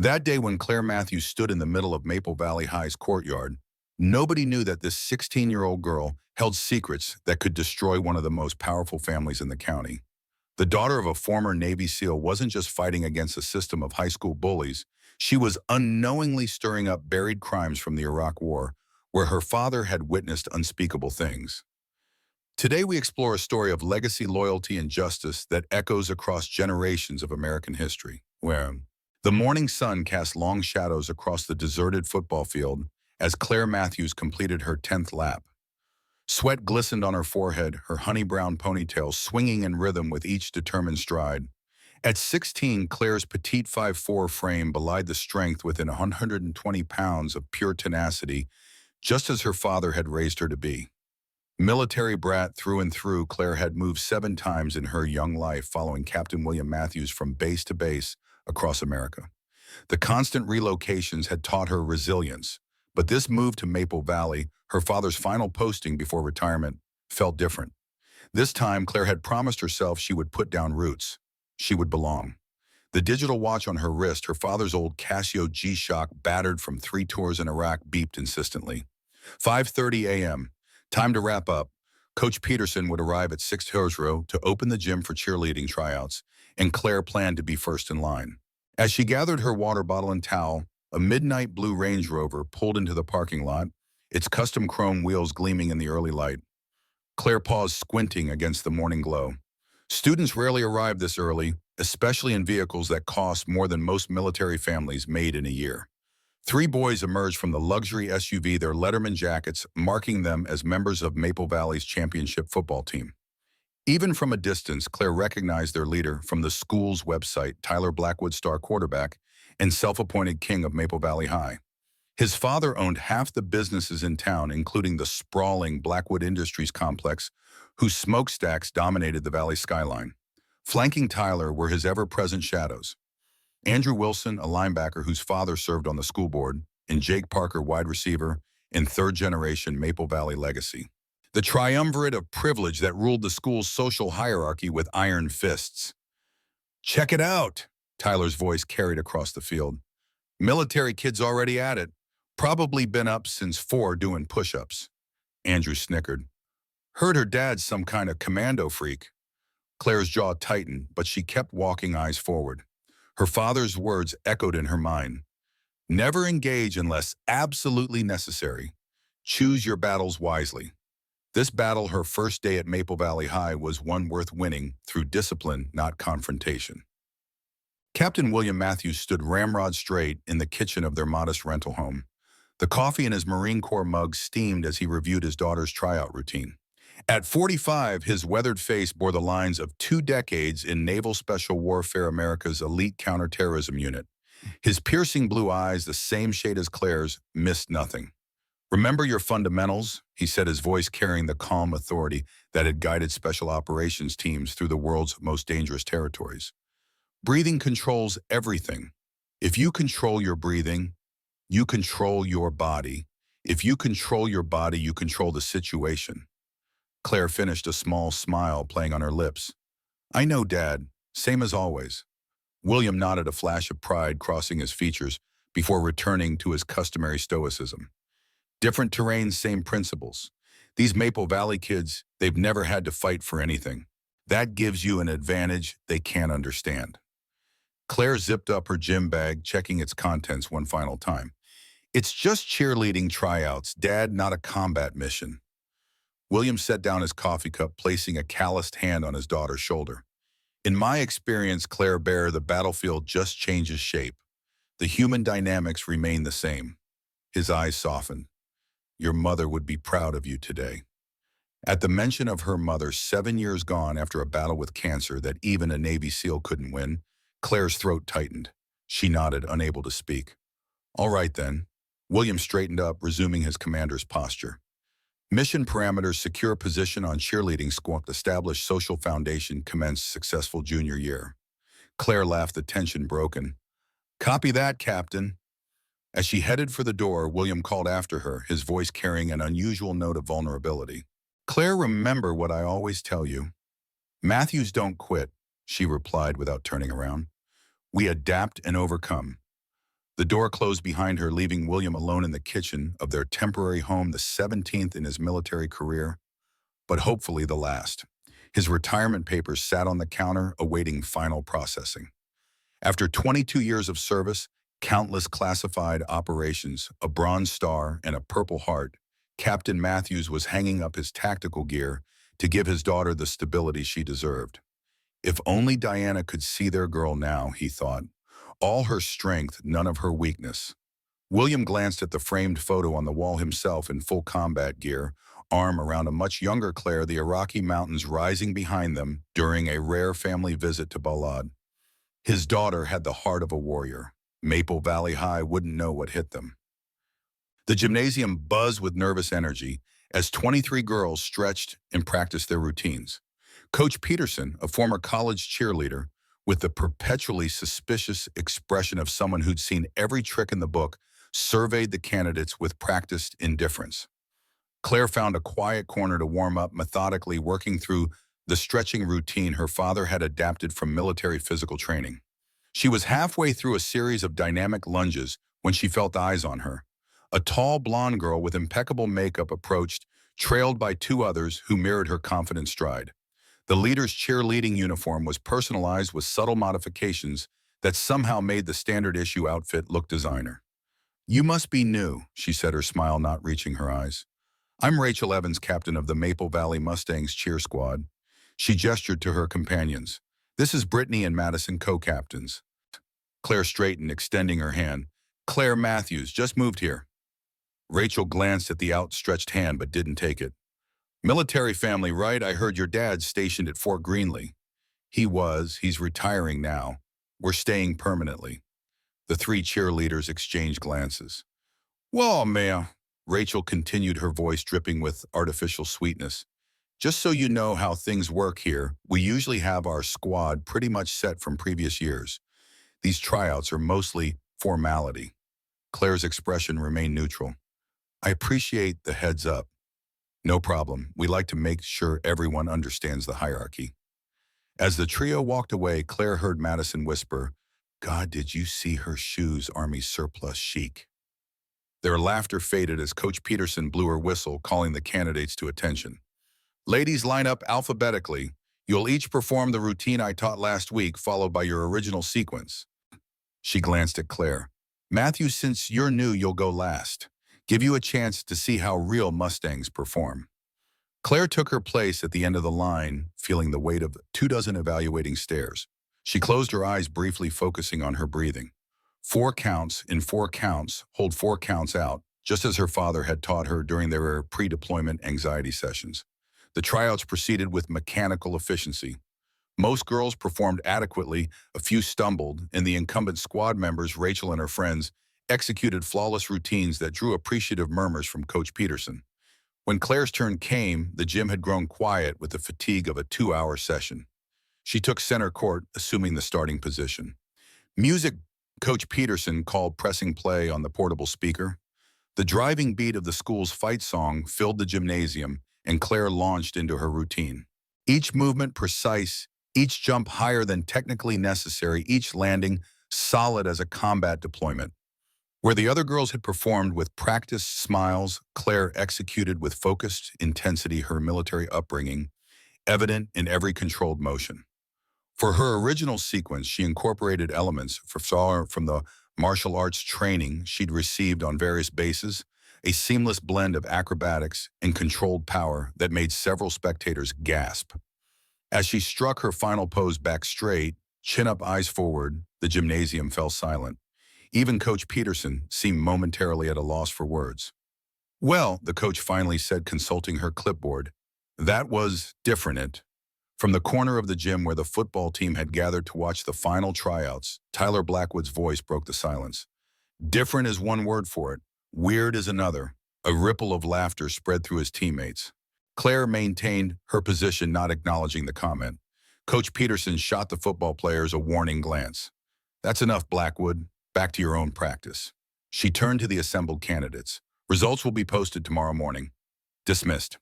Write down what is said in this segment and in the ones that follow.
That day when Claire Matthews stood in the middle of Maple Valley High's courtyard, nobody knew that this 16-year-old girl held secrets that could destroy one of the most powerful families in the county. The daughter of a former Navy SEAL wasn't just fighting against a system of high school bullies, she was unknowingly stirring up buried crimes from the Iraq War, where her father had witnessed unspeakable things. Today we explore a story of legacy, loyalty, and justice that echoes across generations of American history, where the morning sun cast long shadows across the deserted football field as Claire Matthews completed her 10th lap. Sweat glistened on her forehead, her honey-brown ponytail swinging in rhythm with each determined stride. At 16, Claire's petite 5'4" frame belied the strength within 120 pounds of pure tenacity, just as her father had raised her to be. Military brat through and through, Claire had moved 7 times in her young life following Captain William Matthews from base to base across America. The constant relocations had taught her resilience, but this move to Maple Valley, her father's final posting before retirement, felt different. This time, Claire had promised herself she would put down roots. She would belong. The digital watch on her wrist, her father's old Casio G-Shock battered from 3 tours in Iraq, beeped insistently. 5:30 a.m. Time to wrap up. Coach Peterson would arrive at 6 Row to open the gym for cheerleading tryouts, and Claire planned to be first in line. As she gathered her water bottle and towel, a midnight blue Range Rover pulled into the parking lot, its custom chrome wheels gleaming in the early light. Claire paused, squinting against the morning glow. Students rarely arrived this early, especially in vehicles that cost more than most military families made in a year. 3 boys emerged from the luxury SUV, their Letterman jackets marking them as members of Maple Valley's championship football team. Even from a distance, Claire recognized their leader from the school's website, Tyler Blackwood, star quarterback and self-appointed king of Maple Valley High. His father owned half the businesses in town, including the sprawling Blackwood Industries complex, whose smokestacks dominated the valley skyline. Flanking Tyler were his ever-present shadows: Andrew Wilson, a linebacker whose father served on the school board, and Jake Parker, wide receiver and third-generation Maple Valley legacy. The triumvirate of privilege that ruled the school's social hierarchy with iron fists. "Check it out," Tyler's voice carried across the field. "Military kid's already at it. Probably been up since 4 doing push-ups." Andrew snickered. "Heard her dad's some kind of commando freak." Claire's jaw tightened, but she kept walking, eyes forward. Her father's words echoed in her mind. "Never engage unless absolutely necessary. Choose your battles wisely." This battle, her first day at Maple Valley High, was one worth winning through discipline, not confrontation. Captain William Matthews stood ramrod straight in the kitchen of their modest rental home. The coffee in his Marine Corps mug steamed as he reviewed his daughter's tryout routine. At 45, his weathered face bore the lines of 2 decades in Naval Special Warfare, America's elite counterterrorism unit. His piercing blue eyes, the same shade as Claire's, missed nothing. "Remember your fundamentals," he said, his voice carrying the calm authority that had guided special operations teams through the world's most dangerous territories. "Breathing controls everything. If you control your breathing, you control your body. If you control your body, you control the situation." Claire finished, a small smile playing on her lips. "I know, Dad. Same as always." William nodded, a flash of pride crossing his features before returning to his customary stoicism. "Different terrain, same principles. These Maple Valley kids, they've never had to fight for anything. That gives you an advantage they can't understand." Claire zipped up her gym bag, checking its contents one final time. "It's just cheerleading tryouts, Dad, not a combat mission." William set down his coffee cup, placing a calloused hand on his daughter's shoulder. "In my experience, Claire Bear, the battlefield just changes shape. The human dynamics remain the same." His eyes softened. "Your mother would be proud of you today." At the mention of her mother, 7 years gone after a battle with cancer that even a Navy SEAL couldn't win, Claire's throat tightened. She nodded, unable to speak. "All right, then." William straightened up, resuming his commander's posture. "Mission parameters: secure position on cheerleading squad, establish social foundation, commence successful junior year." Claire laughed, the tension broken. "Copy that, Captain." As she headed for the door, William called after her, his voice carrying an unusual note of vulnerability. "Claire, remember what I always tell you. Matthews don't quit," she replied without turning around. "We adapt and overcome." The door closed behind her, leaving William alone in the kitchen of their temporary home, the 17th in his military career, but hopefully the last. His retirement papers sat on the counter, awaiting final processing. After 22 years of service, countless classified operations, a Bronze Star, and a Purple Heart, Captain Matthews was hanging up his tactical gear to give his daughter the stability she deserved. If only Diana could see their girl now, he thought. All her strength, none of her weakness. William glanced at the framed photo on the wall, himself in full combat gear, arm around a much younger Claire, the Iraqi mountains rising behind them during a rare family visit to Balad. His daughter had the heart of a warrior. Maple Valley High wouldn't know what hit them. The gymnasium buzzed with nervous energy as 23 girls stretched and practiced their routines. Coach Peterson, a former college cheerleader, with the perpetually suspicious expression of someone who'd seen every trick in the book, surveyed the candidates with practiced indifference. Claire found a quiet corner to warm up, methodically working through the stretching routine her father had adapted from military physical training. She was halfway through a series of dynamic lunges when she felt eyes on her. A tall blonde girl with impeccable makeup approached, trailed by two others who mirrored her confident stride. The leader's cheerleading uniform was personalized with subtle modifications that somehow made the standard issue outfit look designer. "You must be new," she said, her smile not reaching her eyes. "I'm Rachel Evans, captain of the Maple Valley Mustangs cheer squad." She gestured to her companions. "This is Brittany and Madison, co-captains." Claire straightened, extending her hand. "Claire Matthews, just moved here." Rachel glanced at the outstretched hand but didn't take it. "Military family, right? I heard your dad's stationed at Fort Greenlee." He's retiring now. We're staying permanently." The three cheerleaders exchanged glances. "Well, ma'am," Rachel continued, her voice dripping with artificial sweetness. "Just so you know how things work here, we usually have our squad pretty much set from previous years. These tryouts are mostly formality." Claire's expression remained neutral. "I appreciate the heads up." "No problem. We like to make sure everyone understands the hierarchy." As the trio walked away, Claire heard Madison whisper, "God, did you see her shoes, Army surplus chic?" Their laughter faded as Coach Peterson blew her whistle, calling the candidates to attention. "Ladies, line up alphabetically. You'll each perform the routine I taught last week, followed by your original sequence." She glanced at Claire. "Matthew, since you're new, you'll go last. Give you a chance to see how real Mustangs perform." Claire took her place at the end of the line, feeling the weight of 24 evaluating stares. She closed her eyes briefly, focusing on her breathing. 4 counts in 4 counts, hold 4 counts out, just as her father had taught her during their pre-deployment anxiety sessions. The tryouts proceeded with mechanical efficiency. Most girls performed adequately, a few stumbled, and the incumbent squad members, Rachel and her friends, executed flawless routines that drew appreciative murmurs from Coach Peterson. When Claire's turn came, the gym had grown quiet with the fatigue of a 2-hour session. She took center court, assuming the starting position. "Music," Coach Peterson called, pressing play on the portable speaker. The driving beat of the school's fight song filled the gymnasium, and Claire launched into her routine. Each movement precise, each jump higher than technically necessary, each landing solid as a combat deployment. Where the other girls had performed with practiced smiles, Claire executed with focused intensity, her military upbringing evident in every controlled motion. For her original sequence, she incorporated elements from the martial arts training she'd received on various bases, a seamless blend of acrobatics and controlled power that made several spectators gasp. As she struck her final pose back straight, chin up, eyes forward, the gymnasium fell silent. Even Coach Peterson seemed momentarily at a loss for words. "Well," the coach finally said, consulting her clipboard, "that was different." From the corner of the gym where the football team had gathered to watch the final tryouts, Tyler Blackwood's voice broke the silence. "Different is one word for it. Weird is another." A ripple of laughter spread through his teammates. Claire maintained her position, not acknowledging the comment. Coach Peterson shot the football players a warning glance. "That's enough, Blackwood. Back to your own practice." She turned to the assembled candidates. "Results will be posted tomorrow morning." Dismissed.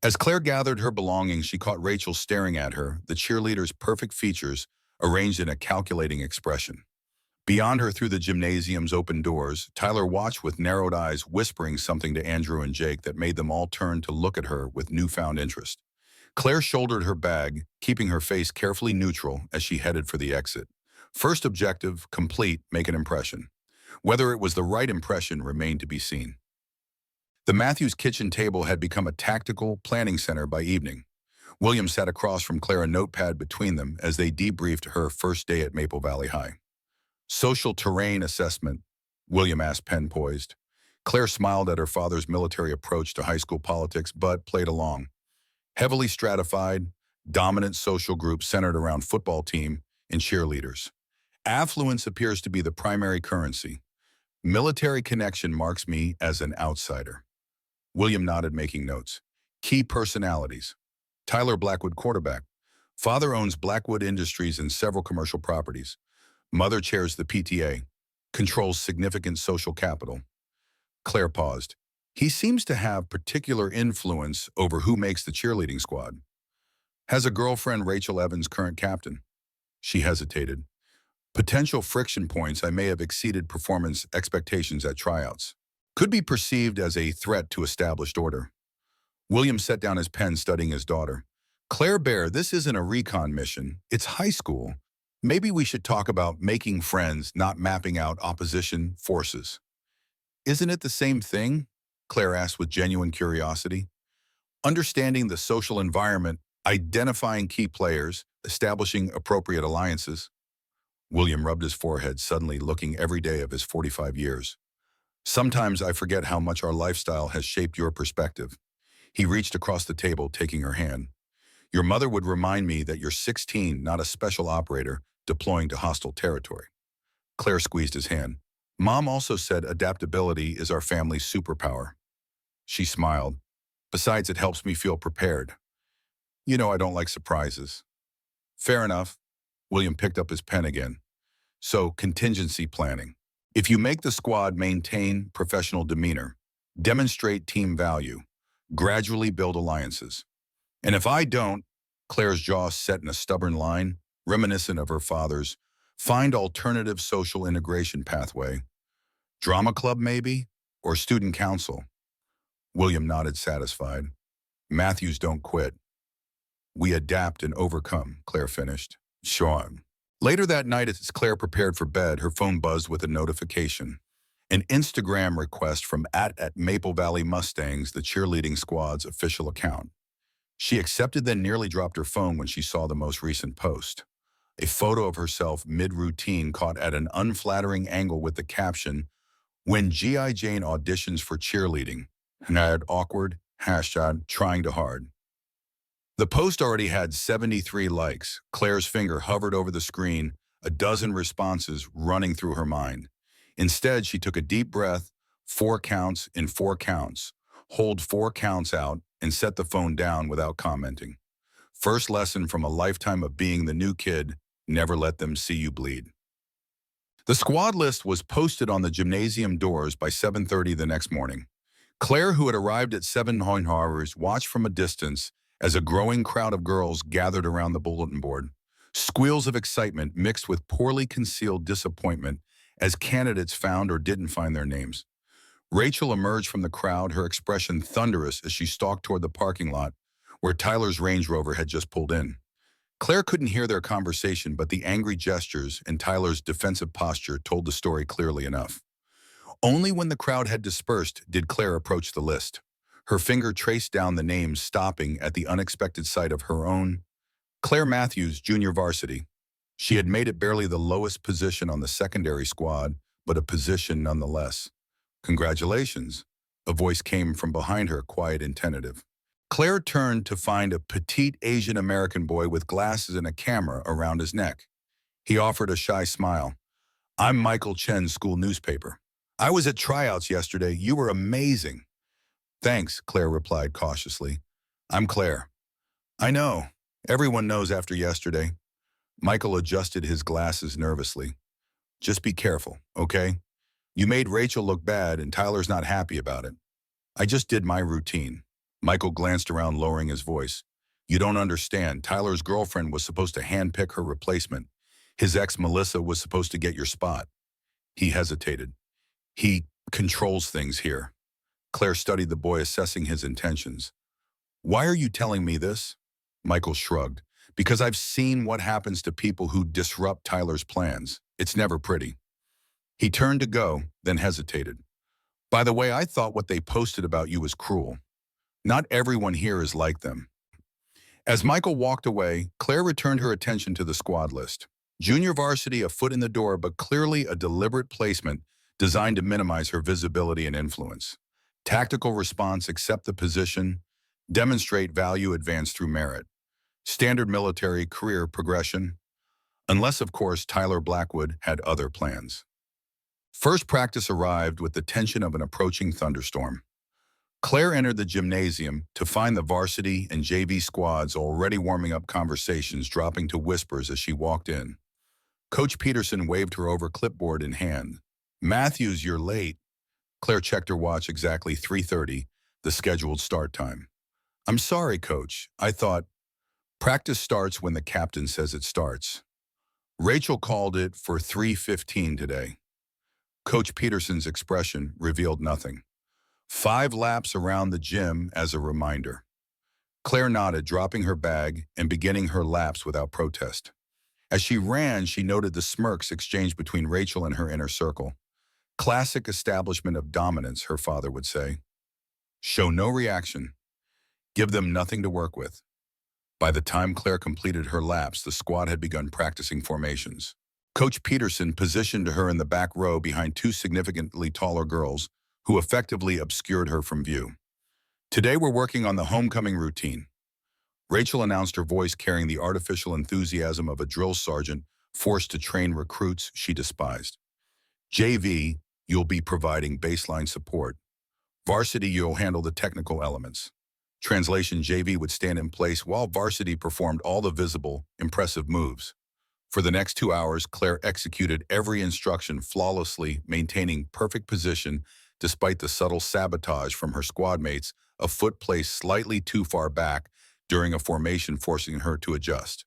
As Claire gathered her belongings, she caught Rachel staring at her, the cheerleader's perfect features arranged in a calculating expression. Beyond her through the gymnasium's open doors, Tyler watched with narrowed eyes, whispering something to Andrew and Jake that made them all turn to look at her with newfound interest. Claire shouldered her bag, keeping her face carefully neutral as she headed for the exit. First objective, complete, make an impression. Whether it was the right impression remained to be seen. The Matthews kitchen table had become a tactical planning center by evening. William sat across from Claire, a notepad between them as they debriefed her first day at Maple Valley High. Social terrain assessment, William asked, pen poised. Claire smiled at her father's military approach to high school politics, but played along. Heavily stratified, dominant social group centered around football team and cheerleaders. Affluence appears to be the primary currency. Military connection marks me as an outsider. William nodded, making notes. Key personalities. Tyler Blackwood, quarterback. Father owns Blackwood Industries and several commercial properties. Mother chairs the PTA. Controls significant social capital. Claire paused. He seems to have particular influence over who makes the cheerleading squad. Has a girlfriend, Rachel Evans, current captain. She hesitated. Potential friction points. I may have exceeded performance expectations at tryouts. Could be perceived as a threat to established order. William set down his pen, studying his daughter. Claire Bear, this isn't a recon mission. It's high school. Maybe we should talk about making friends, not mapping out opposition forces. Isn't it the same thing? Claire asked with genuine curiosity. Understanding the social environment, identifying key players, establishing appropriate alliances. William rubbed his forehead, suddenly looking every day of his 45 years. Sometimes I forget how much our lifestyle has shaped your perspective. He reached across the table, taking her hand. Your mother would remind me that you're 16, not a special operator deploying to hostile territory. Claire squeezed his hand. Mom also said adaptability is our family's superpower. She smiled. Besides, it helps me feel prepared. You know I don't like surprises. Fair enough. William picked up his pen again. So, contingency planning. If you make the squad maintain professional demeanor, demonstrate team value, gradually build alliances. And if I don't, Claire's jaw set in a stubborn line, reminiscent of her father's, find alternative social integration pathway. Drama club, maybe? Or student council? William nodded, satisfied. Matthews don't quit. We adapt and overcome, Claire finished. Sean. Later that night, as Claire prepared for bed, her phone buzzed with a notification. An Instagram request from at Maple Valley Mustangs, the cheerleading squad's official account. She accepted, then nearly dropped her phone when she saw the most recent post. A photo of herself mid-routine caught at an unflattering angle with the caption, "When G.I. Jane auditions for cheerleading." And I had awkward, #trying too hard. The post already had 73 likes. Claire's finger hovered over the screen, a dozen responses running through her mind. Instead, she took a deep breath, 4 counts in 4 counts, hold 4 counts out, and set the phone down without commenting. First lesson from a lifetime of being the new kid, never let them see you bleed. The squad list was posted on the gymnasium doors by 7:30 the next morning. Claire, who had arrived at 7:00, watched from a distance as a growing crowd of girls gathered around the bulletin board. Squeals of excitement mixed with poorly concealed disappointment as candidates found or didn't find their names. Rachel emerged from the crowd, her expression thunderous as she stalked toward the parking lot where Tyler's Range Rover had just pulled in. Claire couldn't hear their conversation, but the angry gestures and Tyler's defensive posture told the story clearly enough. Only when the crowd had dispersed did Claire approach the list. Her finger traced down the names, stopping at the unexpected sight of her own. Claire Matthews, junior varsity. She had made it barely the lowest position on the secondary squad, but a position nonetheless. Congratulations. A voice came from behind her, quiet and tentative. Claire turned to find a petite Asian American boy with glasses and a camera around his neck. He offered a shy smile. I'm Michael Chen's school newspaper. I was at tryouts yesterday. You were amazing. Thanks, Claire replied cautiously. I'm Claire. I know. Everyone knows after yesterday. Michael adjusted his glasses nervously. Just be careful, okay? You made Rachel look bad and Tyler's not happy about it. I just did my routine. Michael glanced around, lowering his voice. You don't understand. Tyler's girlfriend was supposed to handpick her replacement. His ex, Melissa, was supposed to get your spot. He hesitated. He controls things here. Claire studied the boy, assessing his intentions. Why are you telling me this? Michael shrugged. Because I've seen what happens to people who disrupt Tyler's plans. It's never pretty. He turned to go, then hesitated. By the way, I thought what they posted about you was cruel. Not everyone here is like them. As Michael walked away, Claire returned her attention to the squad list. Junior varsity, a foot in the door, but clearly a deliberate placement designed to minimize her visibility and influence. Tactical response, accept the position, demonstrate value, advance through merit. Standard military career progression, unless, of course, Tyler Blackwood had other plans. First practice arrived with the tension of an approaching thunderstorm. Claire entered the gymnasium to find the varsity and JV squads already warming up, conversations dropping to whispers as she walked in. Coach Peterson waved her over, clipboard in hand. Matthews, you're late. Claire checked her watch, exactly 3:30, the scheduled start time. I'm sorry, Coach. I thought practice starts when the captain says it starts. Rachel called it for 3:15 today. Coach Peterson's expression revealed nothing. 5 laps around the gym as a reminder. Claire nodded, dropping her bag and beginning her laps without protest. As she ran, she noted the smirks exchanged between Rachel and her inner circle. Classic establishment of dominance, her father would say. Show no reaction. Give them nothing to work with. By the time Claire completed her laps, the squad had begun practicing formations. Coach Peterson positioned her in the back row behind 2 significantly taller girls who effectively obscured her from view. Today we're working on the homecoming routine. Rachel announced, her voice carrying the artificial enthusiasm of a drill sergeant forced to train recruits she despised. JV, you'll be providing baseline support. Varsity, you'll handle the technical elements. Translation: JV would stand in place while varsity performed all the visible, impressive moves. For the next 2 hours, Claire executed every instruction flawlessly, maintaining perfect position despite the subtle sabotage from her squad mates, a foot placed slightly too far back during a formation, forcing her to adjust.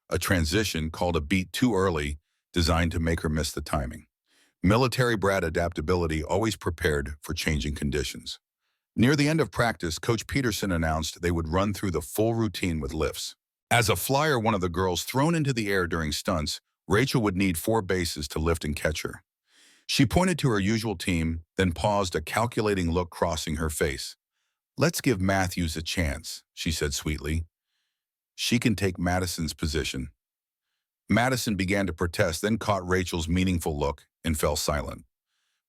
A transition called a beat too early, designed to make her miss the timing. Military brat adaptability, always prepared for changing conditions. Near the end of practice, Coach Peterson announced they would run through the full routine with lifts. As a flyer, one of the girls thrown into the air during stunts, Rachel would need 4 bases to lift and catch her. She pointed to her usual team, then paused, a calculating look crossing her face. Let's give Matthews a chance, she said sweetly. She can take Madison's position. Madison began to protest, then caught Rachel's meaningful look and fell silent.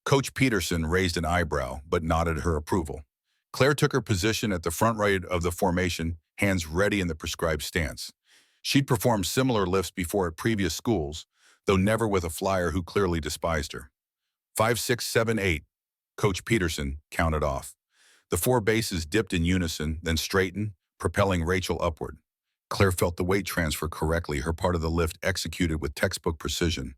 Coach Peterson raised an eyebrow, but nodded her approval. Claire took her position at the front right of the formation, hands ready in the prescribed stance. She'd performed similar lifts before at previous schools, though never with a flyer who clearly despised her. 5, 6, 7, 8. Coach Peterson counted off. The 4 bases dipped in unison, then straightened, propelling Rachel upward. Claire felt the weight transfer correctly, her part of the lift executed with textbook precision.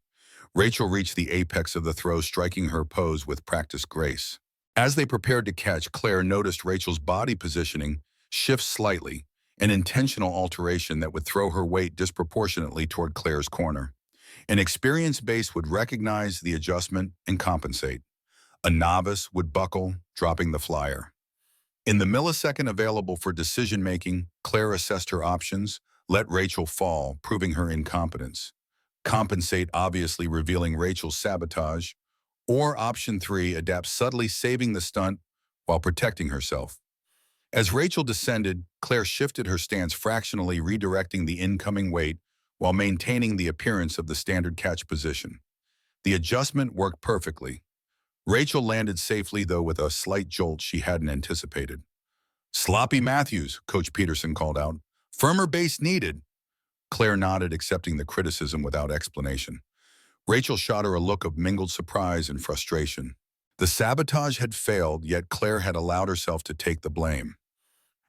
Rachel reached the apex of the throw, striking her pose with practiced grace. As they prepared to catch, Claire noticed Rachel's body positioning shift slightly, an intentional alteration that would throw her weight disproportionately toward Claire's corner. An experienced base would recognize the adjustment and compensate. A novice would buckle, dropping the flyer. In the millisecond available for decision-making, Claire assessed her options, let Rachel fall, proving her incompetence. Compensate, obviously revealing Rachel's sabotage. Or option 3, adapt, subtly saving the stunt while protecting herself. As Rachel descended, Claire shifted her stance fractionally, redirecting the incoming weight while maintaining the appearance of the standard catch position. The adjustment worked perfectly. Rachel landed safely, though with a slight jolt she hadn't anticipated. Sloppy Matthews, Coach Peterson called out. Firmer base needed. Claire nodded, accepting the criticism without explanation. Rachel shot her a look of mingled surprise and frustration. The sabotage had failed, yet Claire had allowed herself to take the blame.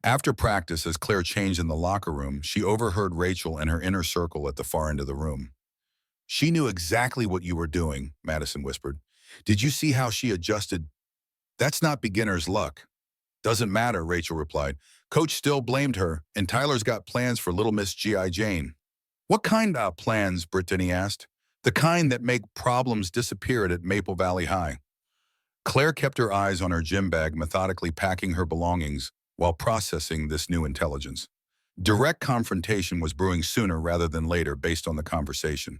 After practice, as Claire changed in the locker room, she overheard Rachel and her inner circle at the far end of the room. She knew exactly what you were doing, Madison whispered. Did you see how she adjusted? That's not beginner's luck. Doesn't matter, Rachel replied. Coach still blamed her, and Tyler's got plans for little Miss G.I. Jane. What kind of plans? Brittany asked. The kind that make problems disappear at Maple Valley High. Claire kept her eyes on her gym bag, methodically packing her belongings while processing this new intelligence. Direct confrontation was brewing sooner rather than later based on the conversation.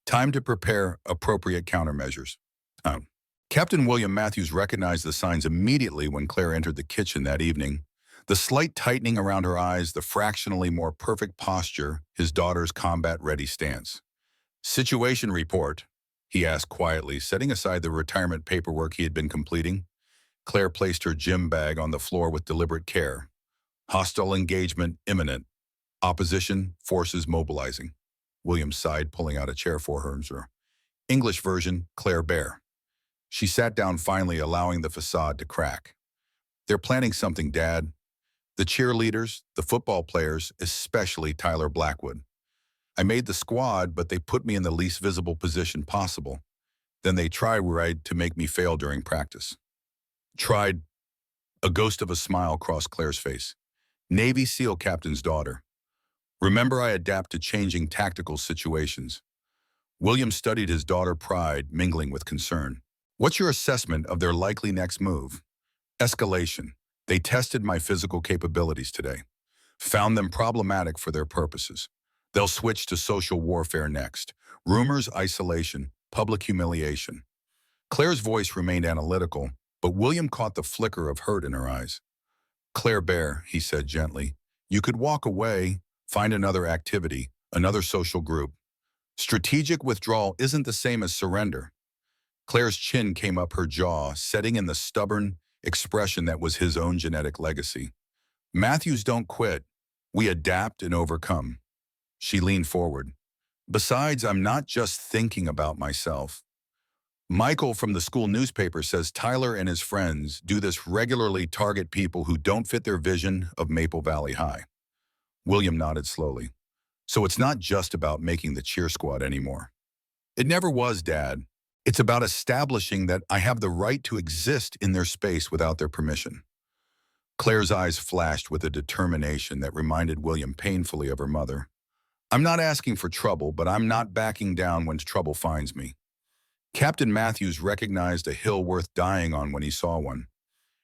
Time to prepare appropriate countermeasures. Um, Captain William Matthews recognized the signs immediately when Claire entered the kitchen that evening. The slight tightening around her eyes, the fractionally more perfect posture, his daughter's combat-ready stance. "Situation report," he asked quietly, setting aside the retirement paperwork he had been completing. Claire placed her gym bag on the floor with deliberate care. "Hostile engagement imminent. Opposition forces mobilizing." William sighed, pulling out a chair for her. English version, Claire Bear. She sat down finally, allowing the facade to crack. "They're planning something, Dad. The cheerleaders, the football players, especially Tyler Blackwood. I made the squad, but they put me in the least visible position possible. Then they tried to make me fail during practice." Tried. A ghost of a smile crossed Claire's face. "Navy SEAL captain's daughter. Remember, I adapt to changing tactical situations." William studied his daughter, pride mingling with concern. "What's your assessment of their likely next move?" "Escalation. They tested my physical capabilities today. Found them problematic for their purposes. They'll switch to social warfare next. Rumors, isolation, public humiliation." Claire's voice remained analytical, but William caught the flicker of hurt in her eyes. "Claire Bear," he said gently, "you could walk away, find another activity, another social group. Strategic withdrawal isn't the same as surrender." Claire's chin came up her jaw, setting in the stubborn expression that was his own genetic legacy. "Matthews don't quit. We adapt and overcome." She leaned forward. "Besides, I'm not just thinking about myself. Michael from the school newspaper says Tyler and his friends do this regularly, target people who don't fit their vision of Maple Valley High." William nodded slowly. "So it's not just about making the cheer squad anymore." "It never was, Dad. It's about establishing that I have the right to exist in their space without their permission." Claire's eyes flashed with a determination that reminded William painfully of her mother. "I'm not asking for trouble, but I'm not backing down when trouble finds me." Captain Matthews recognized a hill worth dying on when he saw one.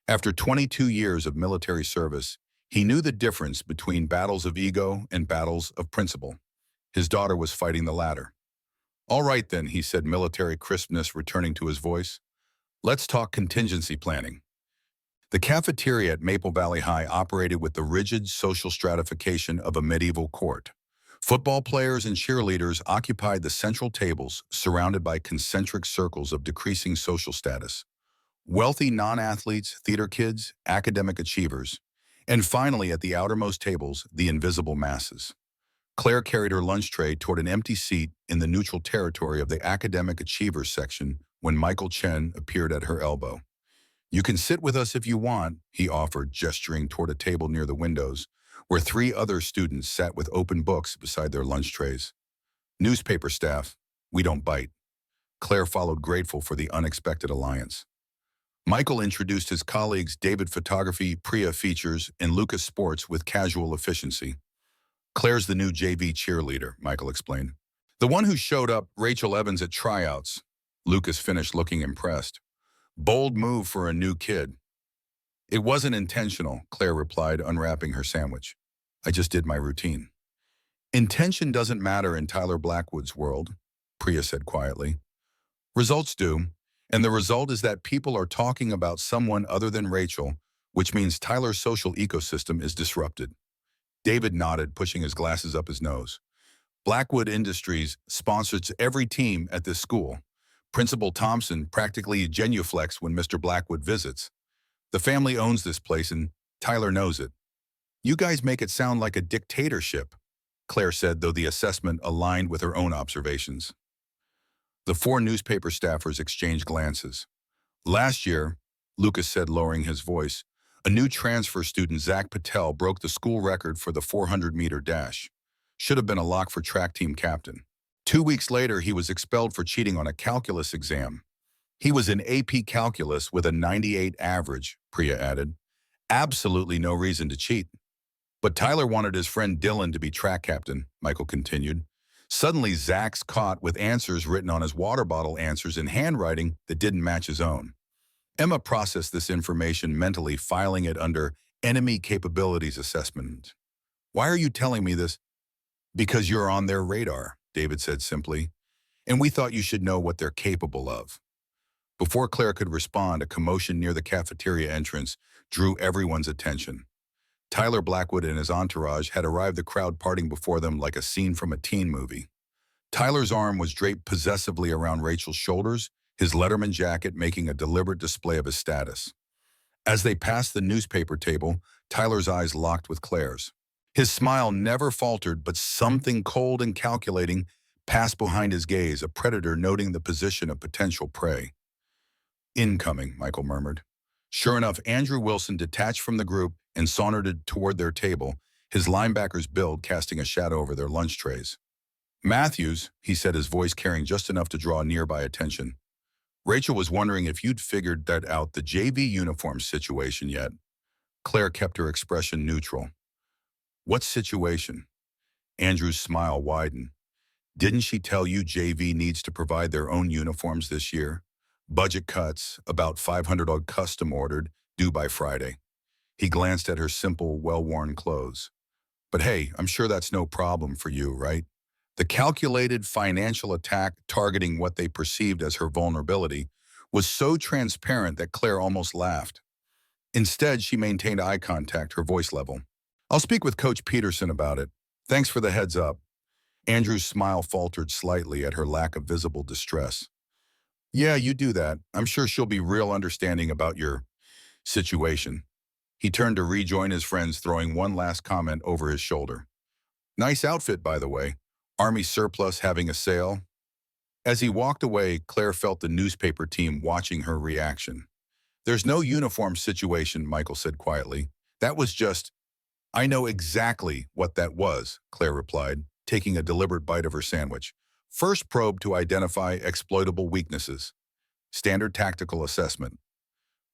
After 22 years of military service, he knew the difference between battles of ego and battles of principle. His daughter was fighting the latter. "All right then," he said, military crispness returning to his voice. "Let's talk contingency planning." The cafeteria at Maple Valley High operated with the rigid social stratification of a medieval court. Football players and cheerleaders occupied the central tables, surrounded by concentric circles of decreasing social status. Wealthy non-athletes, theater kids, academic achievers, and finally at the outermost tables, the invisible masses. Claire carried her lunch tray toward an empty seat in the neutral territory of the academic achievers section when Michael Chen appeared at her elbow. "You can sit with us if you want," he offered, gesturing toward a table near the windows, where 3 other students sat with open books beside their lunch trays. "Newspaper staff, we don't bite." Claire followed, grateful for the unexpected alliance. Michael introduced his colleagues, David Photography, Priya Features, and Lucas Sports, with casual efficiency. "Claire's the new JV cheerleader," Michael explained. "The one who showed up, Rachel Evans, at tryouts." Lucas finished, looking impressed. "Bold move for a new kid." "It wasn't intentional," Claire replied, unwrapping her sandwich. "I just did my routine." "Intention doesn't matter in Tyler Blackwood's world," Priya said quietly. "Results do, and the result is that people are talking about someone other than Rachel, which means Tyler's social ecosystem is disrupted." David nodded, pushing his glasses up his nose. "Blackwood Industries sponsors every team at this school. Principal Thompson practically genuflects when Mr. Blackwood visits. The family owns this place, and Tyler knows it." "You guys make it sound like a dictatorship," Claire said, though the assessment aligned with her own observations. The 4 newspaper staffers exchanged glances. "Last year," Lucas said, lowering his voice, "a new transfer student, Zach Patel, broke the school record for the 400-meter dash. Should have been a lock for track team captain. 2 weeks later, he was expelled for cheating on a calculus exam. He was in AP Calculus with a 98 average," Priya added. "Absolutely no reason to cheat." "But Tyler wanted his friend Dylan to be track captain," Michael continued. Suddenly, Zach's caught with answers written on his water bottle answers in handwriting that didn't match his own. Emma processed this information mentally, filing it under Enemy Capabilities Assessment. Why are you telling me this? Because you're on their radar, David said simply, and we thought you should know what they're capable of. Before Claire could respond, a commotion near the cafeteria entrance drew everyone's attention. Tyler Blackwood and his entourage had arrived, the crowd parting before them like a scene from a teen movie. Tyler's arm was draped possessively around Rachel's shoulders, his Letterman jacket making a deliberate display of his status. As they passed the newspaper table, Tyler's eyes locked with Claire's. His smile never faltered, but something cold and calculating passed behind his gaze, a predator noting the position of potential prey. Incoming, Michael murmured. Sure enough, Andrew Wilson detached from the group and sauntered toward their table, his linebacker's build casting a shadow over their lunch trays. Matthews, he said, his voice carrying just enough to draw nearby attention. Rachel was wondering if you'd figured that out, the JV uniform situation yet. Claire kept her expression neutral. What situation? Andrew's smile widened. Didn't she tell you JV needs to provide their own uniforms this year? Budget cuts, about 500 odd custom ordered, due by Friday. He glanced at her simple, well-worn clothes. But hey, I'm sure that's no problem for you, right? The calculated financial attack targeting what they perceived as her vulnerability was so transparent that Claire almost laughed. Instead, she maintained eye contact, her voice level. I'll speak with Coach Peterson about it. Thanks for the heads up. Andrew's smile faltered slightly at her lack of visible distress. Yeah, you do that. I'm sure she'll be real understanding about your situation. He turned to rejoin his friends, throwing one last comment over his shoulder. Nice outfit, by the way. Army surplus having a sale. As he walked away, Claire felt the newspaper team watching her reaction. There's no uniform situation, Michael said quietly. That was just, I know exactly what that was, Claire replied, taking a deliberate bite of her sandwich. First probe to identify exploitable weaknesses. Standard tactical assessment.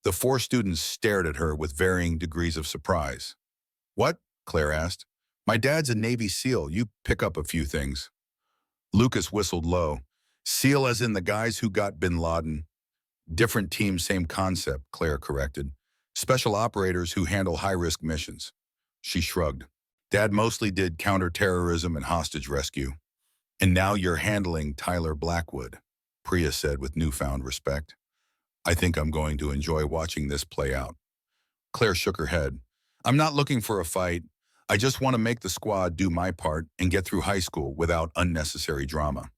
The four students stared at her with varying degrees of surprise. What? Claire asked. My dad's a Navy SEAL. You pick up a few things. Lucas whistled low. SEAL as in the guys who got bin Laden. Different team, same concept, Claire corrected. Special operators who handle high-risk missions. She shrugged. Dad mostly did counterterrorism and hostage rescue. And now you're handling Tyler Blackwood, Priya said with newfound respect. I think I'm going to enjoy watching this play out. Claire shook her head. I'm not looking for a fight. I just want to make the squad do my part and get through high school without unnecessary drama.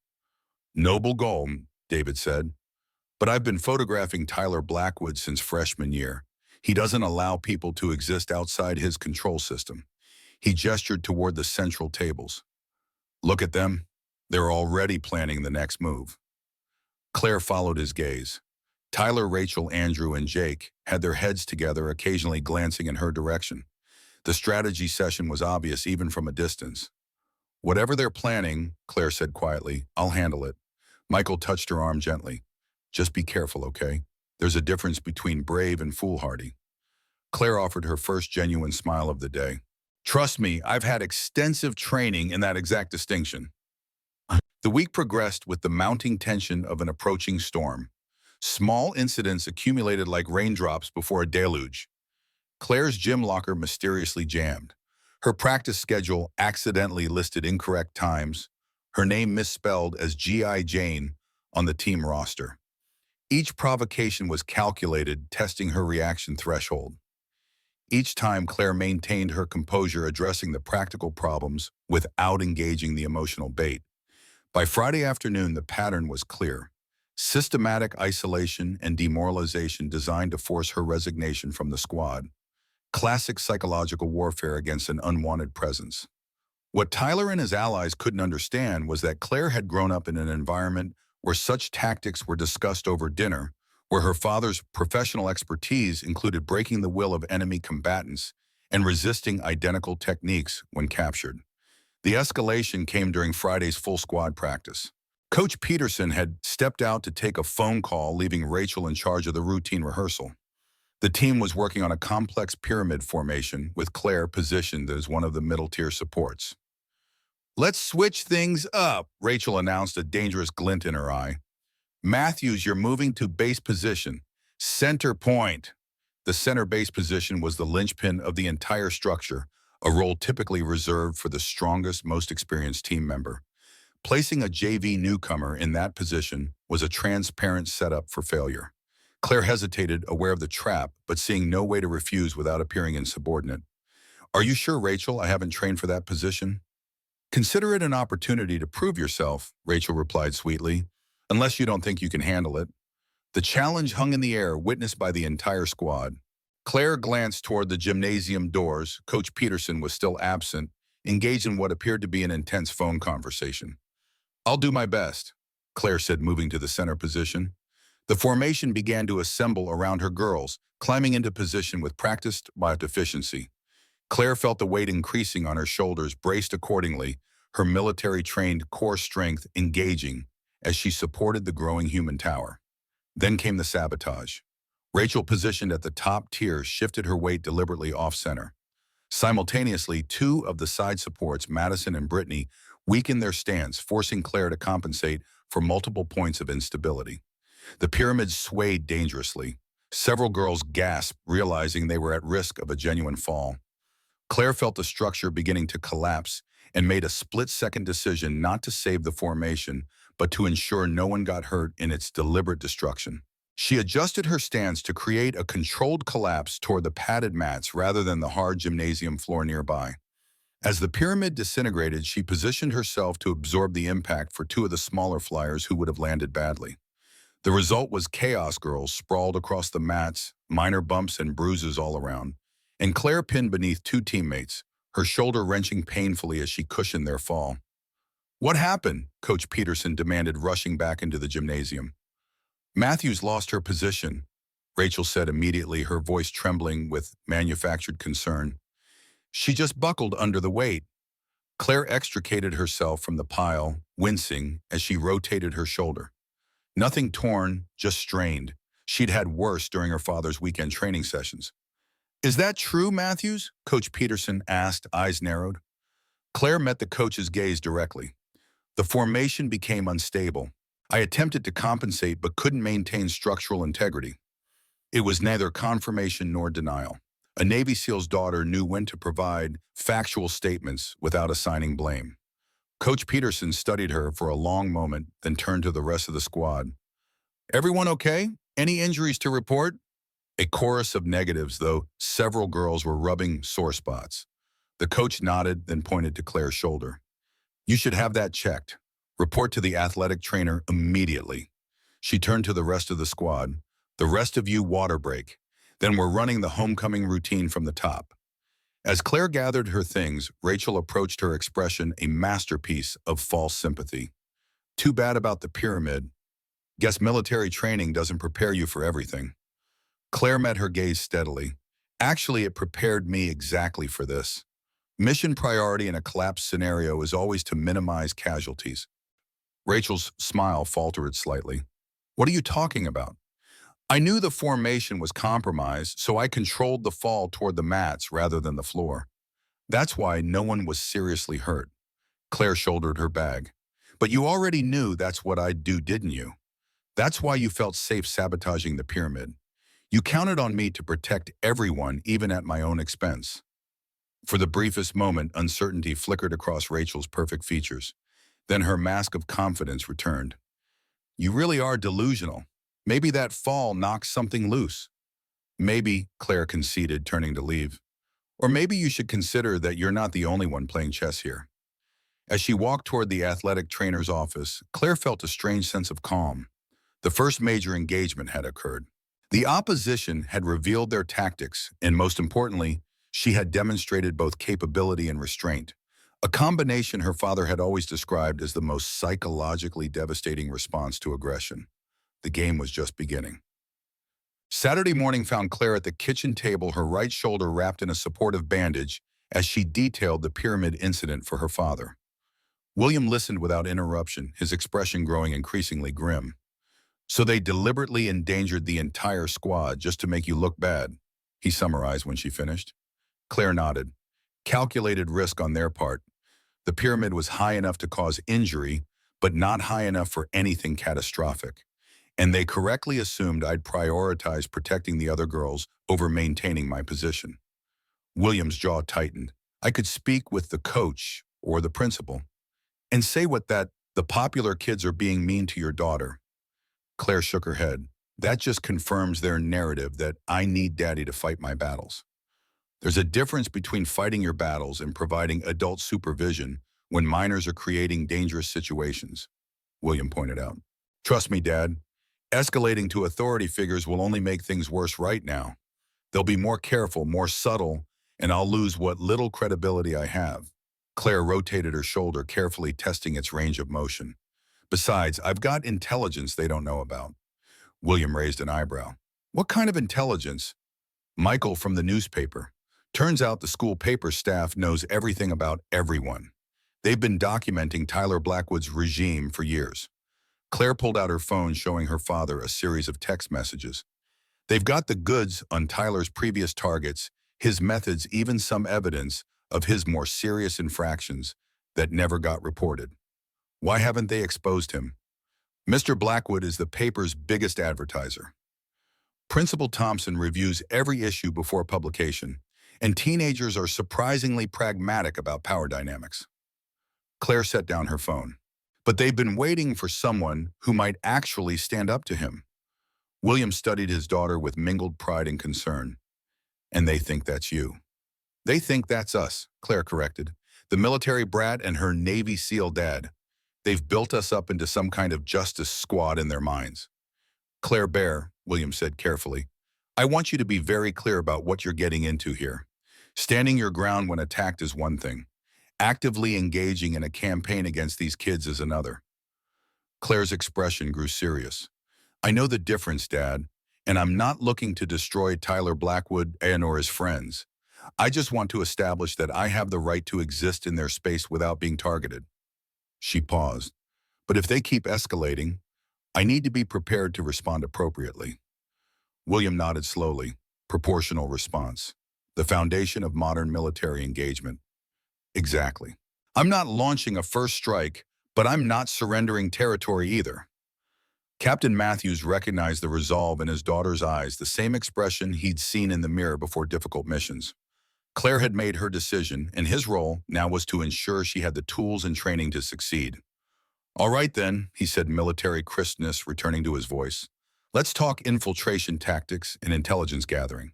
Noble goal, David said. But I've been photographing Tyler Blackwood since freshman year. He doesn't allow people to exist outside his control system. He gestured toward the central tables. Look at them. They're already planning the next move. Claire followed his gaze. Tyler, Rachel, Andrew, and Jake had their heads together, occasionally glancing in her direction. The strategy session was obvious even from a distance. Whatever they're planning, Claire said quietly, I'll handle it. Michael touched her arm gently. Just be careful, okay? There's a difference between brave and foolhardy. Claire offered her first genuine smile of the day. Trust me, I've had extensive training in that exact distinction. The week progressed with the mounting tension of an approaching storm. Small incidents accumulated like raindrops before a deluge. Claire's gym locker mysteriously jammed. Her practice schedule accidentally listed incorrect times, her name misspelled as G.I. Jane on the team roster. Each provocation was calculated, testing her reaction threshold. Each time, Claire maintained her composure, addressing the practical problems without engaging the emotional bait. By Friday afternoon, the pattern was clear. Systematic isolation and demoralization designed to force her resignation from the squad. Classic psychological warfare against an unwanted presence. What Tyler and his allies couldn't understand was that Claire had grown up in an environment where such tactics were discussed over dinner, where her father's professional expertise included breaking the will of enemy combatants and resisting identical techniques when captured. The escalation came during Friday's full squad practice. Coach Peterson had stepped out to take a phone call, leaving Rachel in charge of the routine rehearsal. The team was working on a complex pyramid formation with Claire positioned as one of the middle-tier supports. Let's switch things up, Rachel announced, a dangerous glint in her eye. Matthews, you're moving to base position. Center point. The center base position was the linchpin of the entire structure, a role typically reserved for the strongest, most experienced team member. Placing a JV newcomer in that position was a transparent setup for failure. Claire hesitated, aware of the trap, but seeing no way to refuse without appearing insubordinate. Are you sure, Rachel, I haven't trained for that position? Consider it an opportunity to prove yourself, Rachel replied sweetly, unless you don't think you can handle it. The challenge hung in the air, witnessed by the entire squad. Claire glanced toward the gymnasium doors. Coach Peterson was still absent, engaged in what appeared to be an intense phone conversation. I'll do my best, Claire said, moving to the center position. The formation began to assemble around her girls, climbing into position with practiced efficiency. Claire felt the weight increasing on her shoulders, braced accordingly, her military-trained core strength engaging as she supported the growing human tower. Then came the sabotage. Rachel, positioned at the top tier, shifted her weight deliberately off-center. Simultaneously, two of the side supports, Madison and Brittany, weakened their stance, forcing Claire to compensate for multiple points of instability. The pyramid swayed dangerously. Several girls gasped, realizing they were at risk of a genuine fall. Claire felt the structure beginning to collapse and made a split-second decision not to save the formation, but to ensure no one got hurt in its deliberate destruction. She adjusted her stance to create a controlled collapse toward the padded mats rather than the hard gymnasium floor nearby. As the pyramid disintegrated, she positioned herself to absorb the impact for two of the smaller flyers who would have landed badly. The result was chaos. Girls sprawled across the mats, minor bumps and bruises all around, and Claire pinned beneath two teammates, her shoulder wrenching painfully as she cushioned their fall. What happened? Coach Peterson demanded, rushing back into the gymnasium. Matthews lost her position, Rachel said immediately, her voice trembling with manufactured concern. She just buckled under the weight. Claire extricated herself from the pile, wincing as she rotated her shoulder. Nothing torn, just strained. She'd had worse during her father's weekend training sessions. Is that true, Matthews? Coach Peterson asked, eyes narrowed. Claire met the coach's gaze directly. The formation became unstable. I attempted to compensate but couldn't maintain structural integrity. It was neither confirmation nor denial. A Navy SEAL's daughter knew when to provide factual statements without assigning blame. Coach Peterson studied her for a long moment, then turned to the rest of the squad. Everyone okay? Any injuries to report? A chorus of negatives, though several girls were rubbing sore spots. The coach nodded, then pointed to Claire's shoulder. You should have that checked. Report to the athletic trainer immediately. She turned to the rest of the squad. The rest of you, water break. Then we're running the homecoming routine from the top. As Claire gathered her things, Rachel approached her expression a masterpiece of false sympathy. Too bad about the pyramid. Guess military training doesn't prepare you for everything. Claire met her gaze steadily. Actually, it prepared me exactly for this. Mission priority in a collapse scenario is always to minimize casualties. Rachel's smile faltered slightly. What are you talking about? I knew the formation was compromised, so I controlled the fall toward the mats rather than the floor. That's why no one was seriously hurt. Claire shouldered her bag. But you already knew that's what I'd do, didn't you? That's why you felt safe sabotaging the pyramid. You counted on me to protect everyone, even at my own expense. For the briefest moment, uncertainty flickered across Rachel's perfect features. Then her mask of confidence returned. You really are delusional. Maybe that fall knocked something loose. Maybe, Claire conceded, turning to leave. Or maybe you should consider that you're not the only one playing chess here. As she walked toward the athletic trainer's office, Claire felt a strange sense of calm. The first major engagement had occurred. The opposition had revealed their tactics, and most importantly, she had demonstrated both capability and restraint, a combination her father had always described as the most psychologically devastating response to aggression. The game was just beginning. Saturday morning found Claire at the kitchen table, her right shoulder wrapped in a supportive bandage, as she detailed the pyramid incident for her father. William listened without interruption, his expression growing increasingly grim. So they deliberately endangered the entire squad just to make you look bad, he summarized when she finished. Claire nodded. Calculated risk on their part. The pyramid was high enough to cause injury, but not high enough for anything catastrophic. And they correctly assumed I'd prioritize protecting the other girls over maintaining my position. William's jaw tightened. I could speak with the coach or the principal and say the popular kids are being mean to your daughter. Claire shook her head. That just confirms their narrative that I need daddy to fight my battles. There's a difference between fighting your battles and providing adult supervision when minors are creating dangerous situations, William pointed out. Trust me, Dad. Escalating to authority figures will only make things worse right now. They'll be more careful, more subtle, and I'll lose what little credibility I have. Claire rotated her shoulder, carefully testing its range of motion. Besides, I've got intelligence they don't know about. William raised an eyebrow. What kind of intelligence? Michael from the newspaper. Turns out the school paper staff knows everything about everyone. They've been documenting Tyler Blackwood's regime for years. Claire pulled out her phone, showing her father a series of text messages. They've got the goods on Tyler's previous targets, his methods, even some evidence of his more serious infractions that never got reported. Why haven't they exposed him? Mr. Blackwood is the paper's biggest advertiser. Principal Thompson reviews every issue before publication, and teenagers are surprisingly pragmatic about power dynamics. Claire set down her phone. But they've been waiting for someone who might actually stand up to him. William studied his daughter with mingled pride and concern. And they think that's you. They think that's us, Claire corrected. The military brat and her Navy SEAL dad. They've built us up into some kind of justice squad in their minds. Claire Bear, William said carefully, I want you to be very clear about what you're getting into here. Standing your ground when attacked is one thing. Actively engaging in a campaign against these kids is another. Claire's expression grew serious. I know the difference, Dad, and I'm not looking to destroy Tyler Blackwood and or his friends. I just want to establish that I have the right to exist in their space without being targeted. She paused. But if they keep escalating, I need to be prepared to respond appropriately. William nodded slowly. Proportional response. The foundation of modern military engagement. Exactly. I'm not launching a first strike, but I'm not surrendering territory either. Captain Matthews recognized the resolve in his daughter's eyes, the same expression he'd seen in the mirror before difficult missions. Claire had made her decision, and his role now was to ensure she had the tools and training to succeed. All right then, he said, military crispness returning to his voice. Let's talk infiltration tactics and intelligence gathering.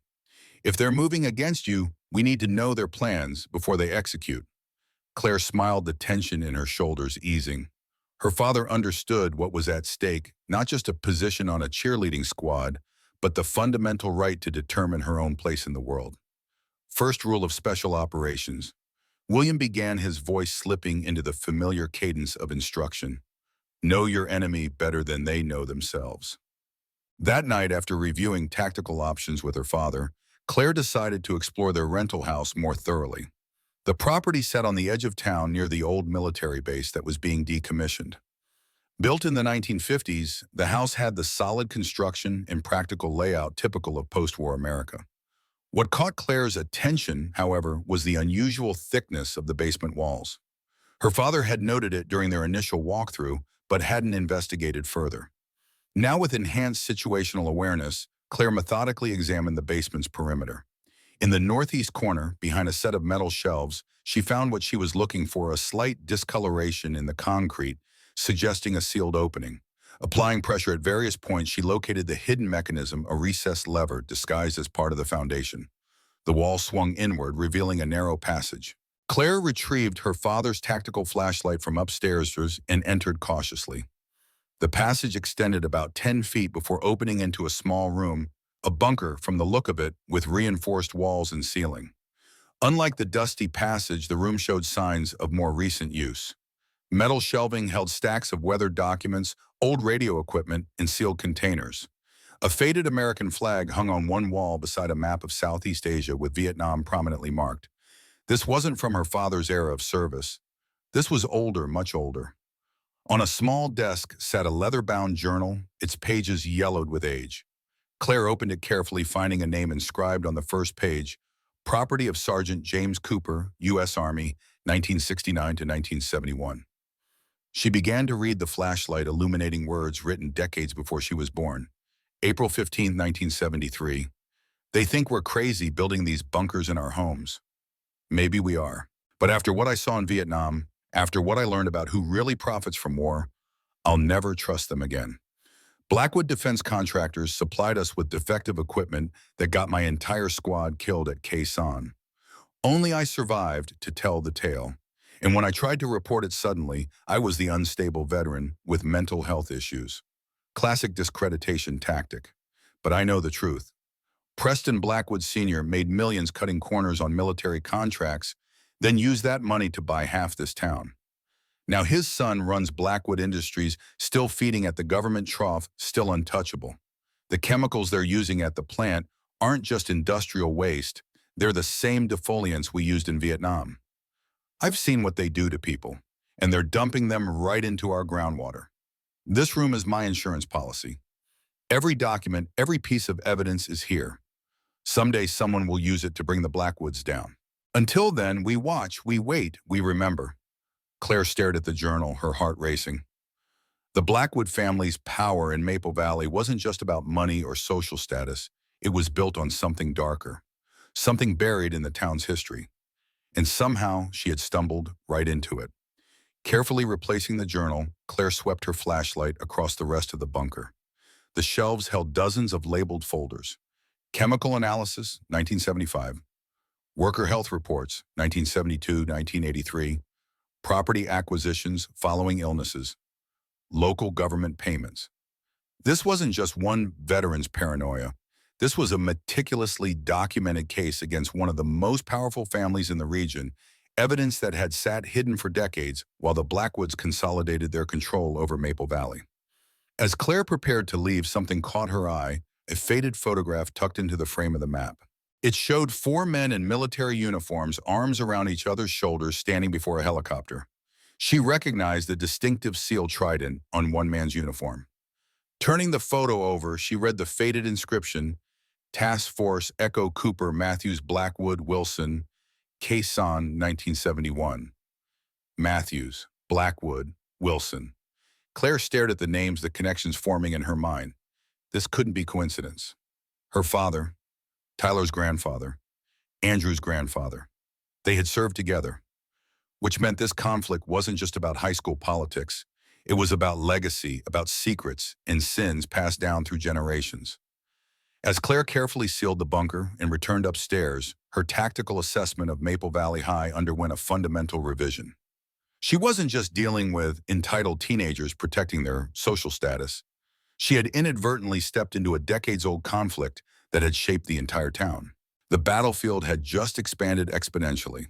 If they're moving against you, we need to know their plans before they execute. Claire smiled, the tension in her shoulders easing. Her father understood what was at stake, not just a position on a cheerleading squad, but the fundamental right to determine her own place in the world. First rule of special operations. William began, his voice slipping into the familiar cadence of instruction. Know your enemy better than they know themselves. That night, after reviewing tactical options with her father, Claire decided to explore their rental house more thoroughly. The property sat on the edge of town near the old military base that was being decommissioned. Built in the 1950s, the house had the solid construction and practical layout typical of post-war America. What caught Claire's attention, however, was the unusual thickness of the basement walls. Her father had noted it during their initial walkthrough, but hadn't investigated further. Now, with enhanced situational awareness, Claire methodically examined the basement's perimeter. In the northeast corner, behind a set of metal shelves, she found what she was looking for, a slight discoloration in the concrete, suggesting a sealed opening. Applying pressure at various points, she located the hidden mechanism, a recessed lever disguised as part of the foundation. The wall swung inward, revealing a narrow passage. Claire retrieved her father's tactical flashlight from upstairs and entered cautiously. The passage extended about 10 feet before opening into a small room, a bunker from the look of it, with reinforced walls and ceiling. Unlike the dusty passage, the room showed signs of more recent use. Metal shelving held stacks of weathered documents, old radio equipment, and sealed containers. A faded American flag hung on one wall beside a map of Southeast Asia with Vietnam prominently marked. This wasn't from her father's era of service. This was older, much older. On a small desk sat a leather-bound journal, its pages yellowed with age. Claire opened it carefully, finding a name inscribed on the first page, property of Sergeant James Cooper, U.S. Army, 1969 to 1971. She began to read the flashlight illuminating words written decades before she was born. April 15, 1973. They think we're crazy building these bunkers in our homes. Maybe we are. But after what I saw in Vietnam, after what I learned about who really profits from war, I'll never trust them again. Blackwood Defense Contractors supplied us with defective equipment that got my entire squad killed at Khe Sanh. Only I survived to tell the tale. And when I tried to report it suddenly, I was the unstable veteran with mental health issues. Classic discreditation tactic. But I know the truth. Preston Blackwood Sr. made millions cutting corners on military contracts, then used that money to buy half this town. Now his son runs Blackwood Industries, still feeding at the government trough, still untouchable. The chemicals they're using at the plant aren't just industrial waste, they're the same defoliants we used in Vietnam. I've seen what they do to people, and they're dumping them right into our groundwater. This room is my insurance policy. Every document, every piece of evidence is here. Someday someone will use it to bring the Blackwoods down. Until then, we watch, we wait, we remember. Claire stared at the journal, her heart racing. The Blackwood family's power in Maple Valley wasn't just about money or social status. It was built on something darker, something buried in the town's history. And somehow she had stumbled right into it. Carefully replacing the journal, Claire swept her flashlight across the rest of the bunker. The shelves held dozens of labeled folders. Chemical analysis, 1975. Worker health reports, 1972-1983. Property acquisitions following illnesses. Local government payments. This wasn't just one veteran's paranoia. This was a meticulously documented case against one of the most powerful families in the region, evidence that had sat hidden for decades while the Blackwoods consolidated their control over Maple Valley. As Claire prepared to leave, something caught her eye, a faded photograph tucked into the frame of the map. It showed 4 men in military uniforms, arms around each other's shoulders, standing before a helicopter. She recognized the distinctive SEAL trident on one man's uniform. Turning the photo over, she read the faded inscription, Task Force Echo Cooper Matthews Blackwood Wilson, Khe Sanh, 1971. Matthews, Blackwood, Wilson. Claire stared at the names, the connections forming in her mind. This couldn't be coincidence. Her father, Tyler's grandfather, Andrew's grandfather. They had served together, which meant this conflict wasn't just about high school politics. It was about legacy, about secrets and sins passed down through generations. As Claire carefully sealed the bunker and returned upstairs, her tactical assessment of Maple Valley High underwent a fundamental revision. She wasn't just dealing with entitled teenagers protecting their social status. She had inadvertently stepped into a decades-old conflict that had shaped the entire town. The battlefield had just expanded exponentially.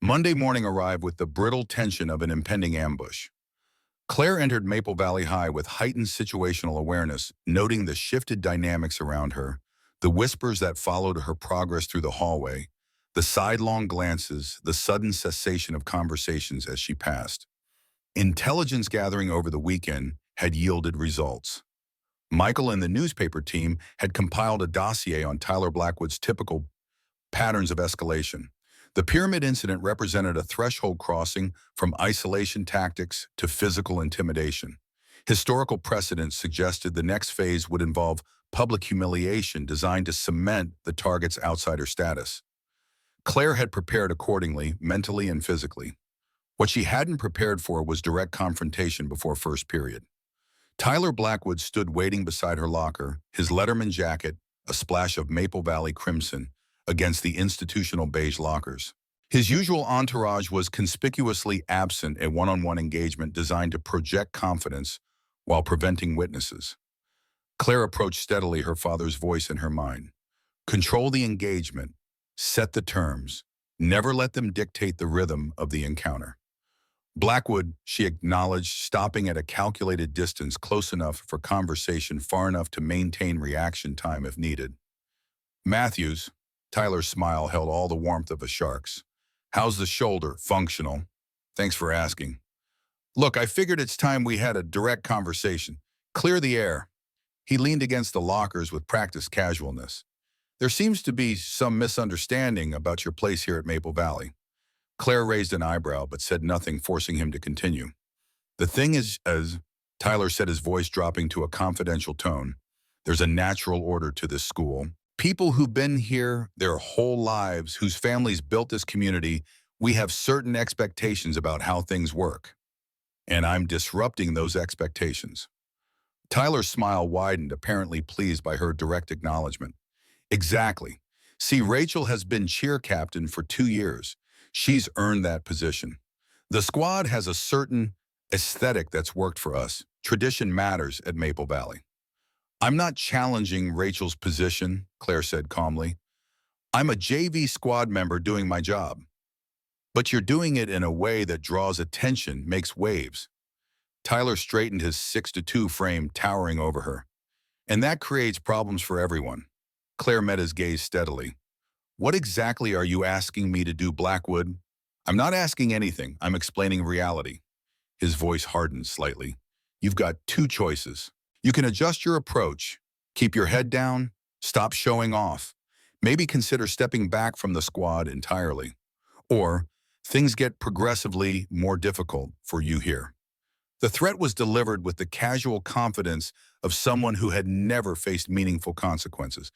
Monday morning arrived with the brittle tension of an impending ambush. Claire entered Maple Valley High with heightened situational awareness, noting the shifted dynamics around her, the whispers that followed her progress through the hallway, the sidelong glances, the sudden cessation of conversations as she passed. Intelligence gathering over the weekend had yielded results. Michael and the newspaper team had compiled a dossier on Tyler Blackwood's typical patterns of escalation. The pyramid incident represented a threshold crossing from isolation tactics to physical intimidation. Historical precedents suggested the next phase would involve public humiliation designed to cement the target's outsider status. Claire had prepared accordingly, mentally and physically. What she hadn't prepared for was direct confrontation before first period. Tyler Blackwood stood waiting beside her locker, his Letterman jacket, a splash of Maple Valley crimson, against the institutional beige lockers. His usual entourage was conspicuously absent, a one-on-one engagement designed to project confidence while preventing witnesses. Claire approached steadily, her father's voice in her mind. Control the engagement, set the terms, never let them dictate the rhythm of the encounter. Blackwood, she acknowledged, stopping at a calculated distance, close enough for conversation, far enough to maintain reaction time if needed. Matthews, Tyler's smile held all the warmth of a shark's. How's the shoulder? Functional. Thanks for asking. Look, I figured it's time we had a direct conversation. Clear the air. He leaned against the lockers with practiced casualness. There seems to be some misunderstanding about your place here at Maple Valley. Claire raised an eyebrow but said nothing, forcing him to continue. The thing is, as Tyler said, his voice dropping to a confidential tone, there's a natural order to this school. People who've been here their whole lives, whose families built this community, we have certain expectations about how things work. And I'm disrupting those expectations. Tyler's smile widened, apparently pleased by her direct acknowledgement. Exactly. See, Rachel has been cheer captain for 2 years. She's earned that position. The squad has a certain aesthetic that's worked for us. Tradition matters at Maple Valley. I'm not challenging Rachel's position, Claire said calmly. I'm a JV squad member doing my job. But you're doing it in a way that draws attention, makes waves. Tyler straightened his 6'2" frame, towering over her. And that creates problems for everyone. Claire met his gaze steadily. What exactly are you asking me to do, Blackwood? I'm not asking anything. I'm explaining reality. His voice hardened slightly. You've got 2 choices. You can adjust your approach, keep your head down, stop showing off, maybe consider stepping back from the squad entirely. Or things get progressively more difficult for you here. The threat was delivered with the casual confidence of someone who had never faced meaningful consequences.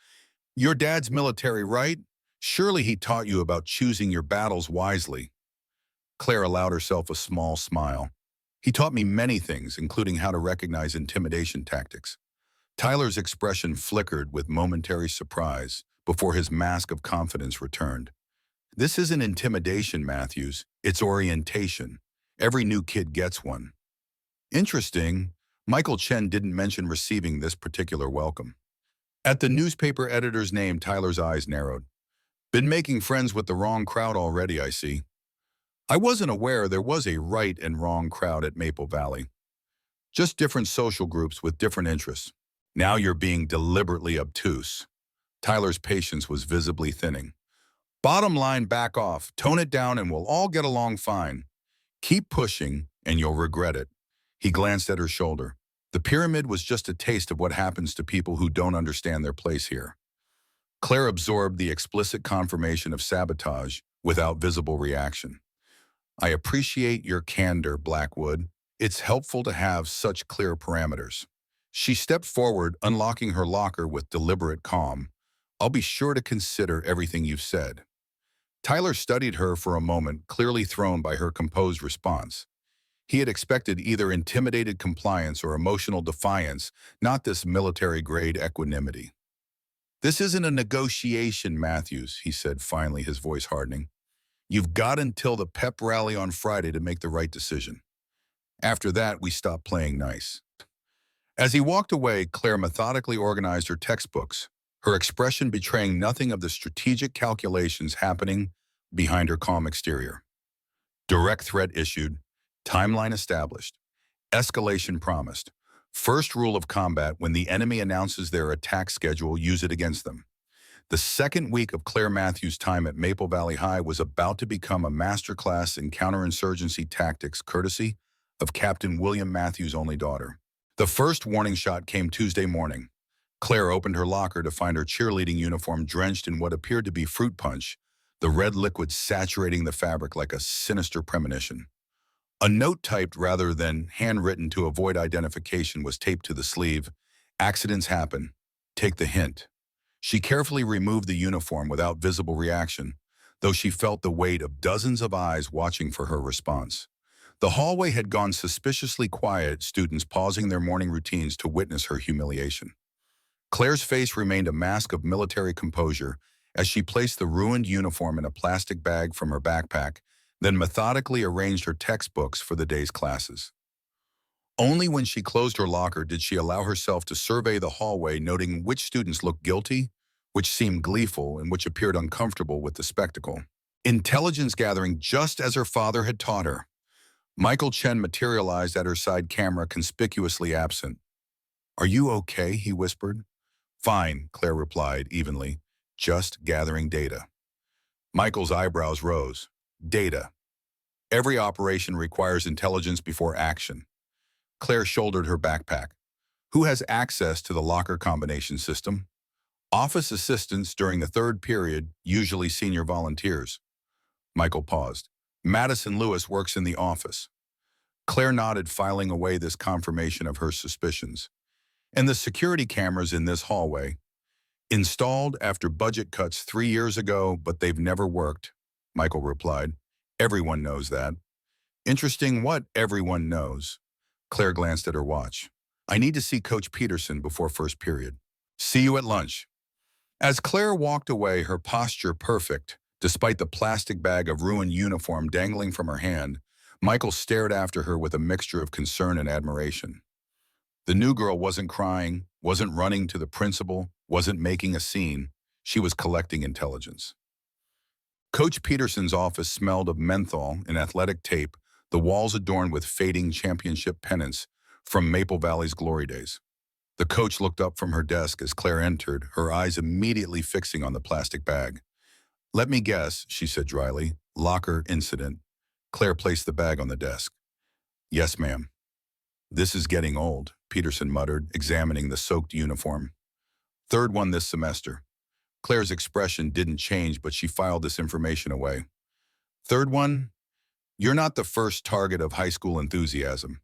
Your dad's military, right? Surely he taught you about choosing your battles wisely. Claire allowed herself a small smile. He taught me many things, including how to recognize intimidation tactics. Tyler's expression flickered with momentary surprise before his mask of confidence returned. This isn't intimidation, Matthews. It's orientation. Every new kid gets one. Interesting, Michael Chen didn't mention receiving this particular welcome. At the newspaper editor's name, Tyler's eyes narrowed. Been making friends with the wrong crowd already, I see. I wasn't aware there was a right and wrong crowd at Maple Valley. Just different social groups with different interests. Now you're being deliberately obtuse. Tyler's patience was visibly thinning. Bottom line, back off, tone it down, and we'll all get along fine. Keep pushing, and you'll regret it. He glanced at her shoulder. The pyramid was just a taste of what happens to people who don't understand their place here. Claire absorbed the explicit confirmation of sabotage without visible reaction. I appreciate your candor, Blackwood. It's helpful to have such clear parameters. She stepped forward, unlocking her locker with deliberate calm. I'll be sure to consider everything you've said. Tyler studied her for a moment, clearly thrown by her composed response. He had expected either intimidated compliance or emotional defiance, not this military-grade equanimity. This isn't a negotiation, Matthews, he said finally, his voice hardening. You've got until the pep rally on Friday to make the right decision. After that, we stop playing nice. As he walked away, Claire methodically organized her textbooks, her expression betraying nothing of the strategic calculations happening behind her calm exterior. Direct threat issued, timeline established, escalation promised. First rule of combat: when the enemy announces their attack schedule, use it against them. The second week of Claire Matthews' time at Maple Valley High was about to become a masterclass in counterinsurgency tactics, courtesy of Captain William Matthews' only daughter. The first warning shot came Tuesday morning. Claire opened her locker to find her cheerleading uniform drenched in what appeared to be fruit punch, the red liquid saturating the fabric like a sinister premonition. A note typed rather than handwritten to avoid identification was taped to the sleeve. Accidents happen. Take the hint. She carefully removed the uniform without visible reaction, though she felt the weight of dozens of eyes watching for her response. The hallway had gone suspiciously quiet, students pausing their morning routines to witness her humiliation. Claire's face remained a mask of military composure as she placed the ruined uniform in a plastic bag from her backpack, then methodically arranged her textbooks for the day's classes. Only when she closed her locker did she allow herself to survey the hallway, noting which students looked guilty, which seemed gleeful, and which appeared uncomfortable with the spectacle. Intelligence gathering, just as her father had taught her. Michael Chen materialized at her side, camera conspicuously absent. "Are you okay?" he whispered. "Fine," Claire replied evenly. "Just gathering data." Michael's eyebrows rose. Data. Every operation requires intelligence before action. Claire shouldered her backpack. Who has access to the locker combination system? Office assistants during the third period, usually senior volunteers. Michael paused. Madison Lewis works in the office. Claire nodded, filing away this confirmation of her suspicions. And the security cameras in this hallway, installed after budget cuts 3 years ago, but they've never worked, Michael replied. Everyone knows that. Interesting what everyone knows. Claire glanced at her watch. I need to see Coach Peterson before first period. See you at lunch. As Claire walked away, her posture perfect, despite the plastic bag of ruined uniform dangling from her hand, Michael stared after her with a mixture of concern and admiration. The new girl wasn't crying, wasn't running to the principal, wasn't making a scene. She was collecting intelligence. Coach Peterson's office smelled of menthol and athletic tape, the walls adorned with fading championship pennants from Maple Valley's glory days. The coach looked up from her desk as Claire entered, her eyes immediately fixing on the plastic bag. Let me guess, she said dryly. Locker incident. Claire placed the bag on the desk. Yes, ma'am. This is getting old, Peterson muttered, examining the soaked uniform. Third one this semester. Claire's expression didn't change, but she filed this information away. Third one? You're not the first target of high school enthusiasm.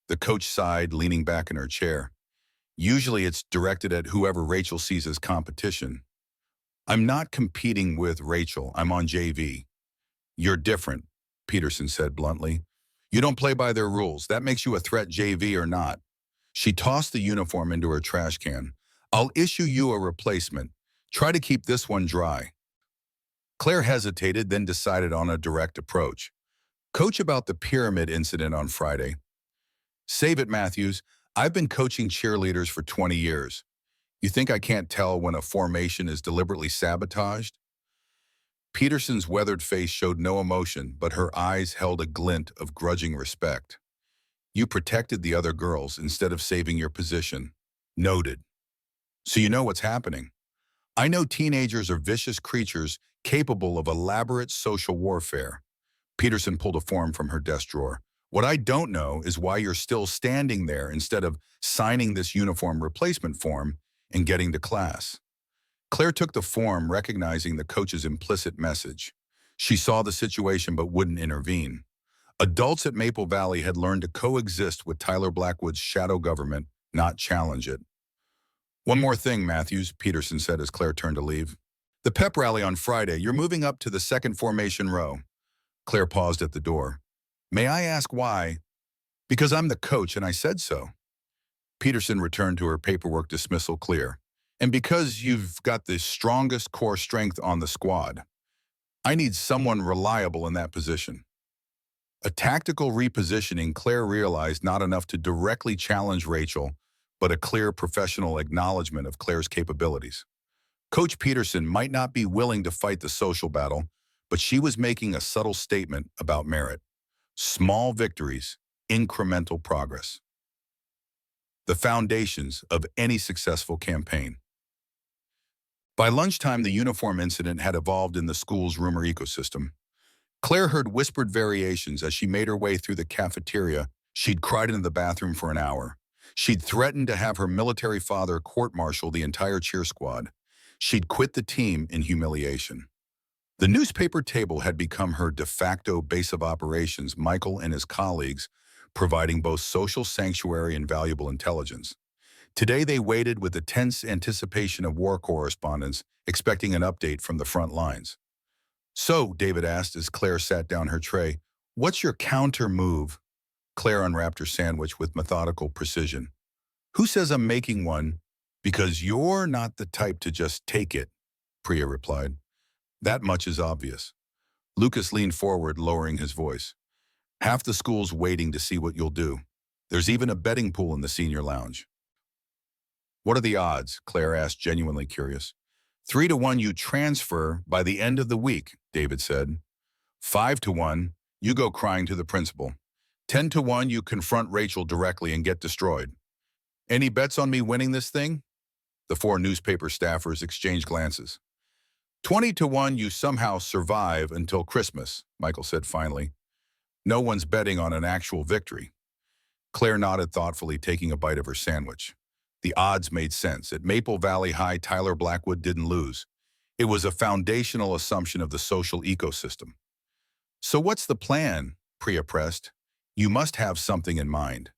The coach sighed, leaning back in her chair. Usually it's directed at whoever Rachel sees as competition. I'm not competing with Rachel. I'm on JV. You're different, Peterson said bluntly. You don't play by their rules. That makes you a threat, JV or not. She tossed the uniform into her trash can. I'll issue you a replacement. Try to keep this one dry. Claire hesitated, then decided on a direct approach. Coach, about the pyramid incident on Friday. Save it, Matthews. I've been coaching cheerleaders for 20 years. You think I can't tell when a formation is deliberately sabotaged? Peterson's weathered face showed no emotion, but her eyes held a glint of grudging respect. You protected the other girls instead of saving your position. Noted. So you know what's happening. I know teenagers are vicious creatures capable of elaborate social warfare. Peterson pulled a form from her desk drawer. What I don't know is why you're still standing there instead of signing this uniform replacement form and getting to class. Claire took the form, recognizing the coach's implicit message. She saw the situation but wouldn't intervene. Adults at Maple Valley had learned to coexist with Tyler Blackwood's shadow government, not challenge it. One more thing, Matthews, Peterson said as Claire turned to leave. The pep rally on Friday, you're moving up to the second formation row. Claire paused at the door. May I ask why? Because I'm the coach and I said so. Peterson returned to her paperwork dismissal clear. And because you've got the strongest core strength on the squad. I need someone reliable in that position. A tactical repositioning, Claire realized, not enough to directly challenge Rachel, but a clear professional acknowledgement of Claire's capabilities. Coach Peterson might not be willing to fight the social battle, but she was making a subtle statement about merit. Small victories, incremental progress. The foundations of any successful campaign. By lunchtime, the uniform incident had evolved in the school's rumor ecosystem. Claire heard whispered variations as she made her way through the cafeteria. She'd cried into the bathroom for an hour. She'd threatened to have her military father court-martial the entire cheer squad. She'd quit the team in humiliation. The newspaper table had become her de facto base of operations, Michael and his colleagues providing both social sanctuary and valuable intelligence. Today they waited with the tense anticipation of war correspondents, expecting an update from the front lines. So, David asked as Claire sat down her tray, what's your counter move? Claire unwrapped her sandwich with methodical precision. Who says I'm making one? Because you're not the type to just take it, Priya replied. That much is obvious. Lucas leaned forward, lowering his voice. Half the school's waiting to see what you'll do. There's even a betting pool in the senior lounge. What are the odds? Claire asked, genuinely curious. 3-1 you transfer by the end of the week, David said. 5-1 you go crying to the principal. 10-1 you confront Rachel directly and get destroyed. Any bets on me winning this thing? The 4 newspaper staffers exchanged glances. 20-1 you somehow survive until Christmas, Michael said finally. No one's betting on an actual victory. Claire nodded thoughtfully, taking a bite of her sandwich. The odds made sense. At Maple Valley High, Tyler Blackwood didn't lose. It was a foundational assumption of the social ecosystem. So what's the plan? Priya pressed. You must have something in mind.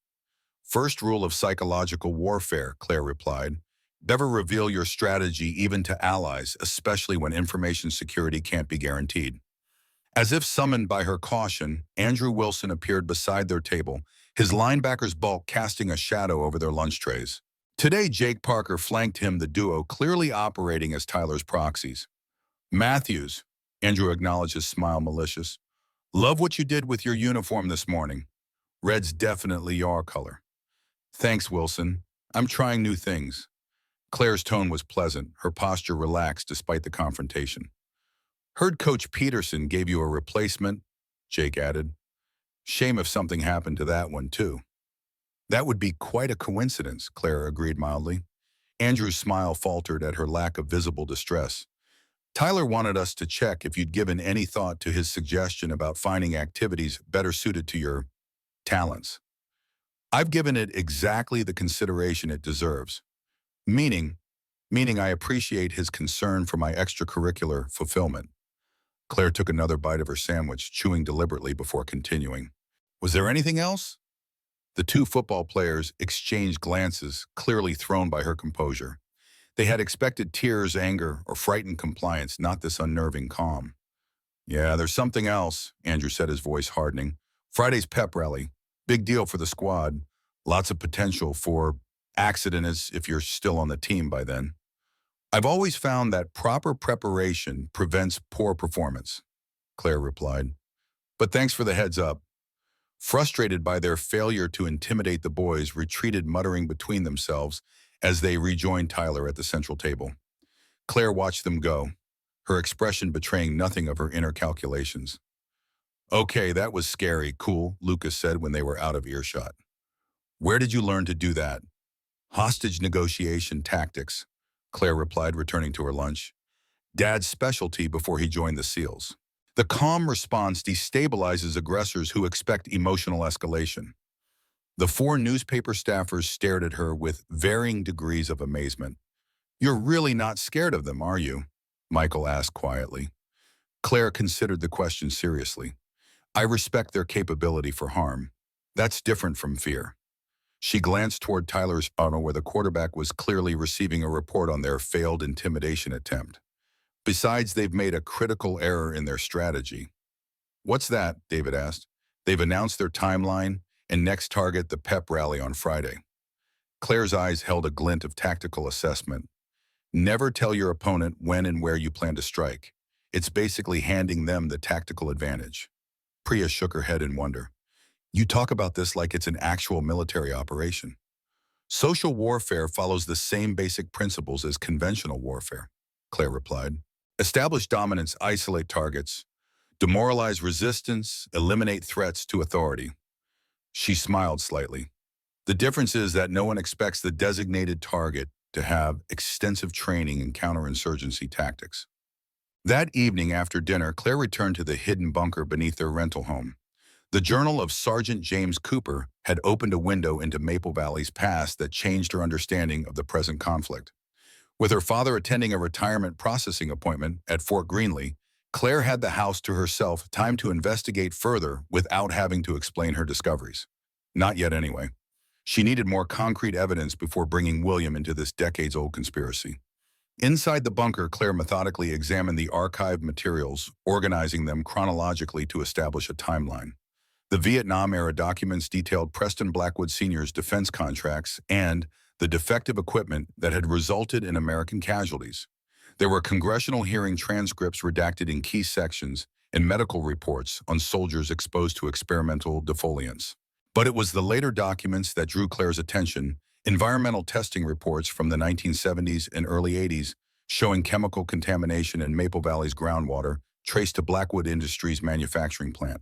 First rule of psychological warfare, Claire replied. Never reveal your strategy even to allies, especially when information security can't be guaranteed. As if summoned by her caution, Andrew Wilson appeared beside their table, his linebacker's bulk casting a shadow over their lunch trays. Today, Jake Parker flanked him, the duo clearly operating as Tyler's proxies. Matthews, Andrew acknowledged, his smile malicious. Love what you did with your uniform this morning. Red's definitely your color. Thanks, Wilson. I'm trying new things. Claire's tone was pleasant, her posture relaxed despite the confrontation. Heard Coach Peterson gave you a replacement, Jake added. Shame if something happened to that one, too. That would be quite a coincidence, Claire agreed mildly. Andrew's smile faltered at her lack of visible distress. Tyler wanted us to check if you'd given any thought to his suggestion about finding activities better suited to your talents. I've given it exactly the consideration it deserves. Meaning I appreciate his concern for my extracurricular fulfillment. Claire took another bite of her sandwich, chewing deliberately before continuing. Was there anything else? The two football players exchanged glances, clearly thrown by her composure. They had expected tears, anger, or frightened compliance, not this unnerving calm. Yeah, there's something else, Andrew said, his voice hardening. Friday's pep rally. Big deal for the squad. Lots of potential for accidents if you're still on the team by then. I've always found that proper preparation prevents poor performance, Claire replied. But thanks for the heads up. Frustrated by their failure to intimidate, the boys retreated, muttering between themselves as they rejoined Tyler at the central table. Claire watched them go, her expression betraying nothing of her inner calculations. Okay, that was scary, cool, Lucas said when they were out of earshot. Where did you learn to do that? Hostage negotiation tactics, Claire replied, returning to her lunch. Dad's specialty before he joined the SEALs. The calm response destabilizes aggressors who expect emotional escalation. The four newspaper staffers stared at her with varying degrees of amazement. You're really not scared of them, are you? Michael asked quietly. Claire considered the question seriously. I respect their capability for harm. That's different from fear. She glanced toward Tyler's funnel, where the quarterback was clearly receiving a report on their failed intimidation attempt. Besides, they've made a critical error in their strategy. What's that? David asked. They've announced their timeline and next target, the pep rally on Friday. Claire's eyes held a glint of tactical assessment. Never tell your opponent when and where you plan to strike. It's basically handing them the tactical advantage. Priya shook her head in wonder. You talk about this like it's an actual military operation. Social warfare follows the same basic principles as conventional warfare, Claire replied. Establish dominance, isolate targets, demoralize resistance, eliminate threats to authority. She smiled slightly. The difference is that no one expects the designated target to have extensive training in counterinsurgency tactics. That evening after dinner, Claire returned to the hidden bunker beneath their rental home. The journal of Sergeant James Cooper had opened a window into Maple Valley's past that changed her understanding of the present conflict. With her father attending a retirement processing appointment at Fort Greenlee, Claire had the house to herself, time to investigate further without having to explain her discoveries. Not yet, anyway. She needed more concrete evidence before bringing William into this decades-old conspiracy. Inside the bunker, Claire methodically examined the archived materials, organizing them chronologically to establish a timeline. The Vietnam-era documents detailed Preston Blackwood Sr.'s defense contracts and the defective equipment that had resulted in American casualties. There were congressional hearing transcripts redacted in key sections and medical reports on soldiers exposed to experimental defoliants. But it was the later documents that drew Claire's attention, environmental testing reports from the 1970s and early 80s showing chemical contamination in Maple Valley's groundwater traced to Blackwood Industries' manufacturing plant.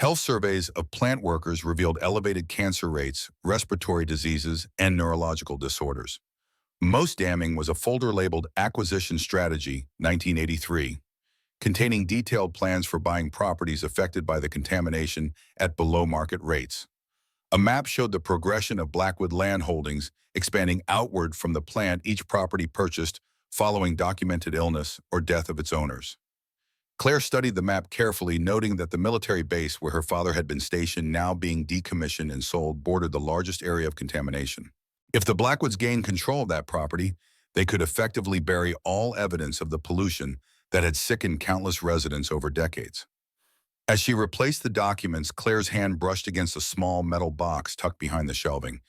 Health surveys of plant workers revealed elevated cancer rates, respiratory diseases, and neurological disorders. Most damning was a folder labeled Acquisition Strategy, 1983, containing detailed plans for buying properties affected by the contamination at below-market rates. A map showed the progression of Blackwood land holdings, expanding outward from the plant each property purchased following documented illness or death of its owners. Claire studied the map carefully, noting that the military base where her father had been stationed, now being decommissioned and sold, bordered the largest area of contamination. If the Blackwoods gained control of that property, they could effectively bury all evidence of the pollution that had sickened countless residents over decades. As she replaced the documents, Claire's hand brushed against a small metal box tucked behind the shelving.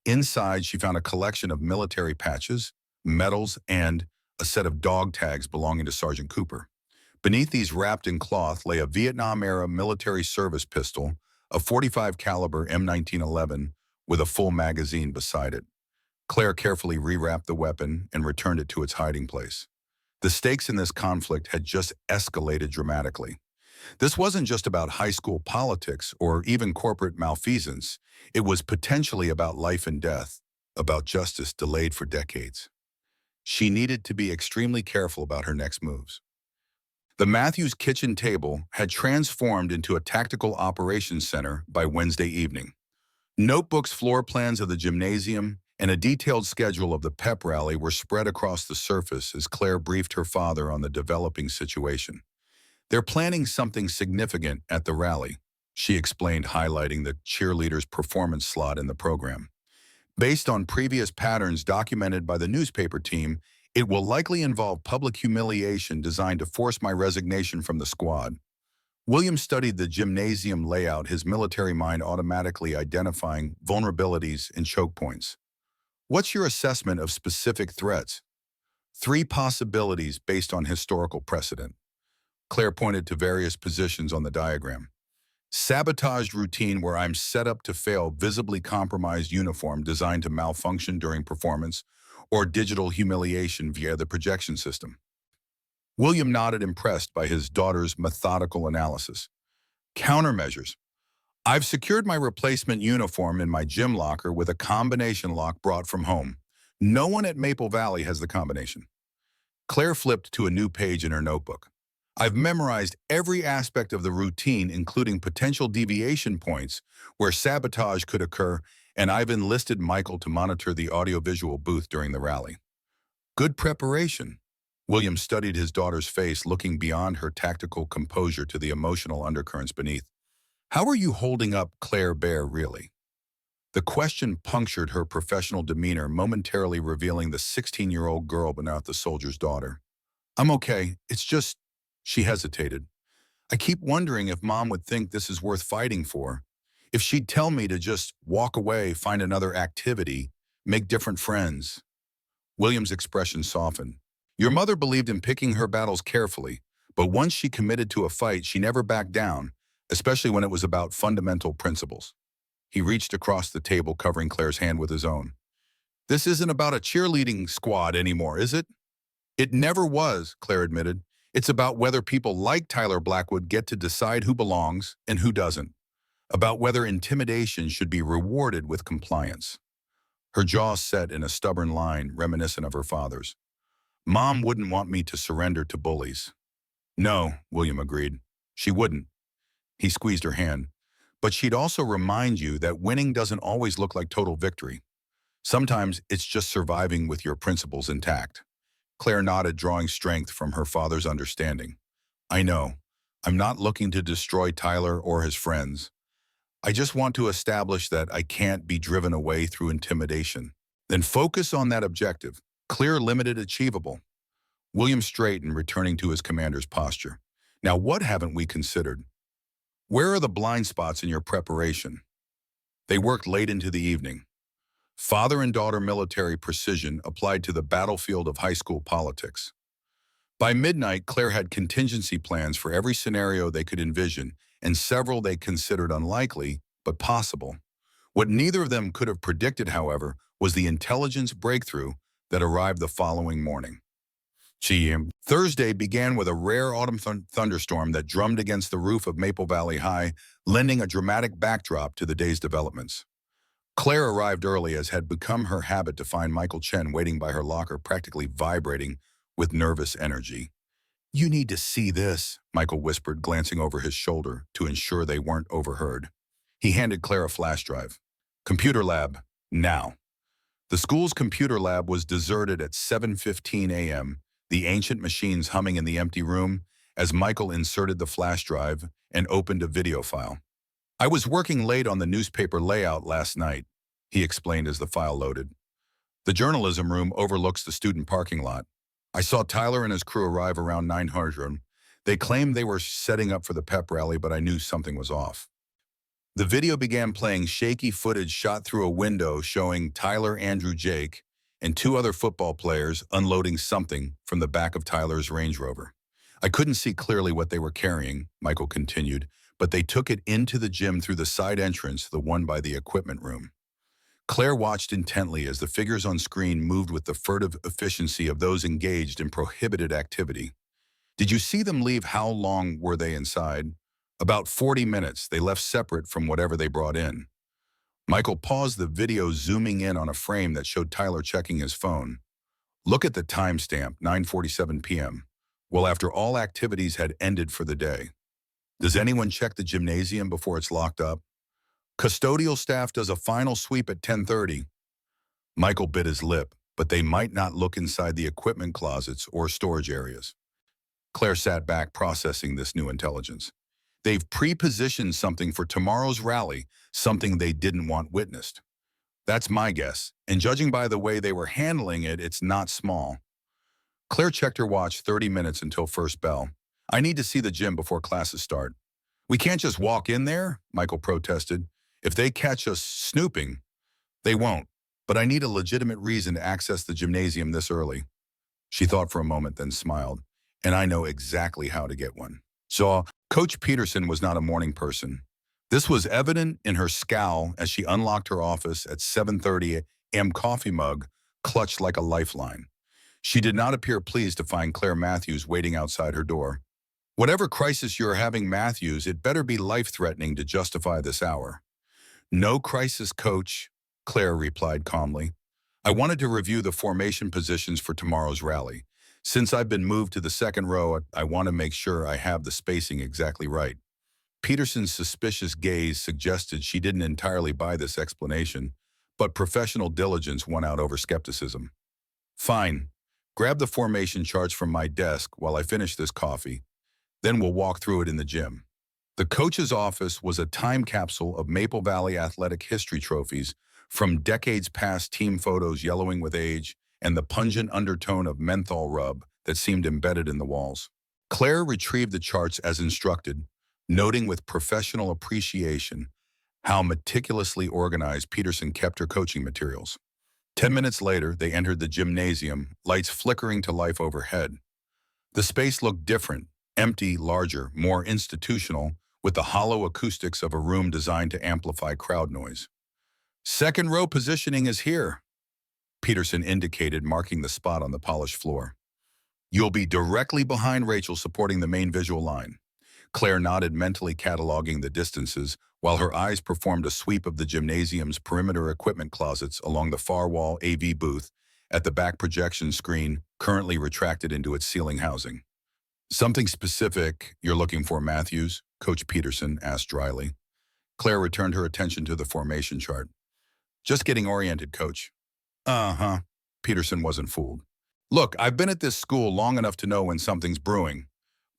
Inside, she found a collection of military patches, medals, and a set of dog tags belonging to Sergeant Cooper. Beneath these, wrapped in cloth, lay a Vietnam-era military service pistol, a .45 caliber M1911, with a full magazine beside it. Claire carefully rewrapped the weapon and returned it to its hiding place. The stakes in this conflict had just escalated dramatically. This wasn't just about high school politics or even corporate malfeasance. It was potentially about life and death, about justice delayed for decades. She needed to be extremely careful about her next moves. The Matthews kitchen table had transformed into a tactical operations center by Wednesday evening. Notebooks, floor plans of the gymnasium, and a detailed schedule of the pep rally were spread across the surface as Claire briefed her father on the developing situation. "They're planning something significant at the rally," she explained, highlighting the cheerleader's performance slot in the program. "Based on previous patterns documented by the newspaper team, it will likely involve public humiliation designed to force my resignation from the squad." William studied the gymnasium layout, his military mind automatically identifying vulnerabilities and choke points. "What's your assessment of specific threats?" "Three possibilities based on historical precedent." Claire pointed to various positions on the diagram. "Sabotaged routine where I'm set up to fail, visibly compromised uniform designed to malfunction during performance, or digital humiliation via the projection system." William nodded, impressed by his daughter's methodical analysis. "Countermeasures. I've secured my replacement uniform in my gym locker with a combination lock brought from home. No one at Maple Valley has the combination." Claire flipped to a new page in her notebook. "I've memorized every aspect of the routine, including potential deviation points where sabotage could occur, and I've enlisted Michael to monitor the audiovisual booth during the rally." "Good preparation." William studied his daughter's face, looking beyond her tactical composure to the emotional undercurrents beneath. "How are you holding up, Claire Bear, really?" The question punctured her professional demeanor, momentarily revealing the 16-year-old girl beneath the soldier's daughter. "I'm okay. It's just..." She hesitated. "I keep wondering if Mom would think this is worth fighting for. If she'd tell me to just walk away, find another activity, make different friends." William's expression softened. "Your mother believed in picking her battles carefully, but once she committed to a fight, she never backed down, especially when it was about fundamental principles." He reached across the table, covering Claire's hand with his own. "This isn't about a cheerleading squad anymore, is it?" "It never was," Claire admitted. "It's about whether people like Tyler Blackwood get to decide who belongs and who doesn't. About whether intimidation should be rewarded with compliance." Her jaw set in a stubborn line reminiscent of her father's. "Mom wouldn't want me to surrender to bullies." "No," William agreed. "She wouldn't." He squeezed her hand. "But she'd also remind you that winning doesn't always look like total victory. Sometimes it's just surviving with your principles intact." Claire nodded, drawing strength from her father's understanding. "I know. I'm not looking to destroy Tyler or his friends. I just want to establish that I can't be driven away through intimidation. Then focus on that objective. Clear, limited, achievable." William straightened, returning to his commander's posture. "Now, what haven't we considered? Where are the blind spots in your preparation?" They worked late into the evening. Father and daughter military precision applied to the battlefield of high school politics. By midnight, Claire had contingency plans for every scenario they could envision, and several they considered unlikely, but possible. What neither of them could have predicted, however, was the intelligence breakthrough that arrived the following morning. Thursday began with a rare autumn thunderstorm that drummed against the roof of Maple Valley High, lending a dramatic backdrop to the day's developments. Claire arrived early, as had become her habit, to find Michael Chen waiting by her locker, practically vibrating with nervous energy. "You need to see this," Michael whispered, glancing over his shoulder to ensure they weren't overheard. He handed Claire a flash drive. Computer lab, now. The school's computer lab was deserted at 7:15 a.m., the ancient machines humming in the empty room as Michael inserted the flash drive and opened a video file. I was working late on the newspaper layout last night, he explained as the file loaded. The journalism room overlooks the student parking lot. I saw Tyler and his crew arrive around 900. They claimed they were setting up for the pep rally, but I knew something was off. The video began playing shaky footage shot through a window showing Tyler, Andrew, Jake, and two other football players unloading something from the back of Tyler's Range Rover. I couldn't see clearly what they were carrying, Michael continued, but they took it into the gym through the side entrance, the one by the equipment room. Claire watched intently as the figures on screen moved with the furtive efficiency of those engaged in prohibited activity. Did you see them leave? How long were they inside? About 40 minutes. They left separate from whatever they brought in. Michael paused the video, zooming in on a frame that showed Tyler checking his phone. Look at the timestamp, 9:47 p.m. Well, after all activities had ended for the day. Does anyone check the gymnasium before it's locked up? Custodial staff does a final sweep at 10:30. Michael bit his lip, but they might not look inside the equipment closets or storage areas. Claire sat back, processing this new intelligence. They've pre-positioned something for tomorrow's rally, something they didn't want witnessed. That's my guess, and judging by the way they were handling it, it's not small. Claire checked her watch. 30 minutes until first bell. I need to see the gym before classes start. We can't just walk in there, Michael protested. If they catch us snooping, they won't, but I need a legitimate reason to access the gymnasium this early. She thought for a moment, then smiled, and I know exactly how to get one. So, Coach Peterson was not a morning person. This was evident in her scowl as she unlocked her office at 7:30 a.m. coffee mug clutched like a lifeline. She did not appear pleased to find Claire Matthews waiting outside her door. Whatever crisis you're having, Matthews, it better be life-threatening to justify this hour. No crisis, Coach, Claire replied calmly. I wanted to review the formation positions for tomorrow's rally. Since I've been moved to the second row, I want to make sure I have the spacing exactly right. Peterson's suspicious gaze suggested she didn't entirely buy this explanation, but professional diligence won out over skepticism. Fine. Grab the formation charts from my desk while I finish this coffee. Then we'll walk through it in the gym. The coach's office was a time capsule of Maple Valley athletic history trophies, from decades past team photos yellowing with age and the pungent undertone of menthol rub that seemed embedded in the walls. Claire retrieved the charts as instructed, noting with professional appreciation how meticulously organized Peterson kept her coaching materials. 10 minutes later, they entered the gymnasium, lights flickering to life overhead. The space looked different, empty, larger, more institutional, with the hollow acoustics of a room designed to amplify crowd noise. Second row positioning is here, Peterson indicated, marking the spot on the polished floor. You'll be directly behind Rachel, supporting the main visual line. Claire nodded, mentally cataloging the distances, while her eyes performed a sweep of the gymnasium's perimeter equipment closets along the far wall AV booth at the back projection screen, currently retracted into its ceiling housing. Something specific you're looking for, Matthews? Coach Peterson asked dryly. Claire returned her attention to the formation chart. Just getting oriented, Coach. Uh-huh. Peterson wasn't fooled. Look, I've been at this school long enough to know when something's brewing.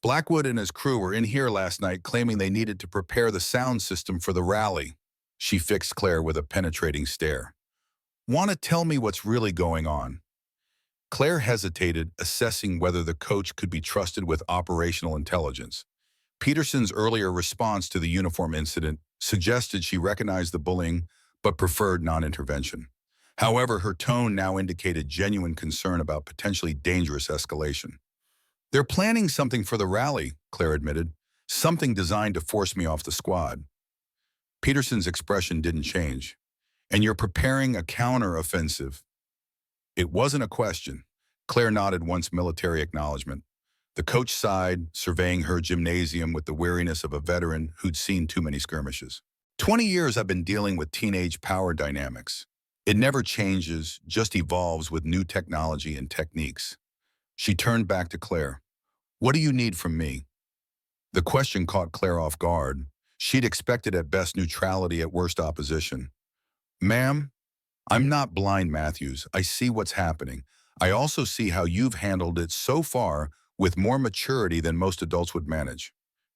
Blackwood and his crew were in here last night claiming they needed to prepare the sound system for the rally. She fixed Claire with a penetrating stare. Want to tell me what's really going on? Claire hesitated, assessing whether the coach could be trusted with operational intelligence. Peterson's earlier response to the uniform incident suggested she recognized the bullying but preferred non-intervention. However, her tone now indicated genuine concern about potentially dangerous escalation. They're planning something for the rally, Claire admitted. Something designed to force me off the squad. Peterson's expression didn't change. And you're preparing a counter-offensive. It wasn't a question. Claire nodded once military acknowledgement. The coach sighed, surveying her gymnasium with the weariness of a veteran who'd seen too many skirmishes. 20 years I've been dealing with teenage power dynamics. It never changes, just evolves with new technology and techniques. She turned back to Claire. What do you need from me? The question caught Claire off guard. She'd expected at best neutrality, at worst opposition. Ma'am, I'm not blind, Matthews. I see what's happening. I also see how you've handled it so far with more maturity than most adults would manage.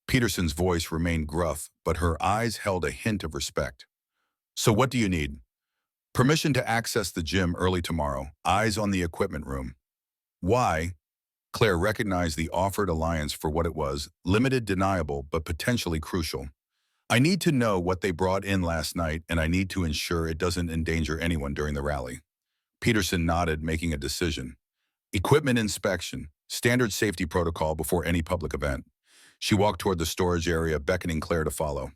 Peterson's voice remained gruff, but her eyes held a hint of respect. So what do you need? Permission to access the gym early tomorrow. Eyes on the equipment room. Why? Claire recognized the offered alliance for what it was, limited, deniable, but potentially crucial. I need to know what they brought in last night, and I need to ensure it doesn't endanger anyone during the rally. Peterson nodded, making a decision. Equipment inspection, standard safety protocol before any public event. She walked toward the storage area, beckoning Claire to follow.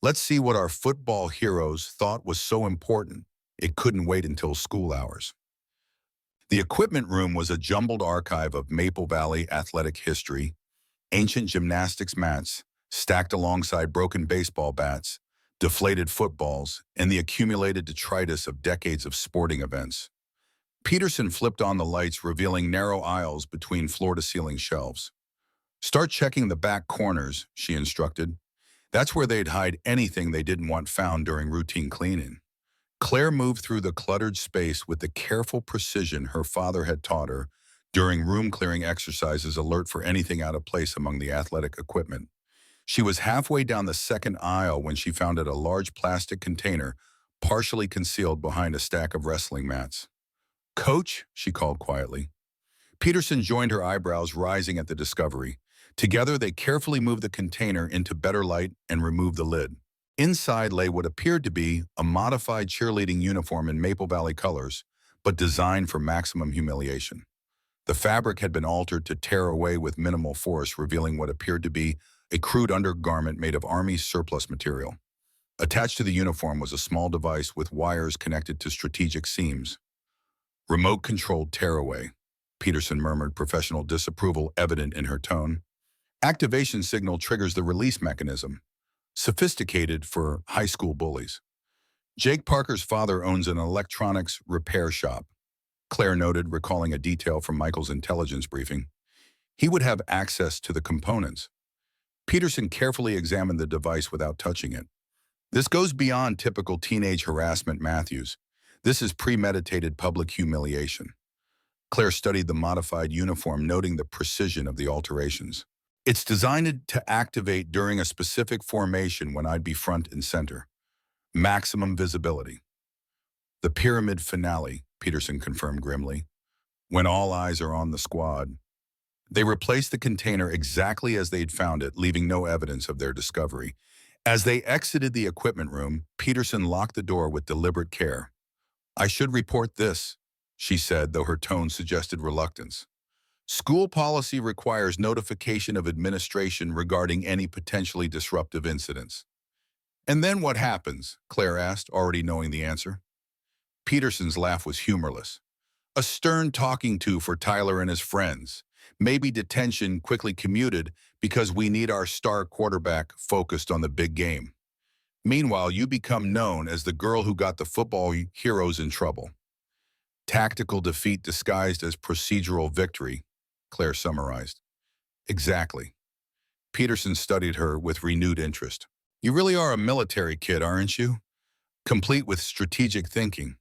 Let's see what our football heroes thought was so important it couldn't wait until school hours. The equipment room was a jumbled archive of Maple Valley athletic history, ancient gymnastics mats, stacked alongside broken baseball bats, deflated footballs, and the accumulated detritus of decades of sporting events. Peterson flipped on the lights, revealing narrow aisles between floor-to-ceiling shelves. Start checking the back corners, she instructed. That's where they'd hide anything they didn't want found during routine cleaning. Claire moved through the cluttered space with the careful precision her father had taught her during room-clearing exercises, alert for anything out of place among the athletic equipment. She was halfway down the second aisle when she found a large plastic container partially concealed behind a stack of wrestling mats. Coach, she called quietly. Peterson joined, her eyebrows rising at the discovery. Together, they carefully moved the container into better light and removed the lid. Inside lay what appeared to be a modified cheerleading uniform in Maple Valley colors, but designed for maximum humiliation. The fabric had been altered to tear away with minimal force, revealing what appeared to be a crude undergarment made of Army surplus material. Attached to the uniform was a small device with wires connected to strategic seams. Remote-controlled tearaway, Peterson murmured, professional disapproval evident in her tone. Activation signal triggers the release mechanism. Sophisticated for high school bullies. Jake Parker's father owns an electronics repair shop, Claire noted, recalling a detail from Michael's intelligence briefing. He would have access to the components. Peterson carefully examined the device without touching it. This goes beyond typical teenage harassment, Matthews. This is premeditated public humiliation. Claire studied the modified uniform, noting the precision of the alterations. It's designed to activate during a specific formation when I'd be front and center. Maximum visibility. The pyramid finale, Peterson confirmed grimly. When all eyes are on the squad. They replaced the container exactly as they'd found it, leaving no evidence of their discovery. As they exited the equipment room, Peterson locked the door with deliberate care. I should report this, she said, though her tone suggested reluctance. School policy requires notification of administration regarding any potentially disruptive incidents. And then what happens? Claire asked, already knowing the answer. Peterson's laugh was humorless. A stern talking to for Tyler and his friends. Maybe detention, quickly commuted, because we need our star quarterback focused on the big game. Meanwhile, you become known as the girl who got the football heroes in trouble. Tactical defeat disguised as procedural victory, Claire summarized. Exactly. Peterson studied her with renewed interest. You really are a military kid, aren't you? Complete with strategic thinking.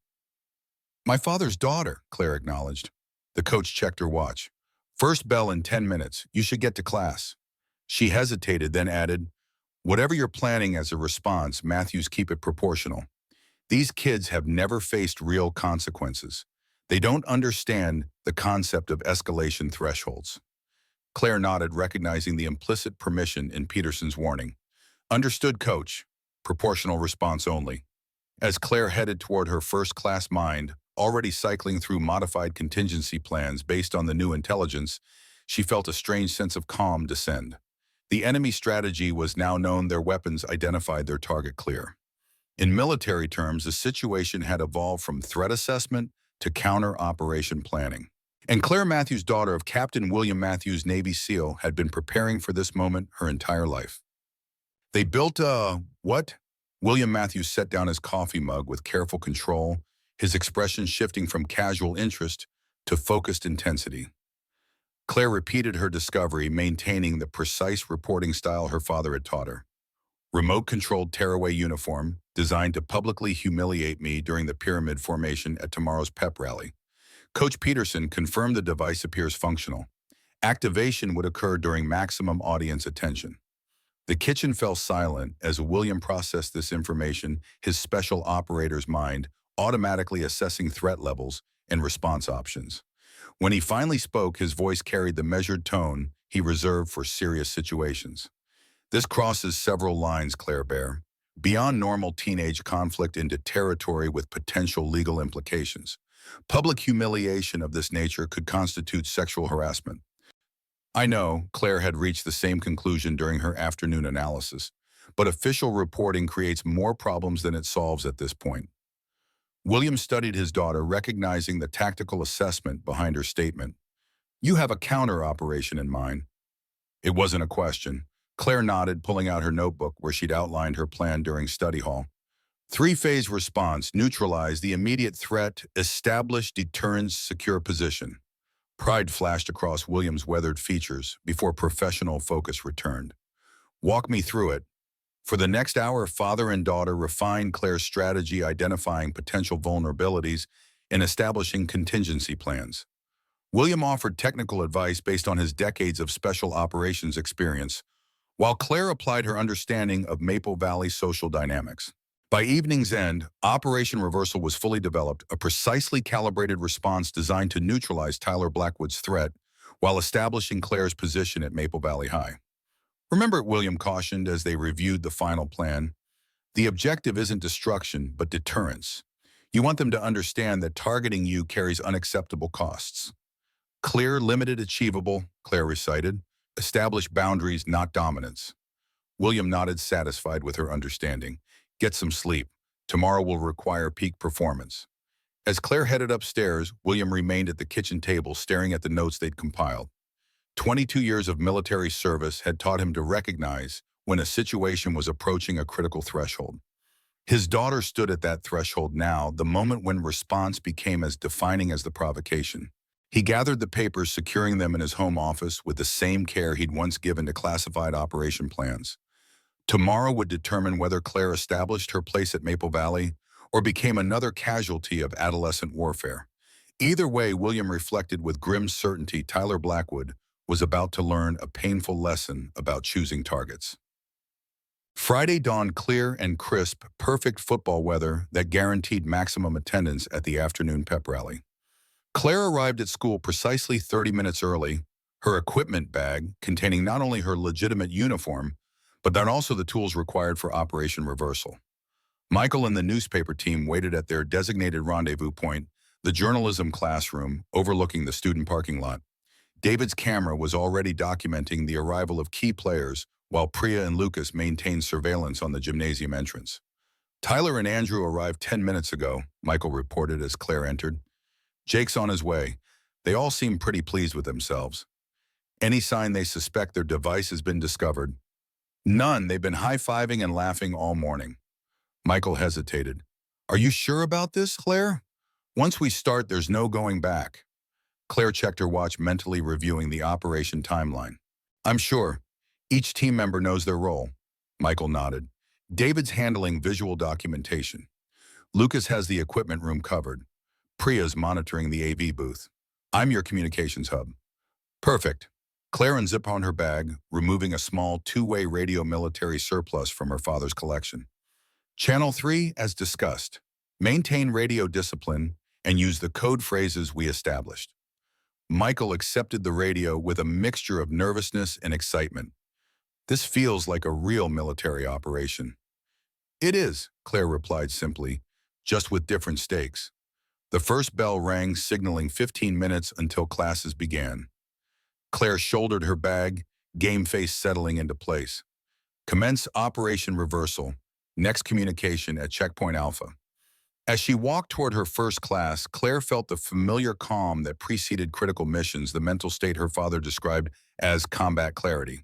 My father's daughter, Claire acknowledged. The coach checked her watch. First bell in 10 minutes. You should get to class. She hesitated, then added, whatever you're planning as a response, Matthews, keep it proportional. These kids have never faced real consequences. They don't understand the concept of escalation thresholds. Claire nodded, recognizing the implicit permission in Peterson's warning. Understood, coach. Proportional response only. As Claire headed toward her first-class mind, already cycling through modified contingency plans based on the new intelligence, she felt a strange sense of calm descend. The enemy strategy was now known, their weapons identified, their target clear. In military terms, the situation had evolved from threat assessment to counter-operation planning. And Claire Matthews, daughter of Captain William Matthews, Navy SEAL, had been preparing for this moment her entire life. They built what? William Matthews set down his coffee mug with careful control, his expression shifting from casual interest to focused intensity. Claire repeated her discovery, maintaining the precise reporting style her father had taught her. Remote-controlled tearaway uniform, designed to publicly humiliate me during the pyramid formation at tomorrow's pep rally. Coach Peterson confirmed the device appears functional. Activation would occur during maximum audience attention. The kitchen fell silent as William processed this information, his special operator's mind automatically assessing threat levels and response options. When he finally spoke, his voice carried the measured tone he reserved for serious situations. This crosses several lines, Claire Bear, beyond normal teenage conflict into territory with potential legal implications. Public humiliation of this nature could constitute sexual harassment. I know Claire had reached the same conclusion during her afternoon analysis, but official reporting creates more problems than it solves at this point. William studied his daughter, recognizing the tactical assessment behind her statement. You have a counter operation in mind. It wasn't a question. Claire nodded, pulling out her notebook where she'd outlined her plan during study hall. Three-phase response: neutralize the immediate threat, establish deterrence, secure position. Pride flashed across William's weathered features before professional focus returned. Walk me through it. For the next hour, father and daughter refined Claire's strategy, identifying potential vulnerabilities and establishing contingency plans. William offered technical advice based on his decades of special operations experience, while Claire applied her understanding of Maple Valley social dynamics. By evening's end, Operation Reversal was fully developed, a precisely calibrated response designed to neutralize Tyler Blackwood's threat while establishing Claire's position at Maple Valley High. Remember, William cautioned as they reviewed the final plan, the objective isn't destruction, but deterrence. You want them to understand that targeting you carries unacceptable costs. Clear, limited, achievable, Claire recited. Establish boundaries, not dominance. William nodded, satisfied with her understanding. Get some sleep. Tomorrow will require peak performance. As Claire headed upstairs, William remained at the kitchen table, staring at the notes they'd compiled. 22 years of military service had taught him to recognize when a situation was approaching a critical threshold. His daughter stood at that threshold now, the moment when response became as defining as the provocation. He gathered the papers, securing them in his home office with the same care he'd once given to classified operation plans. Tomorrow would determine whether Claire established her place at Maple Valley or became another casualty of adolescent warfare. Either way, William reflected with grim certainty Tyler Blackwood was about to learn a painful lesson about choosing targets. Friday dawned clear and crisp, perfect football weather that guaranteed maximum attendance at the afternoon pep rally. Claire arrived at school precisely 30 minutes early, her equipment bag containing not only her legitimate uniform, but then also the tools required for Operation Reversal. Michael and the newspaper team waited at their designated rendezvous point, the journalism classroom overlooking the student parking lot. David's camera was already documenting the arrival of key players, while Priya and Lucas maintained surveillance on the gymnasium entrance. Tyler and Andrew arrived 10 minutes ago, Michael reported as Claire entered. Jake's on his way. They all seem pretty pleased with themselves. Any sign they suspect their device has been discovered? None. They've been high-fiving and laughing all morning. Michael hesitated. Are you sure about this, Claire? Once we start, there's no going back. Claire checked her watch, mentally reviewing the operation timeline. I'm sure. Each team member knows their role. Michael nodded. David's handling visual documentation. Lucas has the equipment room covered. Priya's monitoring the AV booth. I'm your communications hub. Perfect. Claire unzipped on her bag, removing a small two-way radio military surplus from her father's collection. Channel 3, as discussed. Maintain radio discipline and use the code phrases we established. Michael accepted the radio with a mixture of nervousness and excitement. This feels like a real military operation. It is, Claire replied simply, just with different stakes. The first bell rang, signaling 15 minutes until classes began. Claire shouldered her bag, game face settling into place. Commence Operation Reversal. Next communication at Checkpoint Alpha. As she walked toward her first class, Claire felt the familiar calm that preceded critical missions, the mental state her father described as combat clarity.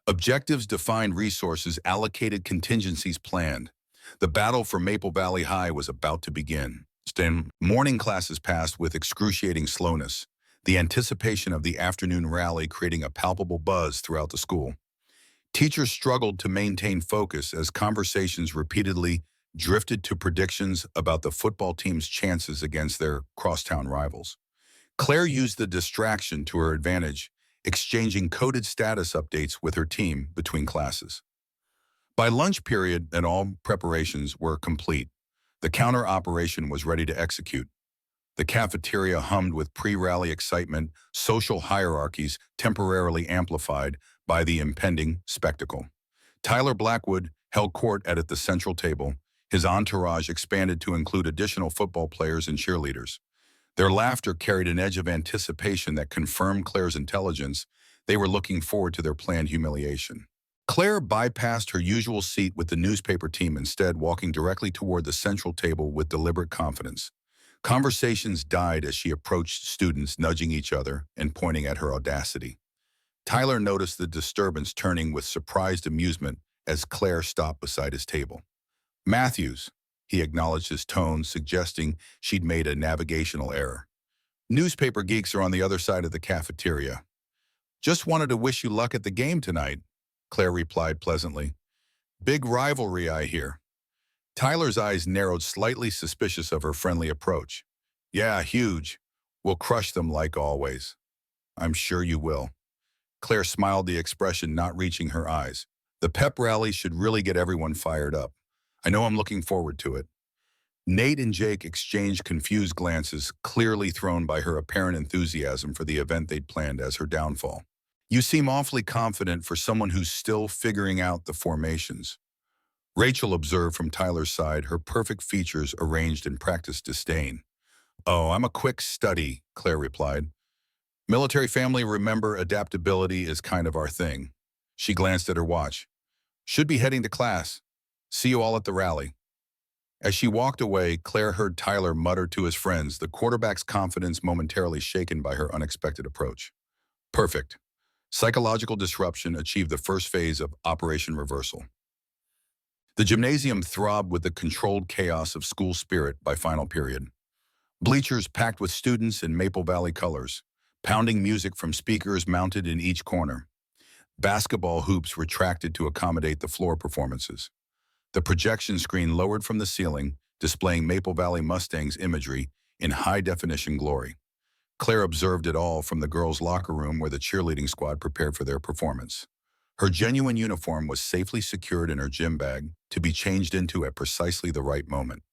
Objectives defined, resources allocated, contingencies planned. The battle for Maple Valley High was about to begin. Morning classes passed with excruciating slowness, the anticipation of the afternoon rally creating a palpable buzz throughout the school. Teachers struggled to maintain focus as conversations repeatedly drifted to predictions about the football team's chances against their crosstown rivals. Claire used the distraction to her advantage, exchanging coded status updates with her team between classes. By lunch period and all preparations were complete, the counter operation was ready to execute. The cafeteria hummed with pre-rally excitement, social hierarchies temporarily amplified by the impending spectacle. Tyler Blackwood held court at the central table. His entourage expanded to include additional football players and cheerleaders. Their laughter carried an edge of anticipation that confirmed Claire's intelligence. They were looking forward to their planned humiliation. Claire bypassed her usual seat with the newspaper team, instead walking directly toward the central table with deliberate confidence. Conversations died as she approached students, nudging each other and pointing at her audacity. Tyler noticed the disturbance, turning with surprised amusement as Claire stopped beside his table. "Matthews," he acknowledged, his tone suggesting she'd made a navigational error. "Newspaper geeks are on the other side of the cafeteria. Just wanted to wish you luck at the game tonight," Claire replied pleasantly. "Big rivalry, I hear." Tyler's eyes narrowed, slightly suspicious of her friendly approach. "Yeah, huge. We'll crush them like always." "I'm sure you will." Claire smiled, the expression not reaching her eyes. "The pep rally should really get everyone fired up. I know I'm looking forward to it." Nate and Jake exchanged confused glances, clearly thrown by her apparent enthusiasm for the event they'd planned as her downfall. "You seem awfully confident for someone who's still figuring out the formations," Rachel observed from Tyler's side, her perfect features arranged in practiced disdain. "Oh, I'm a quick study," Claire replied. "Military family, remember, adaptability is kind of our thing." She glanced at her watch. "Should be heading to class. See you all at the rally." As she walked away, Claire heard Tyler mutter to his friends, the quarterback's confidence momentarily shaken by her unexpected approach. Perfect. Psychological disruption achieved the first phase of Operation Reversal. The gymnasium throbbed with the controlled chaos of school spirit by final period. Bleachers packed with students in Maple Valley colors, pounding music from speakers mounted in each corner. Basketball hoops retracted to accommodate the floor performances. The projection screen lowered from the ceiling, displaying Maple Valley Mustangs imagery in high-definition glory. Claire observed it all from the girls' locker room where the cheerleading squad prepared for their performance. Her genuine uniform was safely secured in her gym bag to be changed into at precisely the right moment.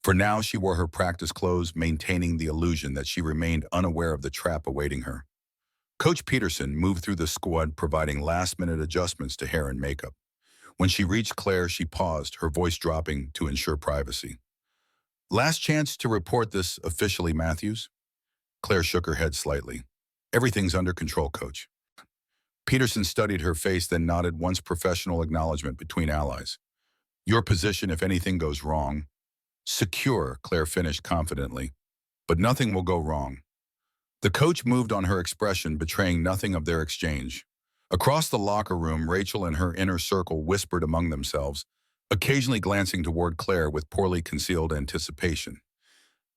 For now, she wore her practice clothes, maintaining the illusion that she remained unaware of the trap awaiting her. Coach Peterson moved through the squad, providing last-minute adjustments to hair and makeup. When she reached Claire, she paused, her voice dropping to ensure privacy. "Last chance to report this officially, Matthews?" Claire shook her head slightly. "Everything's under control, Coach." Peterson studied her face, then nodded, once professional acknowledgement between allies. "Your position if anything goes wrong?" "Secure," Claire finished confidently. "But nothing will go wrong." The coach moved on, her expression betraying nothing of their exchange. Across the locker room, Rachel and her inner circle whispered among themselves, occasionally glancing toward Claire with poorly concealed anticipation.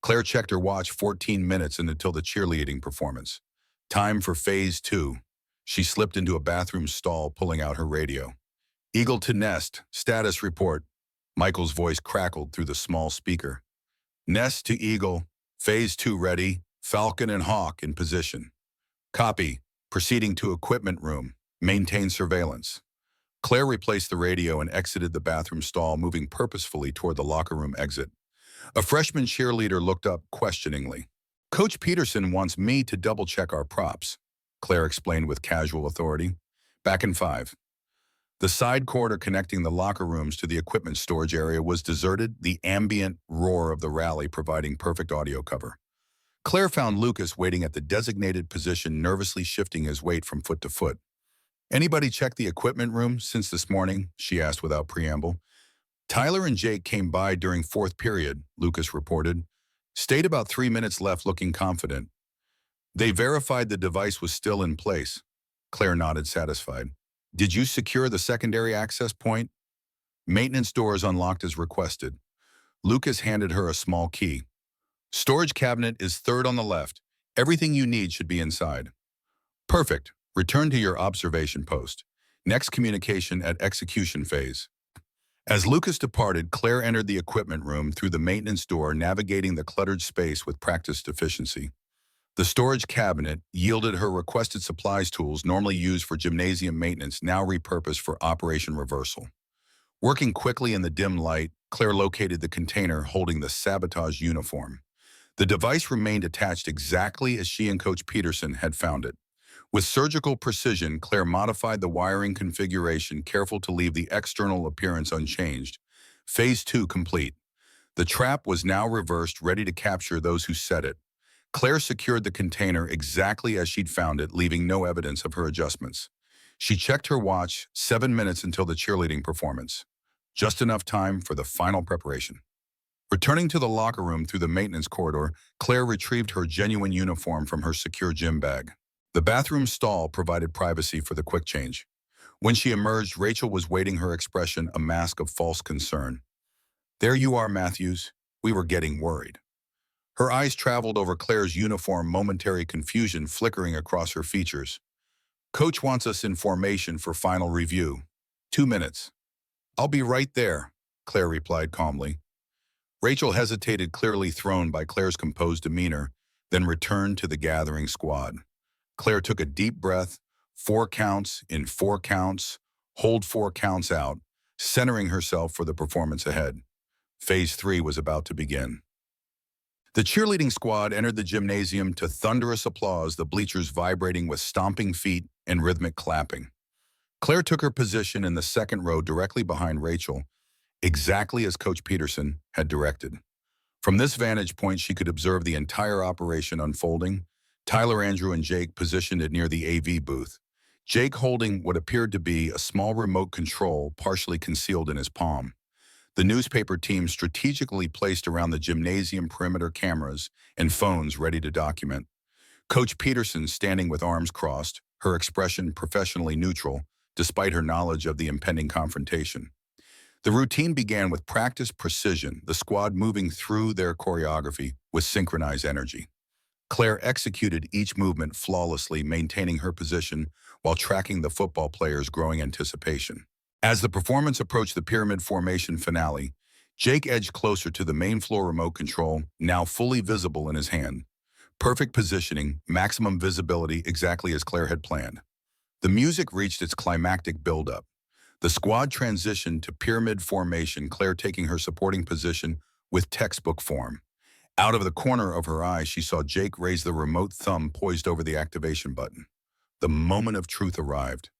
Claire checked her watch, 14 minutes until the cheerleading performance. Time for Phase 2. She slipped into a bathroom stall, pulling out her radio. "Eagle to nest, status report." Michael's voice crackled through the small speaker. "Nest to Eagle, Phase 2 ready, Falcon and Hawk in position." "Copy, proceeding to equipment room, maintain surveillance." Claire replaced the radio and exited the bathroom stall, moving purposefully toward the locker room exit. A freshman cheerleader looked up questioningly. "Coach Peterson wants me to double-check our props," Claire explained with casual authority. "Back in 5. The side corridor connecting the locker rooms to the equipment storage area was deserted, the ambient roar of the rally providing perfect audio cover. Claire found Lucas waiting at the designated position, nervously shifting his weight from foot to foot. "Anybody check the equipment room since this morning?" she asked without preamble. "Tyler and Jake came by during 4th period," Lucas reported. "Stayed about 3 minutes left, looking confident. They verified the device was still in place." Claire nodded, satisfied. "Did you secure the secondary access point?" "Maintenance doors unlocked as requested." Lucas handed her a small key. "Storage cabinet is 3rd on the left. Everything you need should be inside." "Perfect. Return to your observation post. Next communication at execution phase." As Lucas departed, Claire entered the equipment room through the maintenance door, navigating the cluttered space with practiced efficiency. The storage cabinet yielded her requested supplies tools normally used for gymnasium maintenance, now repurposed for operation reversal. Working quickly in the dim light, Claire located the container holding the sabotage uniform. The device remained attached exactly as she and Coach Peterson had found it. With surgical precision, Claire modified the wiring configuration, careful to leave the external appearance unchanged. Phase 2 complete. The trap was now reversed, ready to capture those who set it. Claire secured the container exactly as she'd found it, leaving no evidence of her adjustments. She checked her watch, 7 minutes until the cheerleading performance. Just enough time for the final preparation. Returning to the locker room through the maintenance corridor, Claire retrieved her genuine uniform from her secure gym bag. The bathroom stall provided privacy for the quick change. When she emerged, Rachel was waiting, her expression a mask of false concern. "There you are, Matthews. We were getting worried." Her eyes traveled over Claire's uniform, momentary confusion flickering across her features. "Coach wants us in formation for final review. 2 minutes." "I'll be right there," Claire replied calmly. Rachel hesitated, clearly thrown by Claire's composed demeanor, then returned to the gathering squad. Claire took a deep breath, 4 counts in 4 counts, hold 4 counts out, centering herself for the performance ahead. Phase 3 was about to begin. The cheerleading squad entered the gymnasium to thunderous applause, the bleachers vibrating with stomping feet and rhythmic clapping. Claire took her position in the second row directly behind Rachel, exactly as Coach Peterson had directed. From this vantage point, she could observe the entire operation unfolding. Tyler, Andrew, and Jake positioned it near the AV booth, Jake holding what appeared to be a small remote control partially concealed in his palm. The newspaper team strategically placed around the gymnasium perimeter cameras and phones ready to document. Coach Peterson standing with arms crossed, her expression professionally neutral, despite her knowledge of the impending confrontation. The routine began with practiced precision, the squad moving through their choreography with synchronized energy. Claire executed each movement flawlessly, maintaining her position while tracking the football players' growing anticipation. As the performance approached the pyramid formation finale, Jake edged closer to the main floor remote control, now fully visible in his hand. Perfect positioning, maximum visibility, exactly as Claire had planned. The music reached its climactic buildup. The squad transitioned to pyramid formation, Claire taking her supporting position with textbook form. Out of the corner of her eye, she saw Jake raise the remote thumb poised over the activation button. The moment of truth arrived.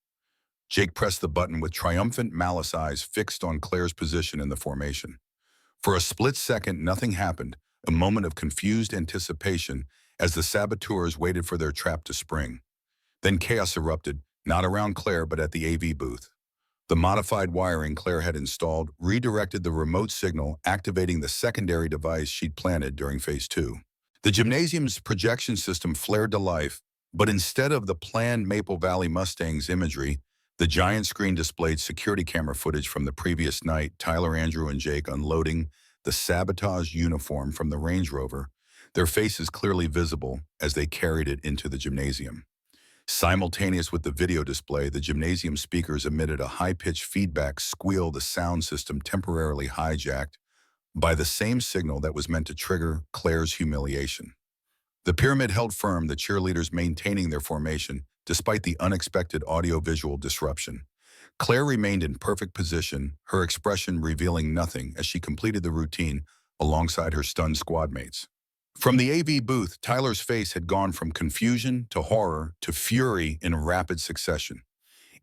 Jake pressed the button with triumphant malice, eyes fixed on Claire's position in the formation. For a split second, nothing happened, a moment of confused anticipation as the saboteurs waited for their trap to spring. Then chaos erupted, not around Claire but at the AV booth. The modified wiring Claire had installed redirected the remote signal, activating the secondary device she'd planted during Phase 2. The gymnasium's projection system flared to life, but instead of the planned Maple Valley Mustangs imagery, the giant screen displayed security camera footage from the previous night, Tyler, Andrew, and Jake unloading the sabotage uniform from the Range Rover, their faces clearly visible as they carried it into the gymnasium. Simultaneous with the video display, the gymnasium speakers emitted a high-pitched feedback squeal, the sound system temporarily hijacked by the same signal that was meant to trigger Claire's humiliation. The pyramid held firm, the cheerleaders maintaining their formation despite the unexpected audio-visual disruption. Claire remained in perfect position, her expression revealing nothing as she completed the routine alongside her stunned squad mates. From the AV booth, Tyler's face had gone from confusion to horror to fury in rapid succession.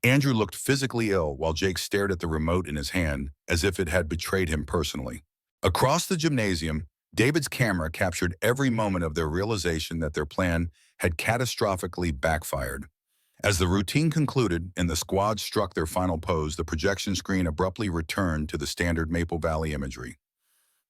Andrew looked physically ill while Jake stared at the remote in his hand as if it had betrayed him personally. Across the gymnasium, David's camera captured every moment of their realization that their plan had catastrophically backfired. As the routine concluded and the squad struck their final pose, the projection screen abruptly returned to the standard Maple Valley imagery.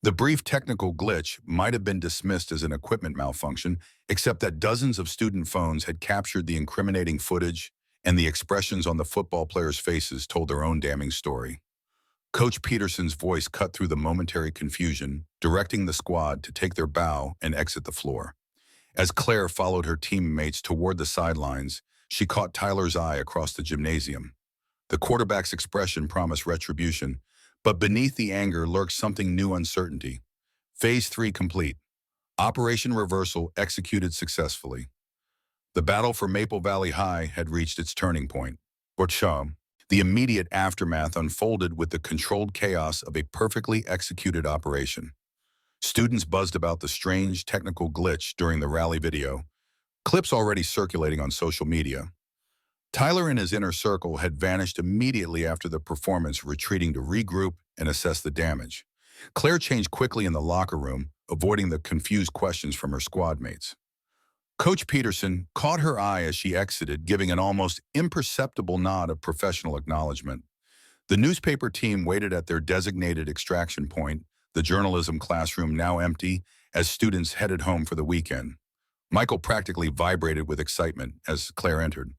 The brief technical glitch might have been dismissed as an equipment malfunction, except that dozens of student phones had captured the incriminating footage, and the expressions on the football players' faces told their own damning story. Coach Peterson's voice cut through the momentary confusion, directing the squad to take their bow and exit the floor. As Claire followed her teammates toward the sidelines, she caught Tyler's eye across the gymnasium. The quarterback's expression promised retribution, But beneath the anger lurks something new: uncertainty. Phase 3 complete. Operation Reversal executed successfully. The battle for Maple Valley High had reached its turning point. Borcham. The immediate aftermath unfolded with the controlled chaos of a perfectly executed operation. Students buzzed about the strange technical glitch during the rally video, clips already circulating on social media. Tyler and his inner circle had vanished immediately after the performance, retreating to regroup and assess the damage. Claire changed quickly in the locker room, avoiding the confused questions from her squad mates. Coach Peterson caught her eye as she exited, giving an almost imperceptible nod of professional acknowledgement. The newspaper team waited at their designated extraction point, the journalism classroom now empty, as students headed home for the weekend. Michael practically vibrated with excitement as Claire entered.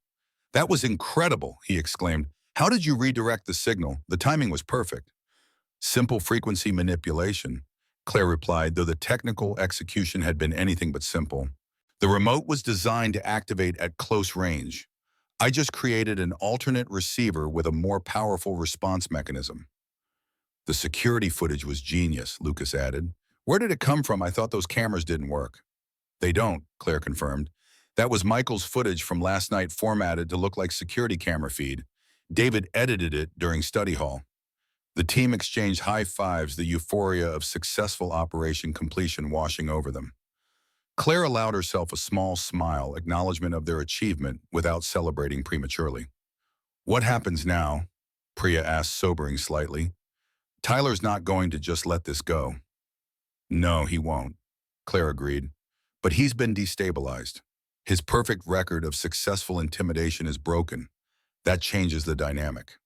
"That was incredible," he exclaimed. "How did you redirect the signal? The timing was perfect." "Simple frequency manipulation," Claire replied, though the technical execution had been anything but simple. "The remote was designed to activate at close range. I just created an alternate receiver with a more powerful response mechanism." "The security footage was genius," Lucas added. "Where did it come from? I thought those cameras didn't work." "They don't," Claire confirmed. "That was Michael's footage from last night, formatted to look like security camera feed. David edited it during study hall." The team exchanged high fives, the euphoria of successful operation completion washing over them. Claire allowed herself a small smile, acknowledgement of their achievement, without celebrating prematurely. "What happens now?" Priya asked, sobering slightly. "Tyler's not going to just let this go." "No, he won't," Claire agreed. "But he's been destabilized. His perfect record of successful intimidation is broken. That changes the dynamic."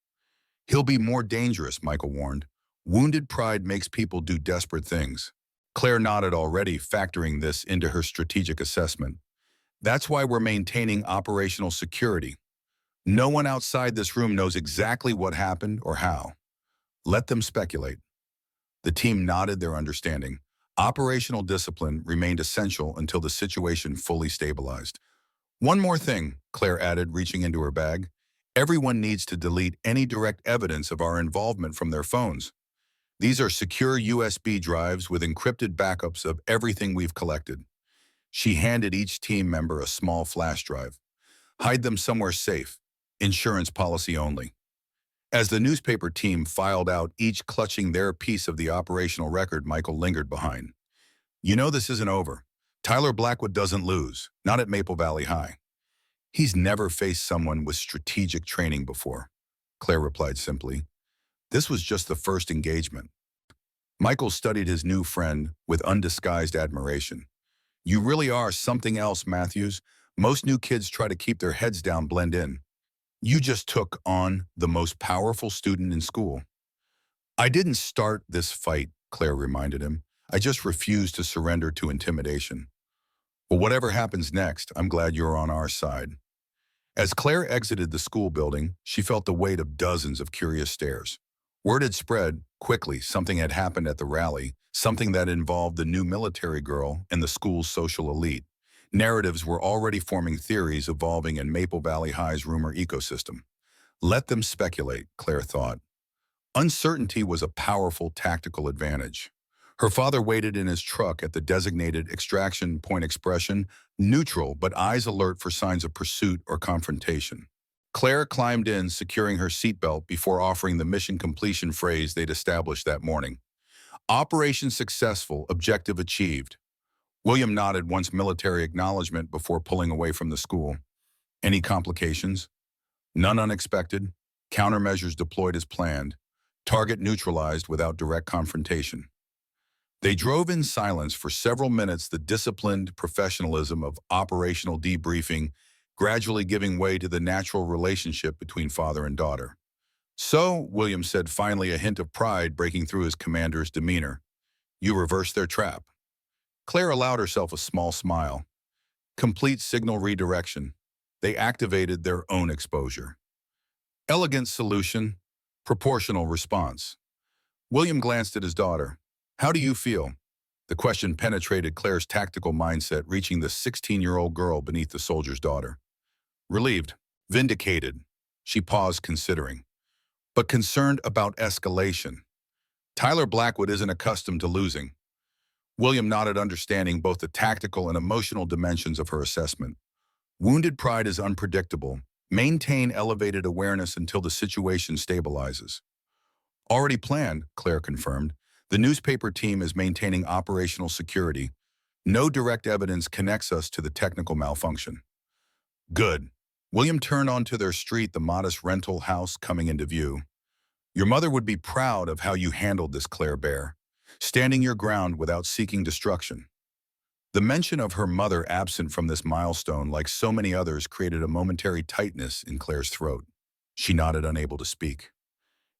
"He'll be more dangerous," Michael warned. "Wounded pride makes people do desperate things." Claire nodded, already factoring this into her strategic assessment. "That's why we're maintaining operational security. No one outside this room knows exactly what happened or how. Let them speculate." The team nodded their understanding. Operational discipline remained essential until the situation fully stabilized. "One more thing," Claire added, reaching into her bag. "Everyone needs to delete any direct evidence of our involvement from their phones. These are secure USB drives with encrypted backups of everything we've collected." She handed each team member a small flash drive. "Hide them somewhere safe. Insurance policy only." As the newspaper team filed out, each clutching their piece of the operational record, Michael lingered behind. "You know this isn't over. Tyler Blackwood doesn't lose, not at Maple Valley High." "He's never faced someone with strategic training before," Claire replied simply. "This was just the first engagement." Michael studied his new friend with undisguised admiration. "You really are something else, Matthews. Most new kids try to keep their heads down, blend in. You just took on the most powerful student in school." "I didn't start this fight," Claire reminded him. "I just refused to surrender to intimidation." "Well, whatever happens next, I'm glad you're on our side." As Claire exited the school building, she felt the weight of dozens of curious stares. Word had spread quickly. Something had happened at the rally, something that involved the new military girl and the school's social elite. Narratives were already forming, theories evolving in Maple Valley High's rumor ecosystem. Let them speculate, Claire thought. Uncertainty was a powerful tactical advantage. Her father waited in his truck at the designated extraction point, expression neutral but eyes alert for signs of pursuit or confrontation. Claire climbed in, securing her seatbelt before offering the mission completion phrase they'd established that morning. "Operation successful, objective achieved." William nodded once military acknowledgement before pulling away from the school. "Any complications?" "None unexpected. Countermeasures deployed as planned. Target neutralized without direct confrontation." They drove in silence for several minutes, the disciplined professionalism of operational debriefing gradually giving way to the natural relationship between father and daughter. "So," William said finally, a hint of pride breaking through his commander's demeanor, "you reversed their trap." Claire allowed herself a small smile. "Complete signal redirection. They activated their own exposure." "Elegant solution, proportional response." William glanced at his daughter. "How do you feel?" The question penetrated Claire's tactical mindset, reaching the 16-year-old girl beneath the soldier's daughter. "Relieved, vindicated." She paused, considering. "But concerned about escalation." Tyler Blackwood isn't accustomed to losing. William nodded, understanding both the tactical and emotional dimensions of her assessment. Wounded pride is unpredictable. Maintain elevated awareness until the situation stabilizes. Already planned, Claire confirmed. The newspaper team is maintaining operational security. No direct evidence connects us to the technical malfunction. Good. William turned onto their street, the modest rental house coming into view. Your mother would be proud of how you handled this, Claire Bear, standing your ground without seeking destruction. The mention of her mother absent from this milestone, like so many others, created a momentary tightness in Claire's throat. She nodded, unable to speak.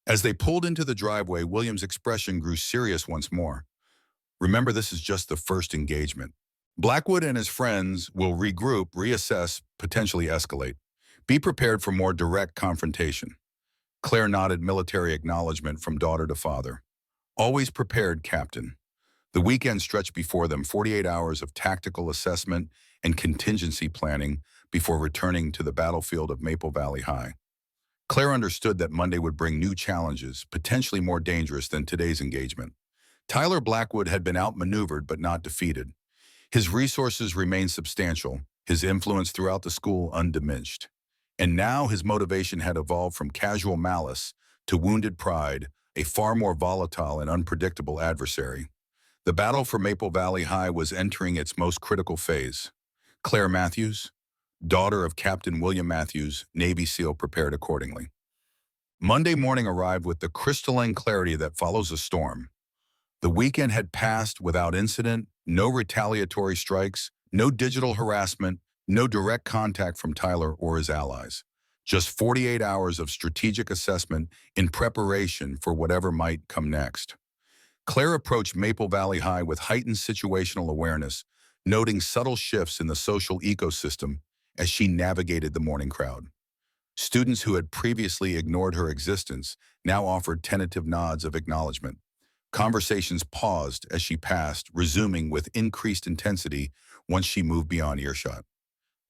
As they pulled into the driveway, William's expression grew serious once more. Remember, this is just the first engagement. Blackwood and his friends will regroup, reassess, potentially escalate. Be prepared for more direct confrontation. Claire nodded, military acknowledgement from daughter to father. Always prepared, Captain. The weekend stretched before them, 48 hours of tactical assessment and contingency planning before returning to the battlefield of Maple Valley High. Claire understood that Monday would bring new challenges, potentially more dangerous than today's engagement. Tyler Blackwood had been outmaneuvered but not defeated. His resources remained substantial, his influence throughout the school undiminished. And now his motivation had evolved from casual malice to wounded pride, a far more volatile and unpredictable adversary. The battle for Maple Valley High was entering its most critical phase. Claire Matthews, daughter of Captain William Matthews, Navy SEAL, prepared accordingly. Monday morning arrived with the crystalline clarity that follows a storm. The weekend had passed without incident, no retaliatory strikes, no digital harassment, no direct contact from Tyler or his allies. Just 48 hours of strategic assessment in preparation for whatever might come next. Claire approached Maple Valley High with heightened situational awareness, noting subtle shifts in the social ecosystem as she navigated the morning crowd. Students who had previously ignored her existence now offered tentative nods of acknowledgement. Conversations paused as she passed, resuming with increased intensity once she moved beyond earshot.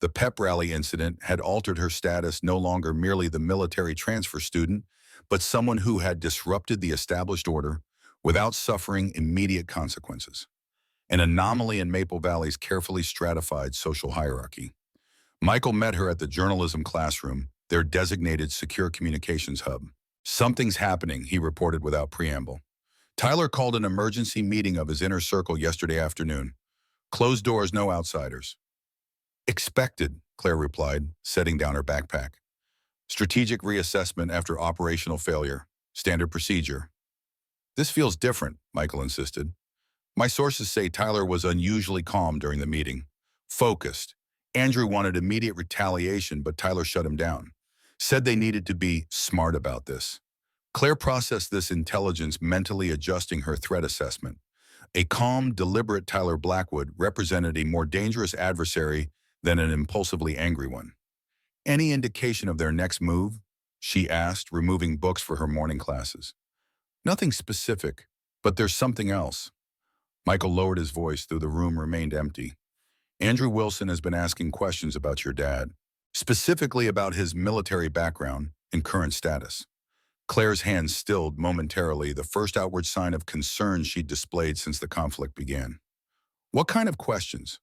The pep rally incident had altered her status, no longer merely the military transfer student, but someone who had disrupted the established order without suffering immediate consequences. An anomaly in Maple Valley's carefully stratified social hierarchy. Michael met her at the journalism classroom, their designated secure communications hub. Something's happening, he reported without preamble. Tyler called an emergency meeting of his inner circle yesterday afternoon. Closed doors, no outsiders. Expected, Claire replied, setting down her backpack. Strategic reassessment after operational failure. Standard procedure. This feels different, Michael insisted. My sources say Tyler was unusually calm during the meeting. Focused. Andrew wanted immediate retaliation, but Tyler shut him down. Said they needed to be smart about this. Claire processed this intelligence, mentally adjusting her threat assessment. A calm, deliberate Tyler Blackwood represented a more dangerous adversary than an impulsively angry one. Any indication of their next move? She asked, removing books for her morning classes. Nothing specific, but there's something else. Michael lowered his voice, though the room remained empty. Andrew Wilson has been asking questions about your dad, specifically about his military background and current status. Claire's hands stilled momentarily, the first outward sign of concern she'd displayed since the conflict began. What kind of questions?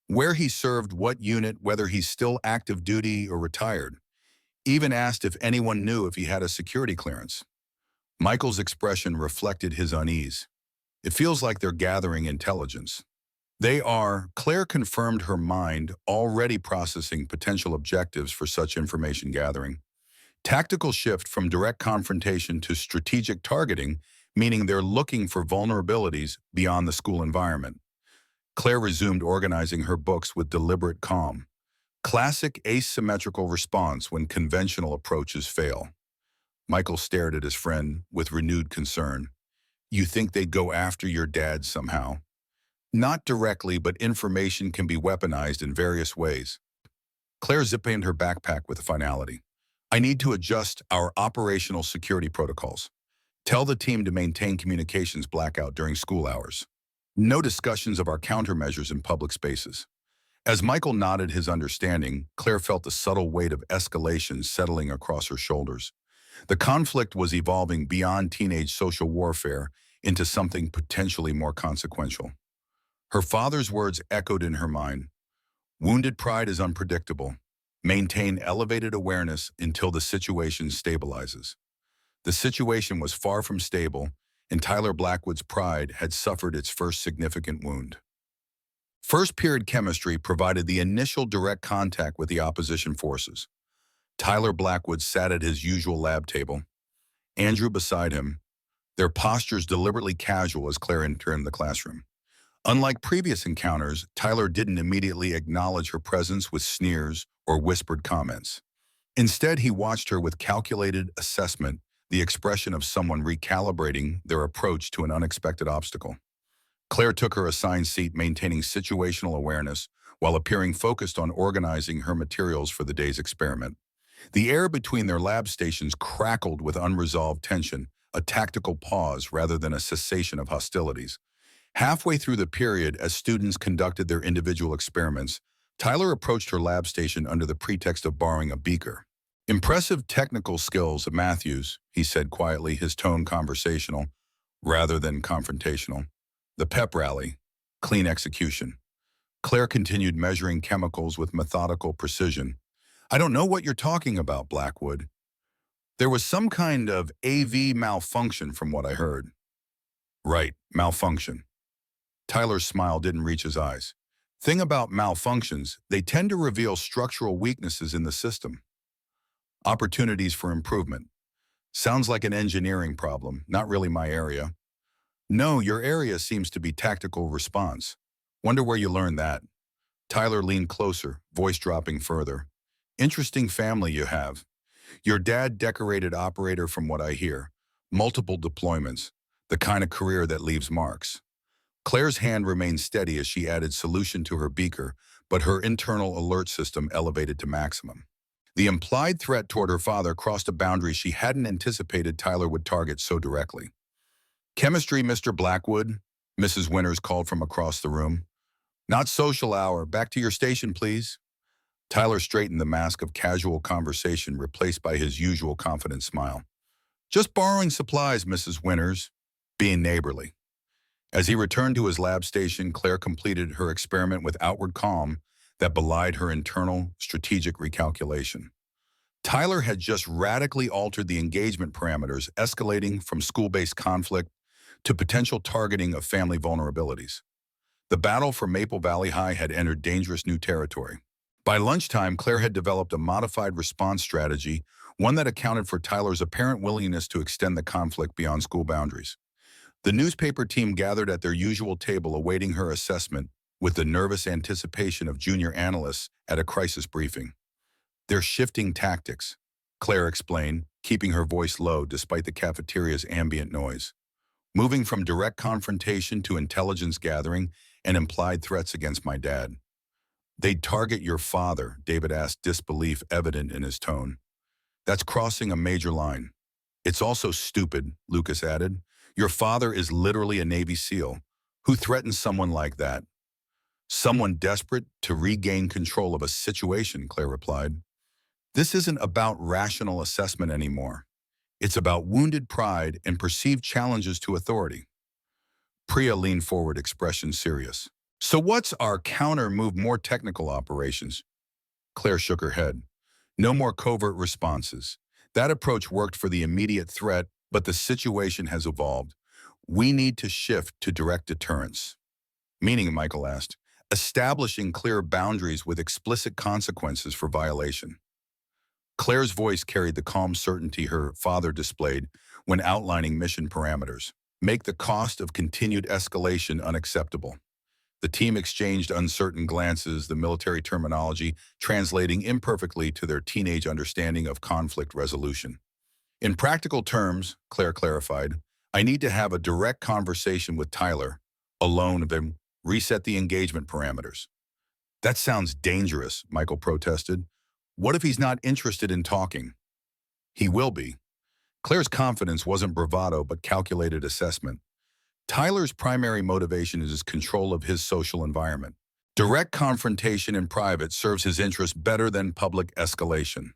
Where he served, what unit, whether he's still active duty or retired. Even asked if anyone knew if he had a security clearance. Michael's expression reflected his unease. It feels like they're gathering intelligence. They are, Claire confirmed, her mind already processing potential objectives for such information gathering. Tactical shift from direct confrontation to strategic targeting, meaning they're looking for vulnerabilities beyond the school environment. Claire resumed organizing her books with deliberate calm. Classic asymmetrical response when conventional approaches fail. Michael stared at his friend with renewed concern. You think they'd go after your dad somehow? Not directly, but information can be weaponized in various ways. Claire zipped her backpack with finality. I need to adjust our operational security protocols. Tell the team to maintain communications blackout during school hours. No discussions of our countermeasures in public spaces. As Michael nodded his understanding, Claire felt the subtle weight of escalation settling across her shoulders. The conflict was evolving beyond teenage social warfare into something potentially more consequential. Her father's words echoed in her mind. Wounded pride is unpredictable. Maintain elevated awareness until the situation stabilizes. The situation was far from stable, and Tyler Blackwood's pride had suffered its first significant wound. First period chemistry provided the initial direct contact with the opposition forces. Tyler Blackwood sat at his usual lab table, Andrew beside him, their postures deliberately casual as Claire entered the classroom. Unlike previous encounters, Tyler didn't immediately acknowledge her presence with sneers or whispered comments. Instead, he watched her with calculated assessment, the expression of someone recalibrating their approach to an unexpected obstacle. Claire took her assigned seat, maintaining situational awareness while appearing focused on organizing her materials for the day's experiment. The air between their lab stations crackled with unresolved tension, a tactical pause rather than a cessation of hostilities. Halfway through the period, as students conducted their individual experiments, Tyler approached her lab station under the pretext of borrowing a beaker. "Impressive technical skills, Matthews," he said quietly, his tone conversational rather than confrontational. "The pep rally, clean execution." Claire continued measuring chemicals with methodical precision. "I don't know what you're talking about, Blackwood. There was some kind of AV malfunction from what I heard." "Right, malfunction." Tyler's smile didn't reach his eyes. "Thing about malfunctions, they tend to reveal structural weaknesses in the system. Opportunities for improvement. Sounds like an engineering problem, not really my area." "No, your area seems to be tactical response. Wonder where you learned that." Tyler leaned closer, voice dropping further. "Interesting family you have. Your dad decorated operator from what I hear. Multiple deployments. The kind of career that leaves marks." Claire's hand remained steady as she added solution to her beaker, but her internal alert system elevated to maximum. The implied threat toward her father crossed a boundary she hadn't anticipated Tyler would target so directly. "Chemistry, Mr. Blackwood," Mrs. Winters called from across the room. "Not social hour. Back to your station, please." Tyler straightened the mask of casual conversation replaced by his usual confident smile. "Just borrowing supplies, Mrs. Winters," being neighborly. As he returned to his lab station, Claire completed her experiment with outward calm that belied her internal strategic recalculation. Tyler had just radically altered the engagement parameters, escalating from school-based conflict to potential targeting of family vulnerabilities. The battle for Maple Valley High had entered dangerous new territory. By lunchtime, Claire had developed a modified response strategy, one that accounted for Tyler's apparent willingness to extend the conflict beyond school boundaries. The newspaper team gathered at their usual table awaiting her assessment with the nervous anticipation of junior analysts at a crisis briefing. "They're shifting tactics," Claire explained, keeping her voice low despite the cafeteria's ambient noise. "Moving from direct confrontation to intelligence gathering and implied threats against my dad." "They'd target your father," David asked, disbelief evident in his tone. "That's crossing a major line." "It's also stupid," Lucas added. "Your father is literally a Navy SEAL. Who threatens someone like that?" "Someone desperate to regain control of a situation," Claire replied. "This isn't about rational assessment anymore. It's about wounded pride and perceived challenges to authority." Priya leaned forward, expression serious. "So what's our counter move? More technical operations?" Claire shook her head. "No more covert responses. That approach worked for the immediate threat, but the situation has evolved. We need to shift to direct deterrence." "Meaning," Michael asked, "establishing clear boundaries with explicit consequences for violation." Claire's voice carried the calm certainty her father displayed when outlining mission parameters. "Make the cost of continued escalation unacceptable." The team exchanged uncertain glances, the military terminology translating imperfectly to their teenage understanding of conflict resolution. "In practical terms," Claire clarified, "I need to have a direct conversation with Tyler, alone, then reset the engagement parameters." "That sounds dangerous," Michael protested. "What if he's not interested in talking?" "He will be." Claire's confidence wasn't bravado but calculated assessment. Tyler's primary motivation is his control of his social environment. Direct confrontation in private serves his interests better than public escalation.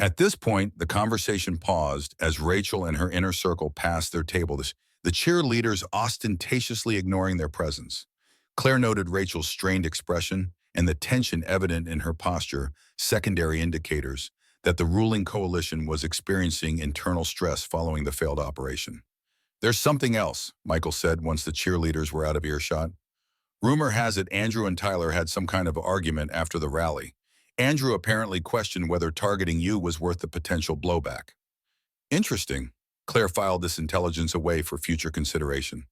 At this point, the conversation paused as Rachel and her inner circle passed their table, the cheerleaders ostentatiously ignoring their presence. Claire noted Rachel's strained expression and the tension evident in her posture, secondary indicators that the ruling coalition was experiencing internal stress following the failed operation. "There's something else," Michael said once the cheerleaders were out of earshot. "Rumor has it Andrew and Tyler had some kind of argument after the rally. Andrew apparently questioned whether targeting you was worth the potential blowback." "Interesting." Claire filed this intelligence away for future consideration.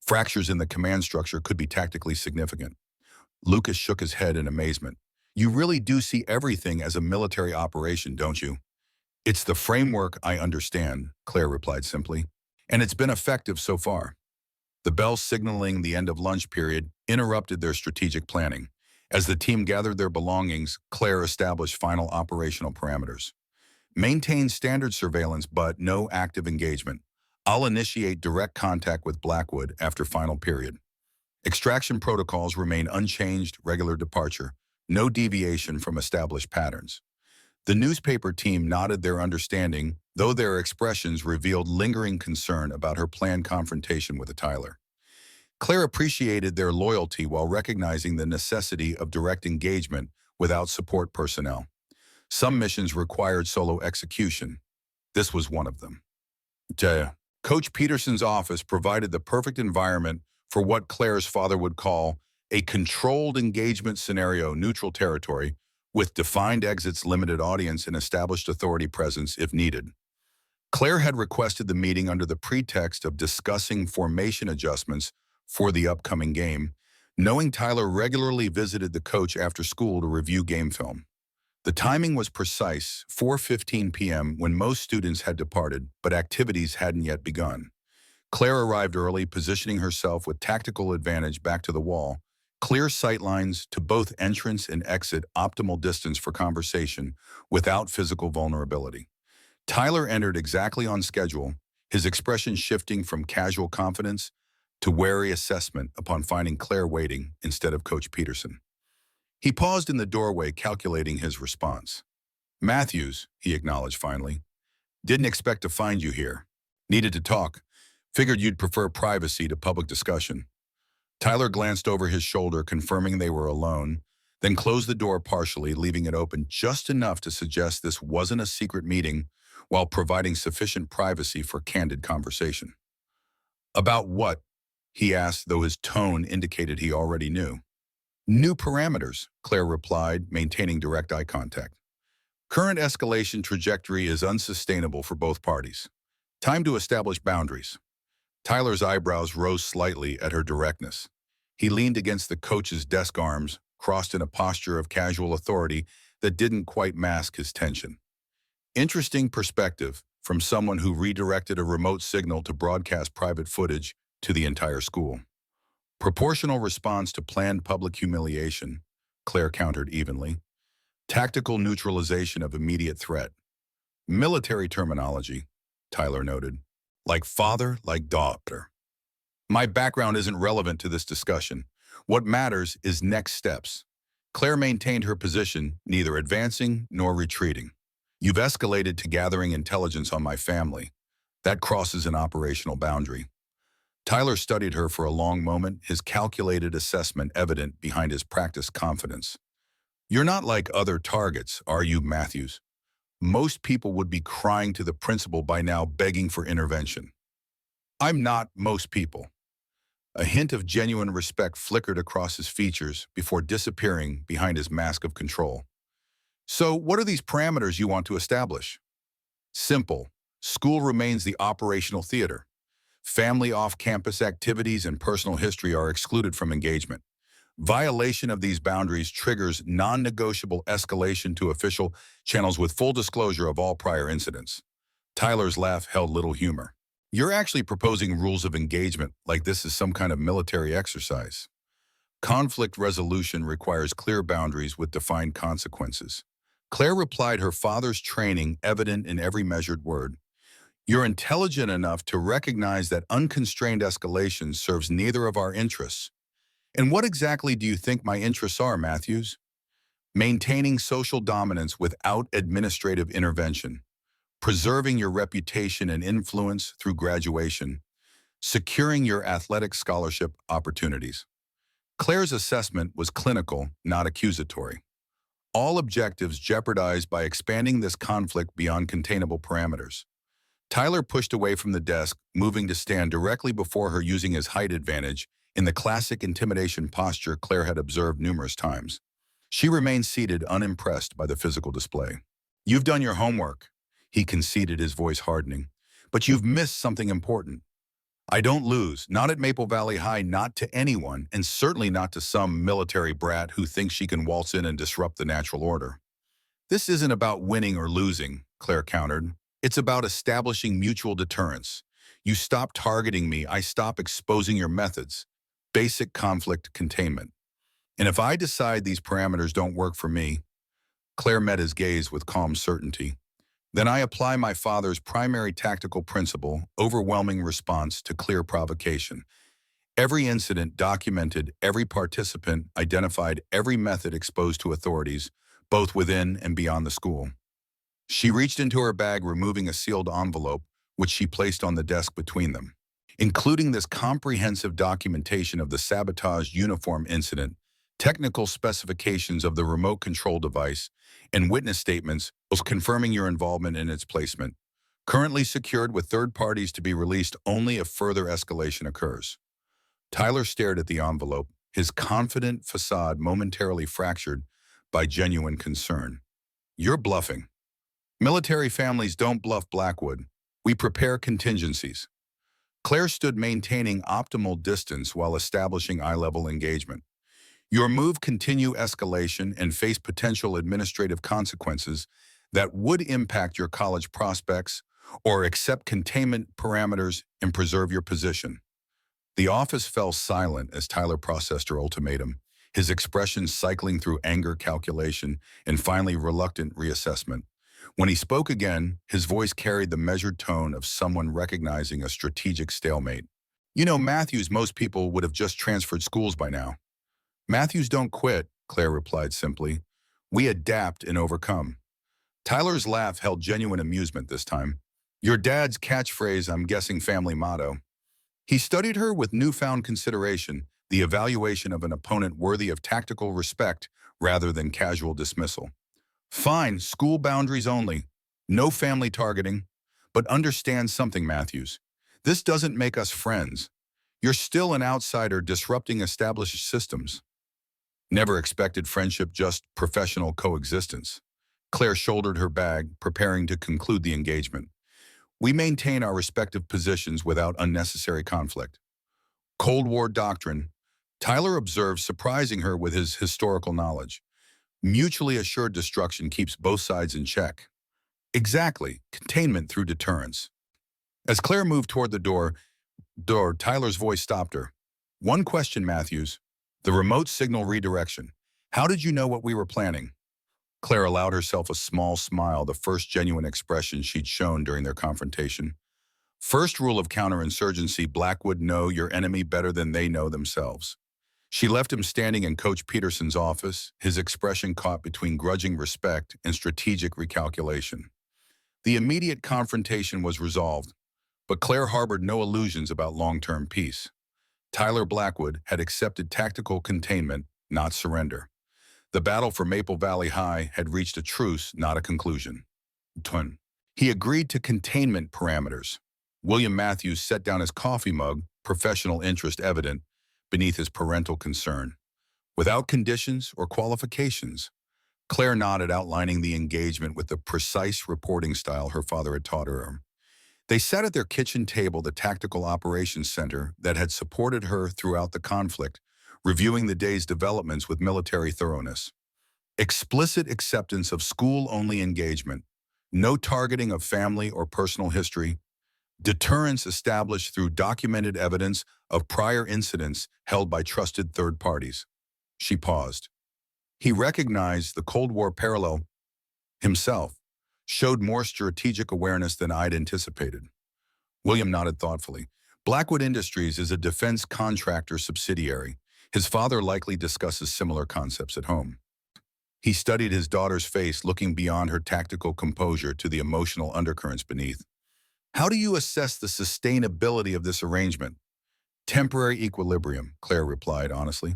Fractures in the command structure could be tactically significant. Lucas shook his head in amazement. "You really do see everything as a military operation, don't you?" "It's the framework I understand," Claire replied simply. "And it's been effective so far." The bell signaling the end of lunch period interrupted their strategic planning. As the team gathered their belongings, Claire established final operational parameters. "Maintain standard surveillance but no active engagement. I'll initiate direct contact with Blackwood after final period. Extraction protocols remain unchanged, regular departure. No deviation from established patterns." The newspaper team nodded their understanding, though their expressions revealed lingering concern about her planned confrontation with Tyler. Claire appreciated their loyalty while recognizing the necessity of direct engagement without support personnel. Some missions required solo execution. This was one of them. Coach Peterson's office provided the perfect environment for what Claire's father would call a controlled engagement scenario, neutral territory, with defined exits, limited audience, and established authority presence if needed. Claire had requested the meeting under the pretext of discussing formation adjustments for the upcoming game, knowing Tyler regularly visited the coach after school to review game film. The timing was precise, 4:15 p.m., when most students had departed, but activities hadn't yet begun. Claire arrived early, positioning herself with tactical advantage back to the wall, clear sightlines to both entrance and exit, optimal distance for conversation without physical vulnerability. Tyler entered exactly on schedule, his expression shifting from casual confidence to wary assessment upon finding Claire waiting instead of Coach Peterson. He paused in the doorway, calculating his response. "Matthews," he acknowledged finally. "Didn't expect to find you here. Needed to talk. Figured you'd prefer privacy to public discussion." Tyler glanced over his shoulder, confirming they were alone, then closed the door partially, leaving it open just enough to suggest this wasn't a secret meeting, while providing sufficient privacy for candid conversation. "About what?" he asked, though his tone indicated he already knew. "New parameters," Claire replied, maintaining direct eye contact. "Current escalation trajectory is unsustainable for both parties. Time to establish boundaries." Tyler's eyebrows rose slightly at her directness. He leaned against the coach's desk, arms crossed in a posture of casual authority that didn't quite mask his tension. Interesting perspective from someone who redirected a remote signal to broadcast private footage to the entire school. "Proportional response to planned public humiliation," Claire countered evenly. "Tactical neutralization of immediate threat." "Military terminology," Tyler noted. "Like father, like daughter." "My background isn't relevant to this discussion. What matters is next steps." Claire maintained her position, neither advancing nor retreating. "You've escalated to gathering intelligence on my family. That crosses an operational boundary." Tyler studied her for a long moment, his calculated assessment evident behind his practiced confidence. "You're not like other targets, are you, Matthews? Most people would be crying to the principal by now, begging for intervention." "I'm not most people." A hint of genuine respect flickered across his features before disappearing behind his mask of control. "So what are these parameters you want to establish?" "Simple. School remains the operational theater. Family off-campus activities and personal history are excluded from engagement. Violation of these boundaries triggers non-negotiable escalation to official channels with full disclosure of all prior incidents." Tyler's laugh held little humor. "You're actually proposing rules of engagement like this is some kind of military exercise." "Conflict resolution requires clear boundaries with defined consequences." Claire replied, her father's training evident in every measured word. "You're intelligent enough to recognize that unconstrained escalation serves neither of our interests." "And what exactly do you think my interests are, Matthews?" maintaining social dominance without administrative intervention, preserving your reputation and influence through graduation, securing your athletic scholarship opportunities. Claire's assessment was clinical, not accusatory. All objectives jeopardized by expanding this conflict beyond containable parameters. Tyler pushed away from the desk, moving to stand directly before her using his height advantage in the classic intimidation posture Claire had observed numerous times. She remained seated, unimpressed by the physical display. "You've done your homework," he conceded, his voice hardening. "But you've missed something important. I don't lose, not at Maple Valley High, not to anyone, and certainly not to some military brat who thinks she can waltz in and disrupt the natural order." "This isn't about winning or losing," Claire countered. "It's about establishing mutual deterrence. You stop targeting me, I stop exposing your methods. Basic conflict containment. And if I decide these parameters don't work for me," Claire met his gaze with calm certainty, "then I apply my father's primary tactical principle, overwhelming response to clear provocation. Every incident documented, every participant identified, every method exposed to authorities, both within and beyond the school." She reached into her bag, removing a sealed envelope, which she placed on the desk between them. Including this comprehensive documentation of the sabotage uniform incident, technical specifications of the remote control device, and witness statements confirming your involvement in its placement, currently secured with third parties to be released only if further escalation occurs. Tyler stared at the envelope, his confident facade momentarily fractured by genuine concern. "You're bluffing. Military families don't bluff, Blackwood. We prepare contingencies." Claire stood, maintaining optimal distance while establishing eye-level engagement. "Your move continue escalation and face potential administrative consequences that would impact your college prospects, or accept containment parameters and preserve your position." The office fell silent as Tyler processed her ultimatum, his expression cycling through anger, calculation, and finally reluctant reassessment. When he spoke again, his voice carried the measured tone of someone recognizing a strategic stalemate. "You know, Matthews, most people would have just transferred schools by now." "Matthews don't quit," Claire replied simply. "We adapt and overcome." Tyler's laugh held genuine amusement this time. "Your dad's catchphrase, I'm guessing family motto." He studied her with newfound consideration, the evaluation of an opponent worthy of tactical respect rather than casual dismissal. "Fine, school boundaries only. No family targeting. But understand something, Matthews. This doesn't make us friends. You're still an outsider disrupting established systems." "Never expected friendship, just professional coexistence." Claire shouldered her bag, preparing to conclude the engagement. "We maintain our respective positions without unnecessary conflict." Cold War doctrine, Tyler observed, surprising her with his historical knowledge. "Mutually assured destruction keeps both sides in check." "Exactly, containment through deterrence." As Claire moved toward the door, Tyler's voice stopped her. "One question, Matthews. The remote signal redirection. How did you know what we were planning?" Claire allowed herself a small smile, the first genuine expression she'd shown during their confrontation. "First rule of counterinsurgency, Blackwood: know your enemy better than they know themselves." She left him standing in Coach Peterson's office, his expression caught between grudging respect and strategic recalculation. The immediate confrontation was resolved, but Claire harbored no illusions about long-term peace. Tyler Blackwood had accepted tactical containment, not surrender. The battle for Maple Valley High had reached a truce, not a conclusion. He agreed to containment parameters. William Matthews set down his coffee mug, professional interest evident beneath his parental concern. Without conditions or qualifications, Claire nodded, outlining the engagement with the precise reporting style her father had taught her. They sat at their kitchen table, the tactical operations center that had supported her throughout the conflict, reviewing the day's developments with military thoroughness. Explicit acceptance of school-only engagement, no targeting of family or personal history, deterrence established through documented evidence of prior incidents held by trusted third parties. She paused. He recognized the Cold War parallel himself, showed more strategic awareness than I'd anticipated. William nodded thoughtfully. Blackwood Industries is a defense contractor subsidiary. His father likely discusses similar concepts at home. He studied his daughter's face, looking beyond her tactical composure to the emotional undercurrents beneath. How do you assess the sustainability of this arrangement? Temporary equilibrium, Claire replied honestly.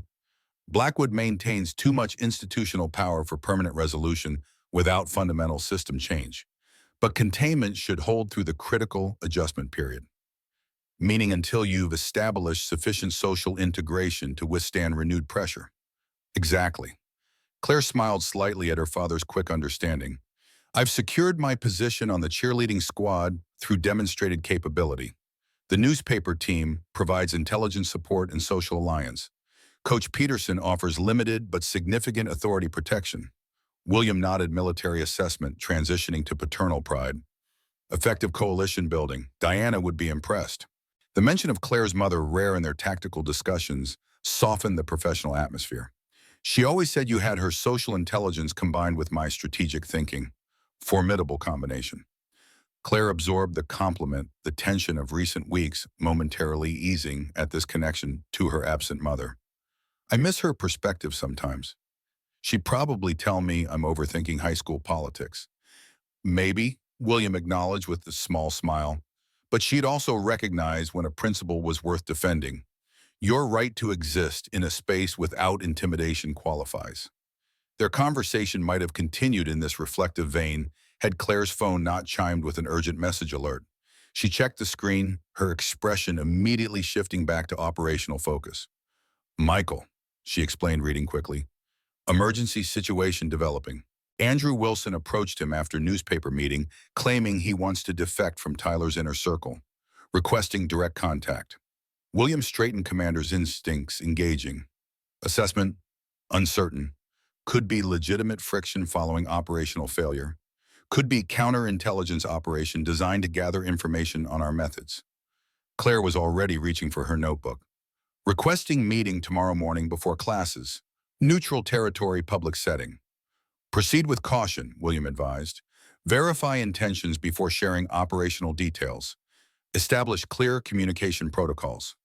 Blackwood maintains too much institutional power for permanent resolution without fundamental system change. But containment should hold through the critical adjustment period, meaning until you've established sufficient social integration to withstand renewed pressure. Exactly. Claire smiled slightly at her father's quick understanding. I've secured my position on the cheerleading squad through demonstrated capability. The newspaper team provides intelligence support and social alliance. Coach Peterson offers limited but significant authority protection. William nodded military assessment, transitioning to paternal pride. Effective coalition building. Diana would be impressed. The mention of Claire's mother, rare in their tactical discussions, softened the professional atmosphere. She always said you had her social intelligence combined with my strategic thinking. Formidable combination. Claire absorbed the compliment, the tension of recent weeks momentarily easing at this connection to her absent mother. I miss her perspective sometimes. She'd probably tell me I'm overthinking high school politics. Maybe, William acknowledged with a small smile, but she'd also recognize when a principle was worth defending. Your right to exist in a space without intimidation qualifies. Their conversation might have continued in this reflective vein had Claire's phone not chimed with an urgent message alert. She checked the screen, her expression immediately shifting back to operational focus. Michael, she explained, reading quickly. Emergency situation developing. Andrew Wilson approached him after newspaper meeting, claiming he wants to defect from Tyler's inner circle, requesting direct contact. William straightened commander's instincts, engaging. Assessment, uncertain. Could be legitimate friction following operational failure. Could be counterintelligence operation designed to gather information on our methods. Claire was already reaching for her notebook. Requesting meeting tomorrow morning before classes. Neutral territory, public setting. Proceed with caution, William advised. Verify intentions before sharing operational details. Establish clear communication protocols.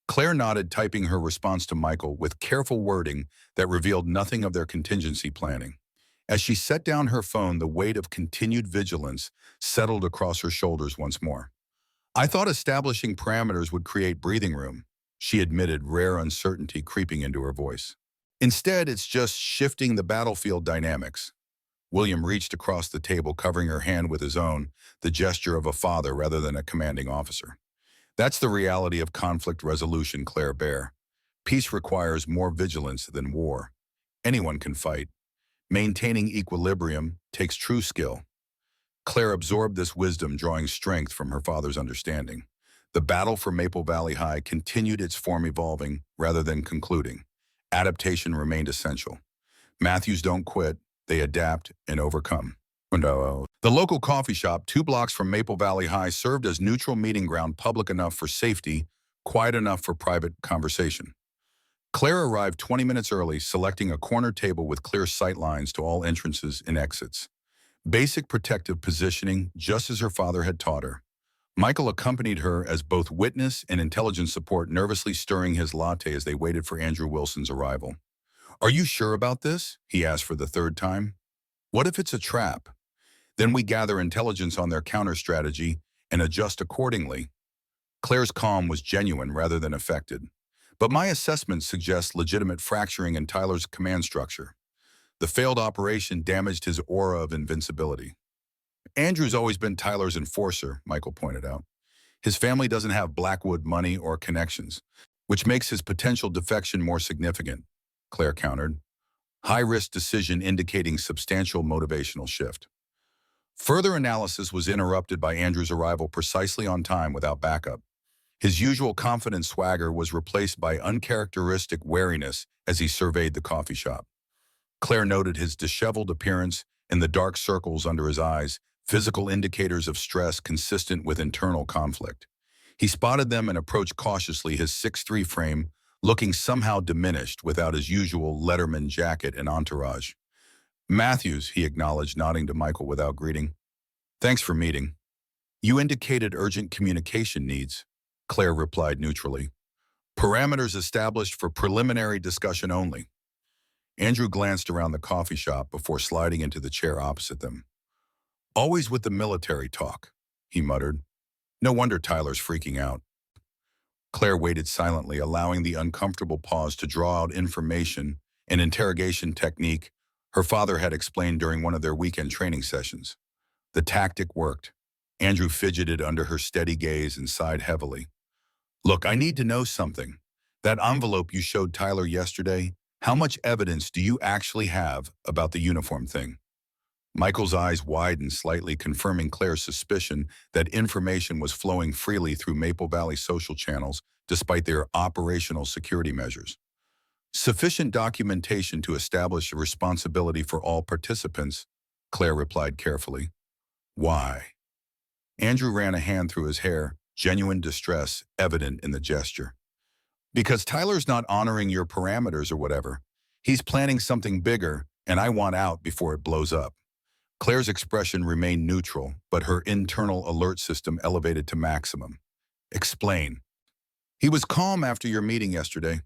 Claire nodded, typing her response to Michael with careful wording that revealed nothing of their contingency planning. As she set down her phone, the weight of continued vigilance settled across her shoulders once more. I thought establishing parameters would create breathing room, she admitted, rare uncertainty creeping into her voice. Instead, it's just shifting the battlefield dynamics. William reached across the table, covering her hand with his own, the gesture of a father rather than a commanding officer. That's the reality of conflict resolution, Claire Bear. Peace requires more vigilance than war. Anyone can fight. Maintaining equilibrium takes true skill. Claire absorbed this wisdom, drawing strength from her father's understanding. The battle for Maple Valley High continued, its form evolving rather than concluding. Adaptation remained essential. Matthews don't quit, they adapt and overcome. The local coffee shop 2 blocks from Maple Valley High served as neutral meeting ground, public enough for safety, quiet enough for private conversation. Claire arrived 20 minutes early, selecting a corner table with clear sight lines to all entrances and exits. Basic protective positioning, just as her father had taught her. Michael accompanied her as both witness and intelligence support, nervously stirring his latte as they waited for Andrew Wilson's arrival. Are you sure about this? He asked for the 3rd time. What if it's a trap? Then we gather intelligence on their counter strategy and adjust accordingly. Claire's calm was genuine rather than affected. But my assessment suggests legitimate fracturing in Tyler's command structure. The failed operation damaged his aura of invincibility. Andrew's always been Tyler's enforcer, Michael pointed out. His family doesn't have Blackwood money or connections, which makes his potential defection more significant, Claire countered. High-risk decision indicating substantial motivational shift. Further analysis was interrupted by Andrew's arrival precisely on time without backup. His usual confident swagger was replaced by uncharacteristic wariness as he surveyed the coffee shop. Claire noted his disheveled appearance and the dark circles under his eyes, physical indicators of stress consistent with internal conflict. He spotted them and approached cautiously, his 6'3" frame looking somehow diminished without his usual Letterman jacket and entourage. Matthews, he acknowledged, nodding to Michael without greeting. Thanks for meeting. You indicated urgent communication needs, Claire replied neutrally. Parameters established for preliminary discussion only. Andrew glanced around the coffee shop before sliding into the chair opposite them. Always with the military talk, he muttered. No wonder Tyler's freaking out. Claire waited silently, allowing the uncomfortable pause to draw out information, an interrogation technique her father had explained during one of their weekend training sessions. The tactic worked. Andrew fidgeted under her steady gaze and sighed heavily. Look, I need to know something. That envelope you showed Tyler yesterday, how much evidence do you actually have about the uniform thing? Michael's eyes widened slightly, confirming Claire's suspicion that information was flowing freely through Maple Valley social channels despite their operational security measures. Sufficient documentation to establish a responsibility for all participants, Claire replied carefully. Why? Andrew ran a hand through his hair, genuine distress evident in the gesture. Because Tyler's not honoring your parameters or whatever. He's planning something bigger, and I want out before it blows up. Claire's expression remained neutral, but her internal alert system elevated to maximum. Explain. He was calm after your meeting yesterday.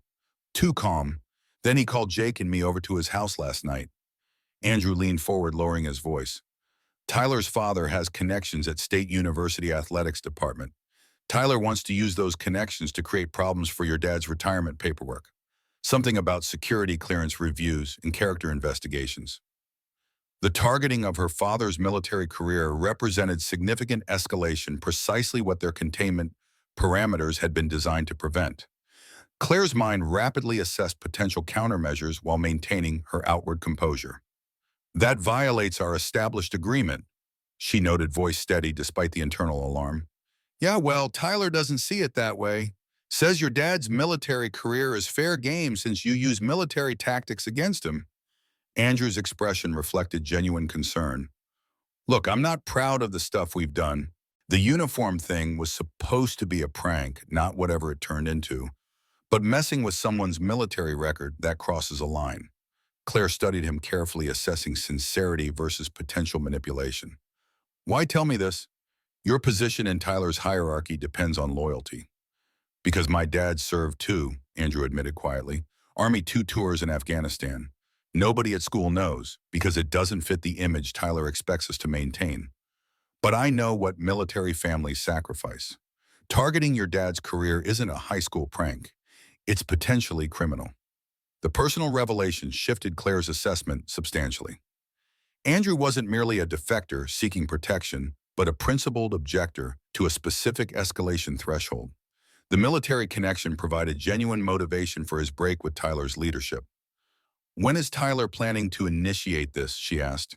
Too calm. Then he called Jake and me over to his house last night. Andrew leaned forward, lowering his voice. Tyler's father has connections at State University Athletics Department. Tyler wants to use those connections to create problems for your dad's retirement paperwork. Something about security clearance reviews and character investigations. The targeting of her father's military career represented significant escalation, precisely what their containment parameters had been designed to prevent. Claire's mind rapidly assessed potential countermeasures while maintaining her outward composure. That violates our established agreement, she noted, voice steady despite the internal alarm. Yeah, well, Tyler doesn't see it that way. Says your dad's military career is fair game since you use military tactics against him. Andrew's expression reflected genuine concern. Look, I'm not proud of the stuff we've done. The uniform thing was supposed to be a prank, not whatever it turned into. But messing with someone's military record, that crosses a line. Claire studied him carefully, assessing sincerity versus potential manipulation. Why tell me this? Your position in Tyler's hierarchy depends on loyalty. Because my dad served too, Andrew admitted quietly. Army 2 tours in Afghanistan. Nobody at school knows, because it doesn't fit the image Tyler expects us to maintain. But I know what military families sacrifice. Targeting your dad's career isn't a high school prank. It's potentially criminal. The personal revelation shifted Claire's assessment substantially. Andrew wasn't merely a defector seeking protection, but a principled objector to a specific escalation threshold. The military connection provided genuine motivation for his break with Tyler's leadership. When is Tyler planning to initiate this, she asked.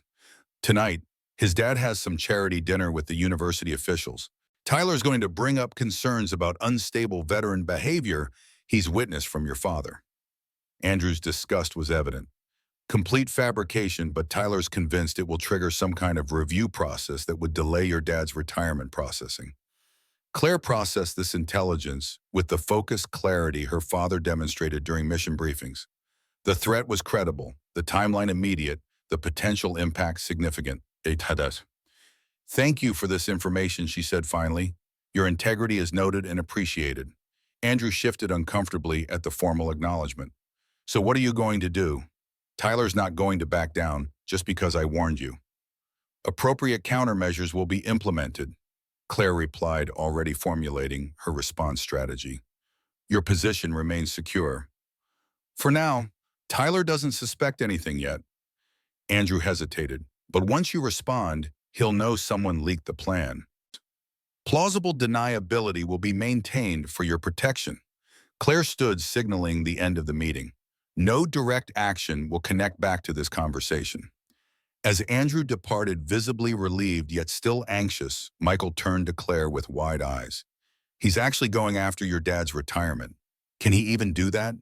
Tonight, his dad has some charity dinner with the university officials. Tyler's going to bring up concerns about unstable veteran behavior he's witnessed from your father. Andrew's disgust was evident. Complete fabrication, but Tyler's convinced it will trigger some kind of review process that would delay your dad's retirement processing. Claire processed this intelligence with the focused clarity her father demonstrated during mission briefings. The threat was credible, the timeline immediate, the potential impact significant. Thank you for this information, she said finally. Your integrity is noted and appreciated. Andrew shifted uncomfortably at the formal acknowledgement. So what are you going to do? Tyler's not going to back down just because I warned you. Appropriate countermeasures will be implemented, Claire replied, already formulating her response strategy. Your position remains secure. For now, Tyler doesn't suspect anything yet. Andrew hesitated, but once you respond, he'll know someone leaked the plan. Plausible deniability will be maintained for your protection. Claire stood, signaling the end of the meeting. No direct action will connect back to this conversation. As Andrew departed, visibly relieved yet still anxious, Michael turned to Claire with wide eyes. He's actually going after your dad's retirement. Can he even do that?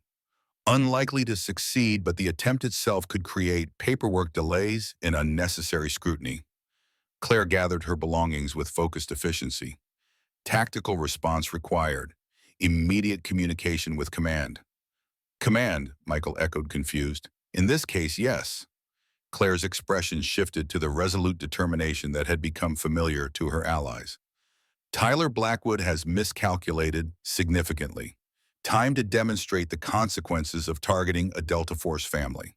Unlikely to succeed, but the attempt itself could create paperwork delays and unnecessary scrutiny. Claire gathered her belongings with focused efficiency. Tactical response required. Immediate communication with command. Command, Michael echoed, confused. In this case, yes. Claire's expression shifted to the resolute determination that had become familiar to her allies. Tyler Blackwood has miscalculated significantly. Time to demonstrate the consequences of targeting a Delta Force family.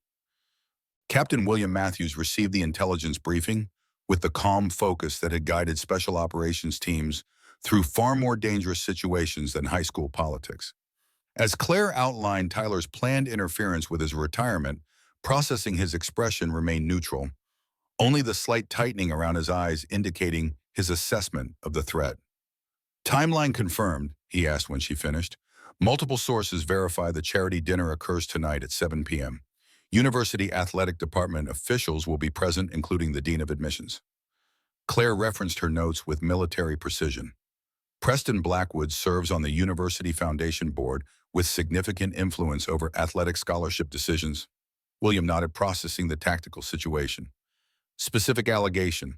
Captain William Matthews received the intelligence briefing with the calm focus that had guided special operations teams through far more dangerous situations than high school politics. As Claire outlined Tyler's planned interference with his retirement, processing his expression remained neutral, only the slight tightening around his eyes indicating his assessment of the threat. Timeline confirmed, he asked when she finished. Multiple sources verify the charity dinner occurs tonight at 7 p.m. University Athletic Department officials will be present, including the Dean of Admissions. Claire referenced her notes with military precision. Preston Blackwood serves on the University Foundation Board with significant influence over athletic scholarship decisions. William nodded, processing the tactical situation. Specific allegation.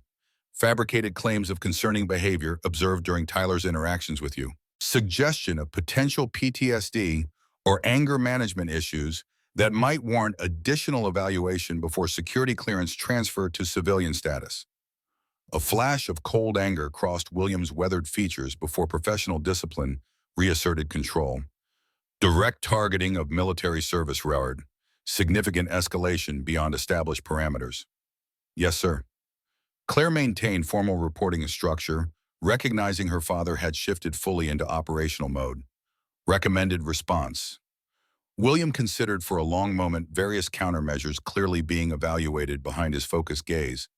Fabricated claims of concerning behavior observed during Tyler's interactions with you. Suggestion of potential PTSD or anger management issues that might warrant additional evaluation before security clearance transfer to civilian status. A flash of cold anger crossed William's weathered features before professional discipline reasserted control. Direct targeting of military service record. Significant escalation beyond established parameters. Yes, sir. Claire maintained formal reporting structure, recognizing her father had shifted fully into operational mode. Recommended response. William considered for a long moment various countermeasures clearly being evaluated behind his focused gaze.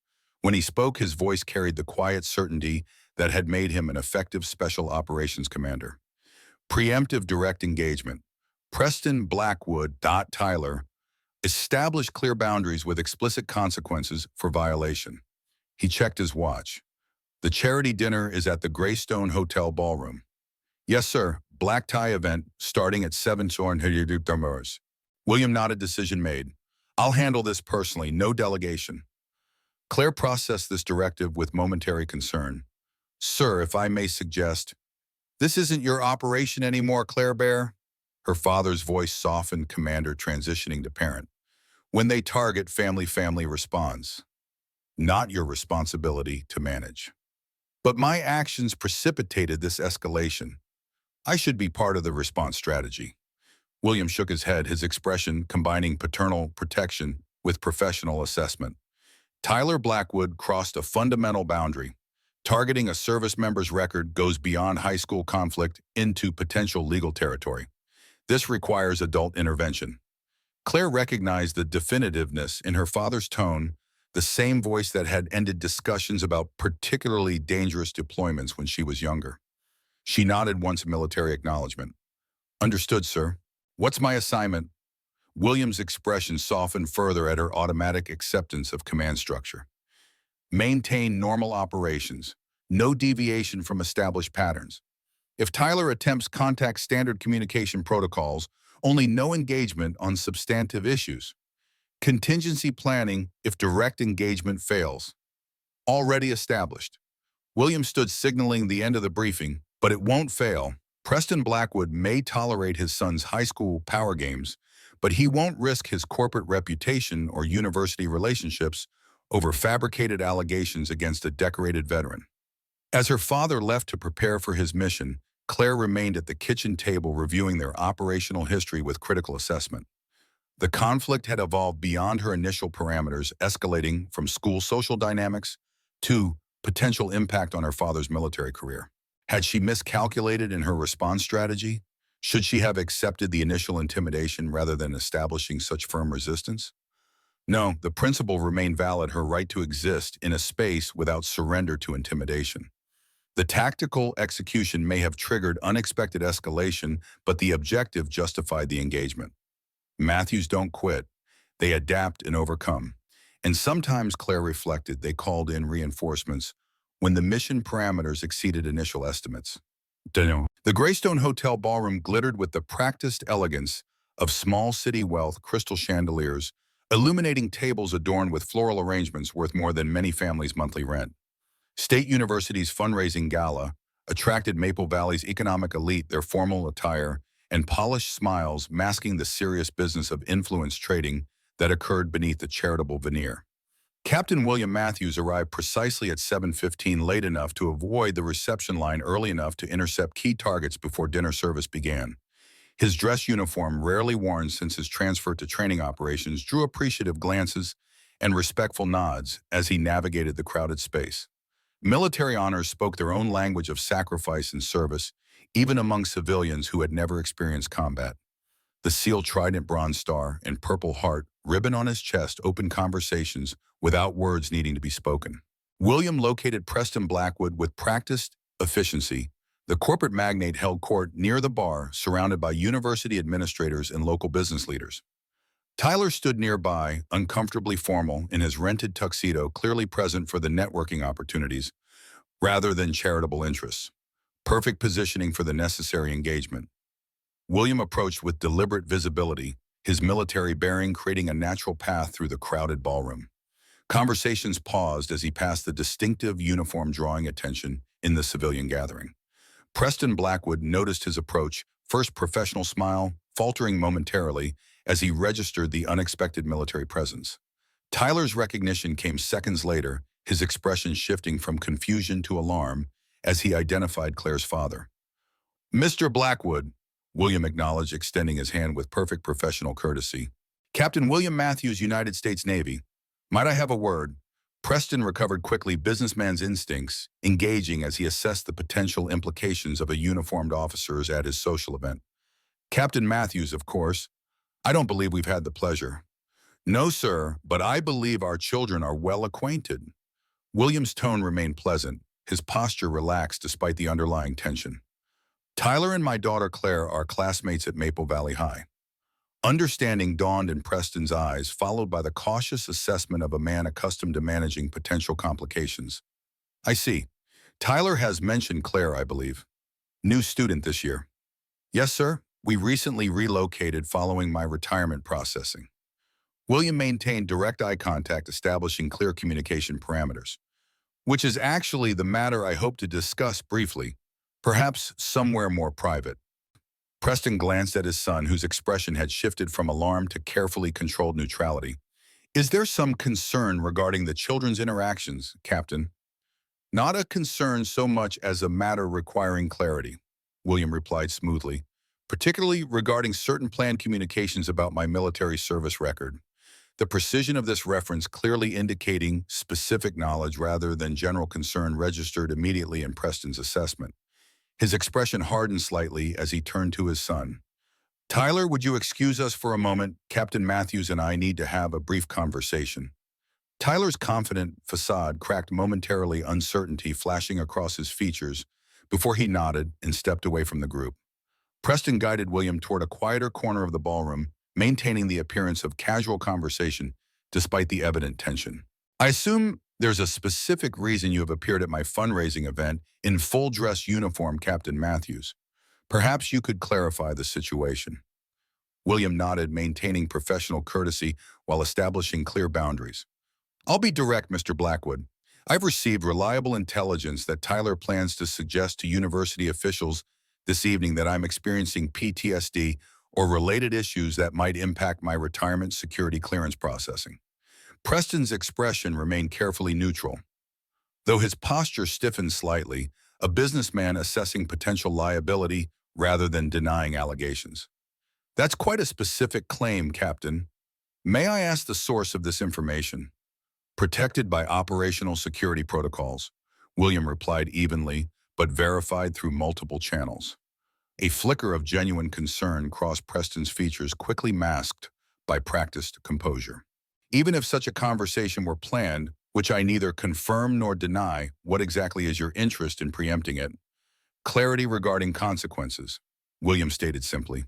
When he spoke, his voice carried the quiet certainty that had made him an effective special operations commander. Preemptive direct engagement. Preston Blackwood. Tyler. Establish clear boundaries with explicit consequences for violation. He checked his watch. The charity dinner is at the Greystone Hotel Ballroom. Yes, sir. Black tie event starting at 7 p.m. William nodded, decision made. I'll handle this personally, no delegation. Claire processed this directive with momentary concern. Sir, if I may suggest, this isn't your operation anymore, Claire Bear. Her father's voice softened, commander transitioning to parent. When they target family responds. Not your responsibility to manage. But my actions precipitated this escalation. I should be part of the response strategy. William shook his head, his expression combining paternal protection with professional assessment. Tyler Blackwood crossed a fundamental boundary. Targeting a service member's record goes beyond high school conflict into potential legal territory. This requires adult intervention. Claire recognized the definitiveness in her father's tone, the same voice that had ended discussions about particularly dangerous deployments when she was younger. She nodded once, military acknowledgement. Understood, sir. What's my assignment? William's expression softened further at her automatic acceptance of command structure. Maintain normal operations. No deviation from established patterns. If Tyler attempts contact standard communication protocols, only no engagement on substantive issues. Contingency planning if direct engagement fails. Already established. William stood signaling the end of the briefing, but it won't fail. Preston Blackwood may tolerate his son's high school power games, but he won't risk his corporate reputation or university relationships over fabricated allegations against a decorated veteran. As her father left to prepare for his mission, Claire remained at the kitchen table reviewing their operational history with critical assessment. The conflict had evolved beyond her initial parameters, escalating from school social dynamics to potential impact on her father's military career. Had she miscalculated in her response strategy? Should she have accepted the initial intimidation rather than establishing such firm resistance? No, the principle remained valid, her right to exist in a space without surrender to intimidation. The tactical execution may have triggered unexpected escalation, but the objective justified the engagement. Matthews don't quit. They adapt and overcome. And sometimes, Claire reflected, they called in reinforcements when the mission parameters exceeded initial estimates. The Greystone Hotel Ballroom glittered with the practiced elegance of small city wealth, crystal chandeliers, illuminating tables adorned with floral arrangements worth more than many families' monthly rent. State University's fundraising gala attracted Maple Valley's economic elite, their formal attire and polished smiles masking the serious business of influence trading that occurred beneath the charitable veneer. Captain William Matthews arrived precisely at 7:15, late enough to avoid the reception line, early enough to intercept key targets before dinner service began. His dress uniform, rarely worn since his transfer to training operations, drew appreciative glances and respectful nods as he navigated the crowded space. Military honors spoke their own language of sacrifice and service, even among civilians who had never experienced combat. The SEAL Trident Bronze Star and Purple Heart ribbon on his chest opened conversations without words needing to be spoken. William located Preston Blackwood with practiced efficiency. The corporate magnate held court near the bar, surrounded by university administrators and local business leaders. Tyler stood nearby, uncomfortably formal, in his rented tuxedo, clearly present for the networking opportunities rather than charitable interests. Perfect positioning for the necessary engagement. William approached with deliberate visibility, his military bearing creating a natural path through the crowded ballroom. Conversations paused as he passed the distinctive uniform, drawing attention in the civilian gathering. Preston Blackwood noticed his approach, first professional smile, faltering momentarily as he registered the unexpected military presence. Tyler's recognition came seconds later, his expression shifting from confusion to alarm as he identified Claire's father. "Mr. Blackwood," William acknowledged, extending his hand with perfect professional courtesy. "Captain William Matthews, United States Navy. Might I have a word?" Preston recovered quickly, businessman's instincts engaging as he assessed the potential implications of a uniformed officer at his social event. "Captain Matthews, of course. I don't believe we've had the pleasure." "No, sir, but I believe our children are well acquainted." William's tone remained pleasant, his posture relaxed despite the underlying tension. "Tyler and my daughter Claire are classmates at Maple Valley High." Understanding dawned in Preston's eyes, followed by the cautious assessment of a man accustomed to managing potential complications. "I see. Tyler has mentioned Claire, I believe. New student this year." "Yes, sir. We recently relocated following my retirement processing." William maintained direct eye contact, establishing clear communication parameters. "Which is actually the matter I hope to discuss briefly, perhaps somewhere more private." Preston glanced at his son, whose expression had shifted from alarm to carefully controlled neutrality. "Is there some concern regarding the children's interactions, Captain?" "Not a concern so much as a matter requiring clarity," William replied smoothly, "particularly regarding certain planned communications about my military service record." The precision of this reference, clearly indicating specific knowledge rather than general concern, registered immediately in Preston's assessment. His expression hardened slightly as he turned to his son. "Tyler, would you excuse us for a moment? Captain Matthews and I need to have a brief conversation." Tyler's confident facade cracked momentarily, uncertainty flashing across his features before he nodded and stepped away from the group. Preston guided William toward a quieter corner of the ballroom, maintaining the appearance of casual conversation despite the evident tension. "I assume there's a specific reason you have appeared at my fundraising event in full dress uniform, Captain Matthews. Perhaps you could clarify the situation." William nodded, maintaining professional courtesy while establishing clear boundaries. "I'll be direct, Mr. Blackwood. I've received reliable intelligence that Tyler plans to suggest to university officials this evening that I'm experiencing PTSD or related issues that might impact my retirement security clearance processing." Preston's expression remained carefully neutral. Though his posture stiffened slightly, a businessman assessing potential liability rather than denying allegations. "That's quite a specific claim, Captain. May I ask the source of this information?" "Protected by operational security protocols," William replied evenly, but verified through multiple channels. A flicker of genuine concern crossed Preston's features, quickly masked by practiced composure. "Even if such a conversation were planned, which I neither confirm nor deny, what exactly is your interest in preempting it?" "Clarity regarding consequences," William stated simply.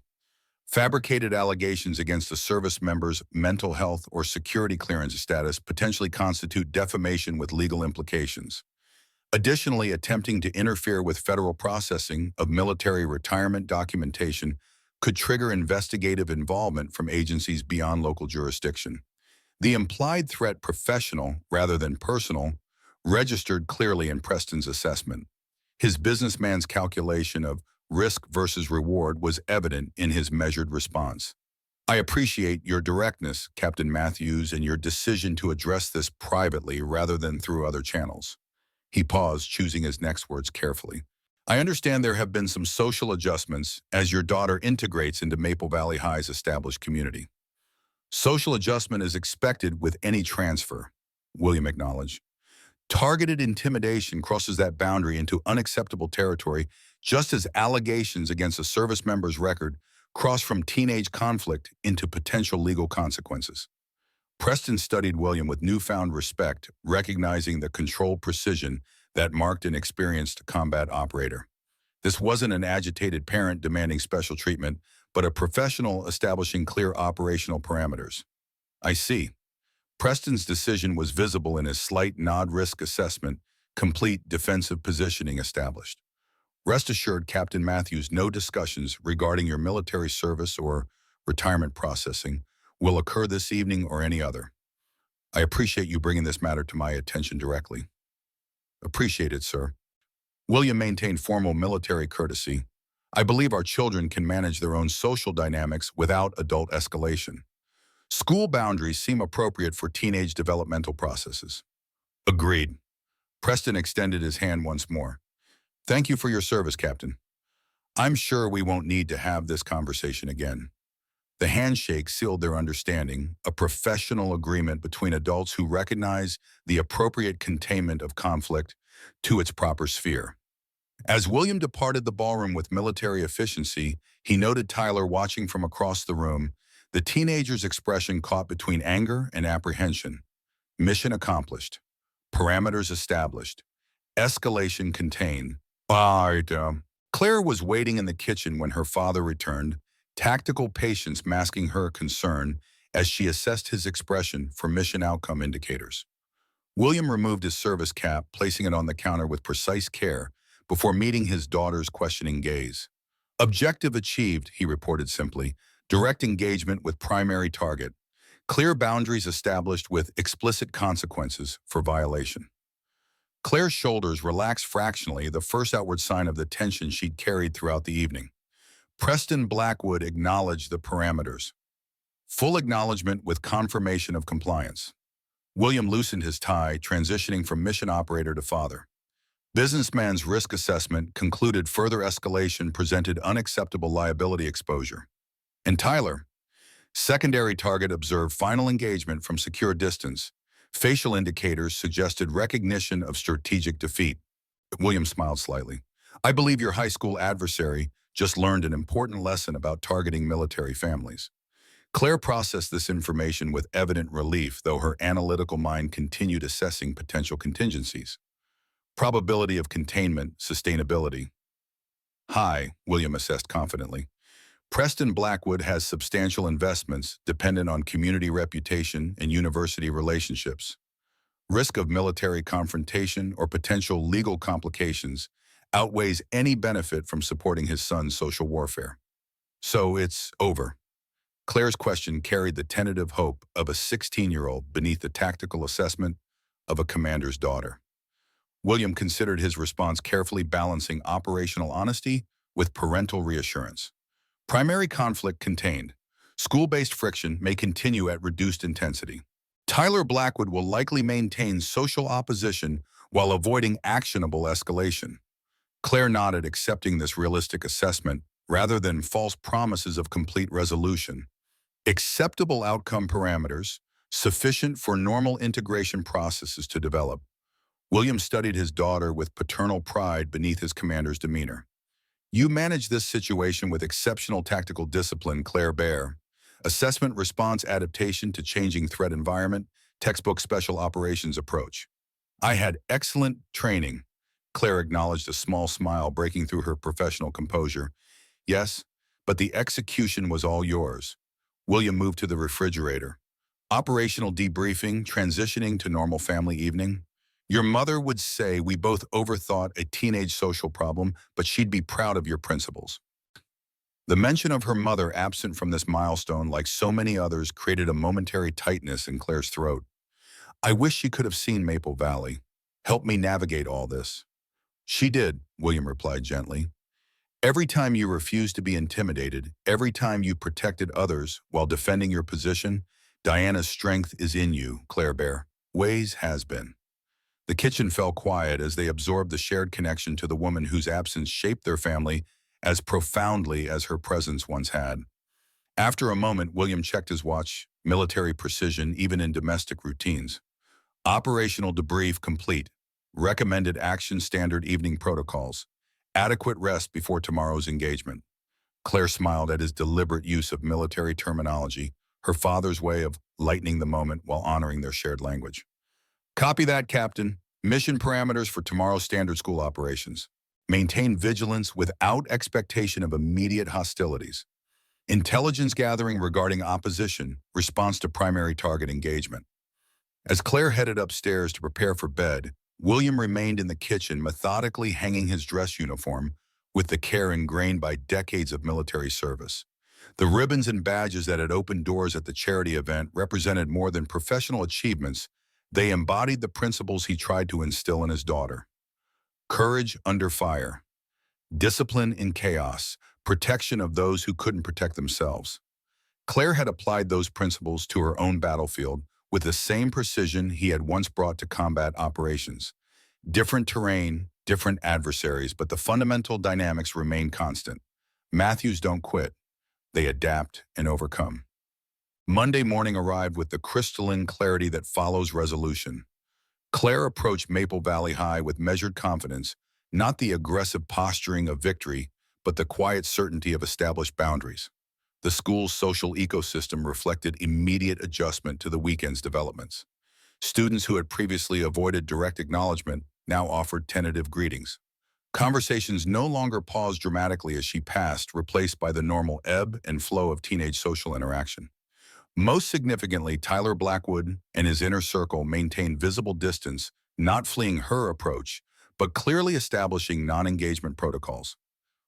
"Fabricated allegations against a service member's mental health or security clearance status potentially constitute defamation with legal implications. Additionally, attempting to interfere with federal processing of military retirement documentation could trigger investigative involvement from agencies beyond local jurisdiction." The implied threat, professional rather than personal, registered clearly in Preston's assessment. His businessman's calculation of risk versus reward was evident in his measured response. "I appreciate your directness, Captain Matthews, and your decision to address this privately rather than through other channels." He paused, choosing his next words carefully. I understand there have been some social adjustments as your daughter integrates into Maple Valley High's established community. Social adjustment is expected with any transfer, William acknowledged. Targeted intimidation crosses that boundary into unacceptable territory, just as allegations against a service member's record cross from teenage conflict into potential legal consequences. Preston studied William with newfound respect, recognizing the controlled precision that marked an experienced combat operator. This wasn't an agitated parent demanding special treatment, but a professional establishing clear operational parameters. I see. Preston's decision was visible in his slight nod risk assessment, complete defensive positioning established. Rest assured, Captain Matthews, no discussions regarding your military service or retirement processing will occur this evening or any other. I appreciate you bringing this matter to my attention directly. Appreciate it, sir. William maintained formal military courtesy. I believe our children can manage their own social dynamics without adult escalation. School boundaries seem appropriate for teenage developmental processes. Agreed. Preston extended his hand once more. Thank you for your service, Captain. I'm sure we won't need to have this conversation again. The handshake sealed their understanding, a professional agreement between adults who recognize the appropriate containment of conflict to its proper sphere. As William departed the ballroom with military efficiency, he noted Tyler watching from across the room, the teenager's expression caught between anger and apprehension. Mission accomplished. Parameters established. Escalation contained. Claire was waiting in the kitchen when her father returned, tactical patience masking her concern as she assessed his expression for mission outcome indicators. William removed his service cap, placing it on the counter with precise care before meeting his daughter's questioning gaze. Objective achieved, he reported simply. Direct engagement with primary target. Clear boundaries established with explicit consequences for violation. Claire's shoulders relaxed fractionally, the first outward sign of the tension she'd carried throughout the evening. Preston Blackwood acknowledged the parameters. Full acknowledgement with confirmation of compliance. William loosened his tie, transitioning from mission operator to father. Businessman's risk assessment concluded further escalation presented unacceptable liability exposure. And Tyler, secondary target observed final engagement from secure distance. Facial indicators suggested recognition of strategic defeat. William smiled slightly. I believe your high school adversary just learned an important lesson about targeting military families. Claire processed this information with evident relief, though her analytical mind continued assessing potential contingencies. Probability of containment, sustainability. High, William assessed confidently. Preston Blackwood has substantial investments dependent on community reputation and university relationships. Risk of military confrontation or potential legal complications outweighs any benefit from supporting his son's social warfare. So it's over. Claire's question carried the tentative hope of a 16-year-old beneath the tactical assessment of a commander's daughter. William considered his response carefully, balancing operational honesty with parental reassurance. Primary conflict contained. School-based friction may continue at reduced intensity. Tyler Blackwood will likely maintain social opposition while avoiding actionable escalation. Claire nodded, accepting this realistic assessment rather than false promises of complete resolution. Acceptable outcome parameters, sufficient for normal integration processes to develop. William studied his daughter with paternal pride beneath his commander's demeanor. You manage this situation with exceptional tactical discipline, Claire Bear. Assessment response adaptation to changing threat environment, textbook special operations approach. I had excellent training. Claire acknowledged, a small smile breaking through her professional composure. Yes, but the execution was all yours. William moved to the refrigerator. Operational debriefing, transitioning to normal family evening. Your mother would say we both overthought a teenage social problem, but she'd be proud of your principles. The mention of her mother absent from this milestone, like so many others, created a momentary tightness in Claire's throat. I wish she could have seen Maple Valley. Help me navigate all this. She did, William replied gently. Every time you refused to be intimidated, every time you protected others while defending your position, Diana's strength is in you, Claire Bear. Ways has been. The kitchen fell quiet as they absorbed the shared connection to the woman whose absence shaped their family as profoundly as her presence once had. After a moment, William checked his watch, military precision even in domestic routines. Operational debrief complete. Recommended action standard evening protocols. Adequate rest before tomorrow's engagement. Claire smiled at his deliberate use of military terminology, her father's way of lightening the moment while honoring their shared language. Copy that, Captain. Mission parameters for tomorrow's standard school operations. Maintain vigilance without expectation of immediate hostilities. Intelligence gathering regarding opposition, response to primary target engagement. As Claire headed upstairs to prepare for bed, William remained in the kitchen methodically hanging his dress uniform with the care ingrained by decades of military service. The ribbons and badges that had opened doors at the charity event represented more than professional achievements. They embodied the principles he tried to instill in his daughter. Courage under fire, discipline in chaos, protection of those who couldn't protect themselves. Claire had applied those principles to her own battlefield with the same precision he had once brought to combat operations. Different terrain, different adversaries, but the fundamental dynamics remain constant. Matthews don't quit. They adapt and overcome. Monday morning arrived with the crystalline clarity that follows resolution. Claire approached Maple Valley High with measured confidence, not the aggressive posturing of victory, but the quiet certainty of established boundaries. The school's social ecosystem reflected immediate adjustment to the weekend's developments. Students who had previously avoided direct acknowledgement now offered tentative greetings. Conversations no longer paused dramatically as she passed, replaced by the normal ebb and flow of teenage social interaction. Most significantly, Tyler Blackwood and his inner circle maintained visible distance, not fleeing her approach, but clearly establishing non-engagement protocols.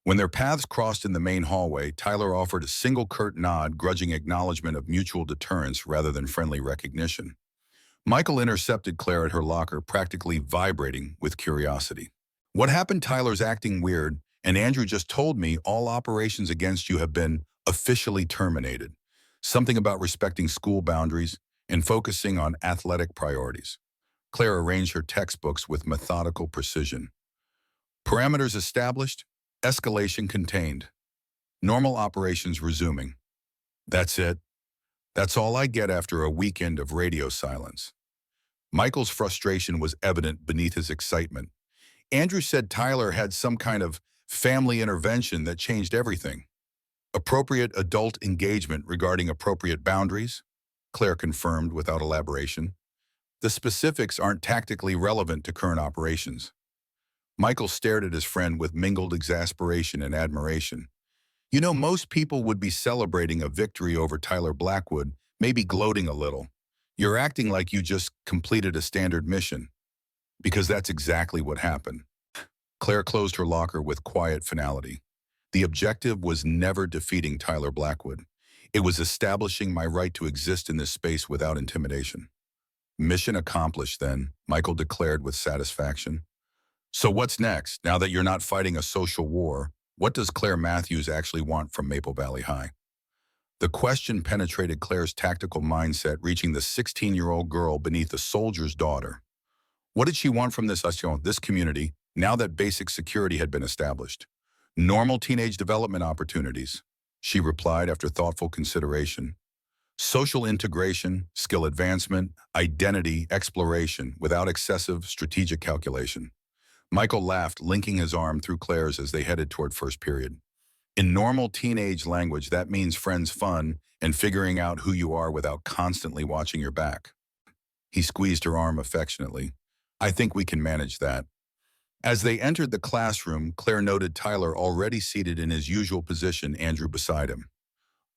When their paths crossed in the main hallway, Tyler offered a single curt nod, grudging acknowledgement of mutual deterrence rather than friendly recognition. Michael intercepted Claire at her locker, practically vibrating with curiosity. "What happened? Tyler's acting weird, and Andrew just told me all operations against you have been officially terminated. Something about respecting school boundaries and focusing on athletic priorities." Claire arranged her textbooks with methodical precision. Parameters established, escalation contained. Normal operations resuming. That's it. That's all I get after a weekend of radio silence. Michael's frustration was evident beneath his excitement. Andrew said Tyler had some kind of family intervention that changed everything. Appropriate adult engagement regarding appropriate boundaries, Claire confirmed without elaboration. The specifics aren't tactically relevant to current operations. Michael stared at his friend with mingled exasperation and admiration. "You know, most people would be celebrating a victory over Tyler Blackwood, maybe gloating a little. You're acting like you just completed a standard mission." "Because that's exactly what happened." Claire closed her locker with quiet finality. The objective was never defeating Tyler Blackwood. It was establishing my right to exist in this space without intimidation. "Mission accomplished, then," Michael declared with satisfaction. "So what's next? Now that you're not fighting a social war, what does Claire Matthews actually want from Maple Valley High?" The question penetrated Claire's tactical mindset, reaching the 16-year-old girl beneath a soldier's daughter. What did she want from this community, now that basic security had been established? "Normal teenage development opportunities," she replied after thoughtful consideration. "Social integration, skill advancement, identity exploration without excessive strategic calculation." Michael laughed, linking his arm through Claire's as they headed toward first period. "In normal teenage language, that means friends fun and figuring out who you are without constantly watching your back." He squeezed her arm affectionately. "I think we can manage that." As they entered the classroom, Claire noted Tyler already seated in his usual position, Andrew beside him.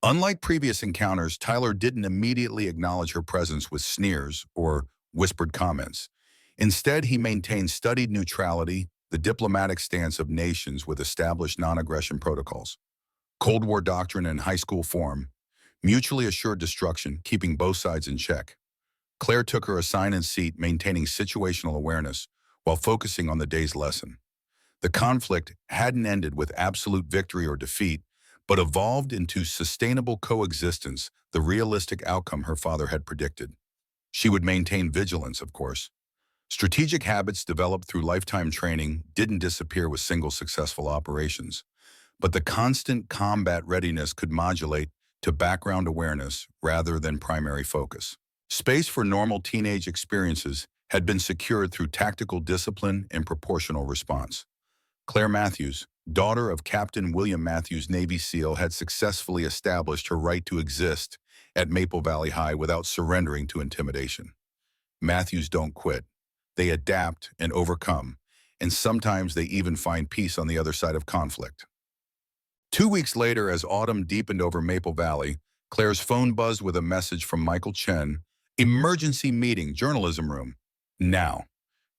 Unlike previous encounters, Tyler didn't immediately acknowledge her presence with sneers or whispered comments. Instead, he maintained studied neutrality, the diplomatic stance of nations with established non-aggression protocols. Cold War doctrine in high school form, mutually assured destruction, keeping both sides in check. Claire took her assigned seat, maintaining situational awareness while focusing on the day's lesson. The conflict hadn't ended with absolute victory or defeat, but evolved into sustainable coexistence, the realistic outcome her father had predicted. She would maintain vigilance, of course. Strategic habits developed through lifetime training didn't disappear with single successful operations, but the constant combat readiness could modulate to background awareness rather than primary focus. Space for normal teenage experiences had been secured through tactical discipline and proportional response. Claire Matthews, daughter of Captain William Matthews, Navy SEAL, had successfully established her right to exist at Maple Valley High without surrendering to intimidation. Matthews don't quit. They adapt and overcome, and sometimes they even find peace on the other side of conflict. 2 weeks later, as autumn deepened over Maple Valley, Claire's phone buzzed with a message from Michael Chen. Emergency meeting, journalism room. Now.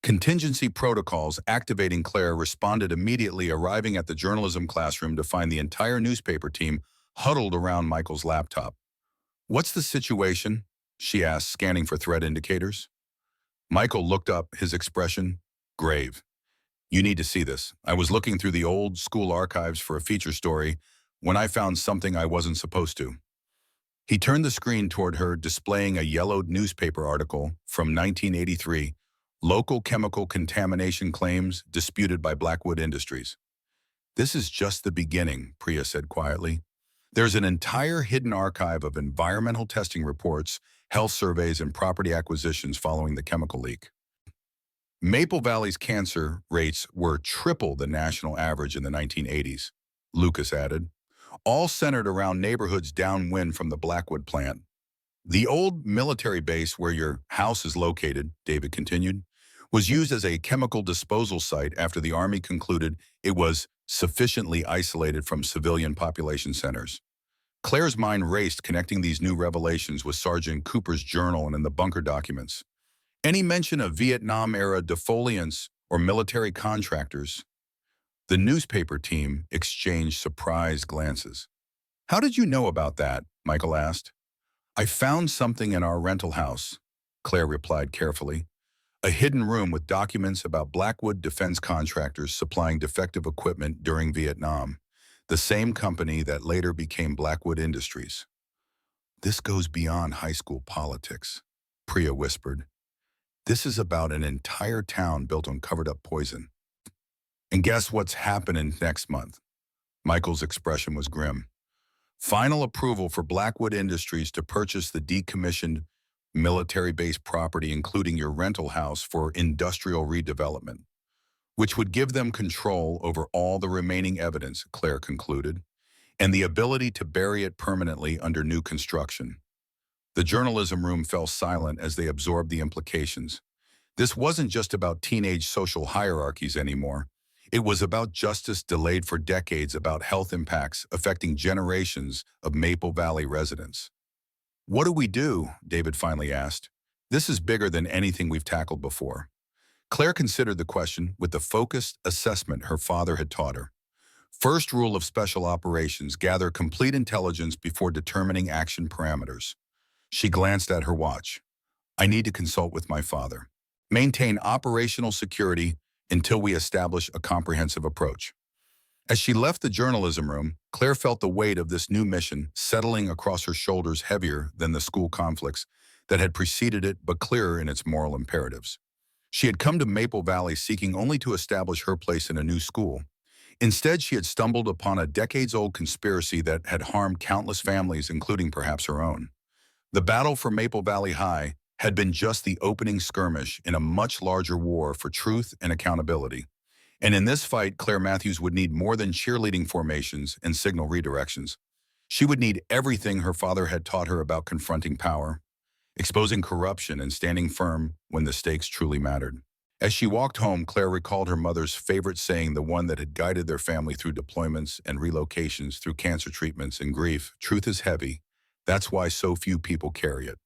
Contingency protocols activating. Claire responded immediately, arriving at the journalism classroom to find the entire newspaper team huddled around Michael's laptop. "What's the situation?" she asked, scanning for threat indicators. Michael looked up, his expression grave. "You need to see this. I was looking through the old school archives for a feature story when I found something I wasn't supposed to." He turned the screen toward her, displaying a yellowed newspaper article from 1983, Local Chemical Contamination Claims Disputed by Blackwood Industries. "This is just the beginning," Priya said quietly. "There's an entire hidden archive of environmental testing reports, health surveys, and property acquisitions following the chemical leak." Maple Valley's cancer rates were triple the national average in the 1980s, Lucas added, all centered around neighborhoods downwind from the Blackwood plant. "The old military base where your house is located," David continued, "was used as a chemical disposal site after the Army concluded it was sufficiently isolated from civilian population centers." Claire's mind raced, connecting these new revelations with Sergeant Cooper's journal and in the bunker documents. Any mention of Vietnam-era defoliants or military contractors? The newspaper team exchanged surprised glances. "How did you know about that?" Michael asked. "I found something in our rental house," Claire replied carefully. "A hidden room with documents about Blackwood defense contractors supplying defective equipment during Vietnam, the same company that later became Blackwood Industries." "This goes beyond high school politics," Priya whispered. "This is about an entire town built on covered-up poison." "And guess what's happening next month?" Michael's expression was grim. "Final approval for Blackwood Industries to purchase the decommissioned military-based property, including your rental house, for industrial redevelopment, which would give them control over all the remaining evidence," Claire concluded, "and the ability to bury it permanently under new construction." The journalism room fell silent as they absorbed the implications. This wasn't just about teenage social hierarchies anymore. It was about justice delayed for decades, about health impacts affecting generations of Maple Valley residents. "What do we do?" David finally asked. "This is bigger than anything we've tackled before." Claire considered the question with the focused assessment her father had taught her. First rule of special operations: gather complete intelligence before determining action parameters. She glanced at her watch. "I need to consult with my father. Maintain operational security until we establish a comprehensive approach." As she left the journalism room, Claire felt the weight of this new mission settling across her shoulders, heavier than the school conflicts that had preceded it, but clearer in its moral imperatives. She had come to Maple Valley seeking only to establish her place in a new school. Instead, she had stumbled upon a decades-old conspiracy that had harmed countless families, including perhaps her own. The battle for Maple Valley High had been just the opening skirmish in a much larger war for truth and accountability. And in this fight, Claire Matthews would need more than cheerleading formations and signal redirections. She would need everything her father had taught her about confronting power, exposing corruption, and standing firm when the stakes truly mattered. As she walked home, Claire recalled her mother's favorite saying, the one that had guided their family through deployments and relocations, through cancer treatments and grief: "Truth is heavy. That's why so few people carry it."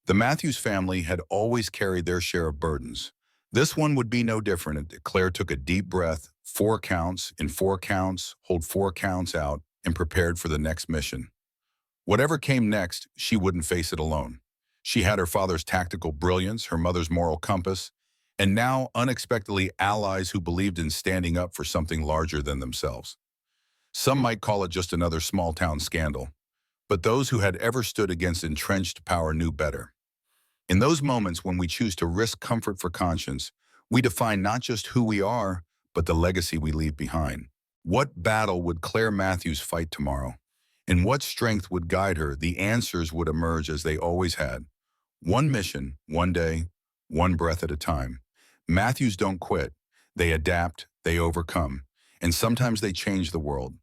The Matthews family had always carried their share of burdens. This one would be no different. Claire took a deep breath, 4 counts, in 4 counts, hold 4 counts out, and prepared for the next mission. Whatever came next, she wouldn't face it alone. She had her father's tactical brilliance, her mother's moral compass, and now, unexpectedly, allies who believed in standing up for something larger than themselves. Some might call it just another small-town scandal, but those who had ever stood against entrenched power knew better. In those moments when we choose to risk comfort for conscience, we define not just who we are, but the legacy we leave behind. What battle would Claire Matthews fight tomorrow? And what strength would guide her? The answers would emerge as they always had. One mission, one day, one breath at a time. Matthews don't quit. They adapt, they overcome, and sometimes they change the world.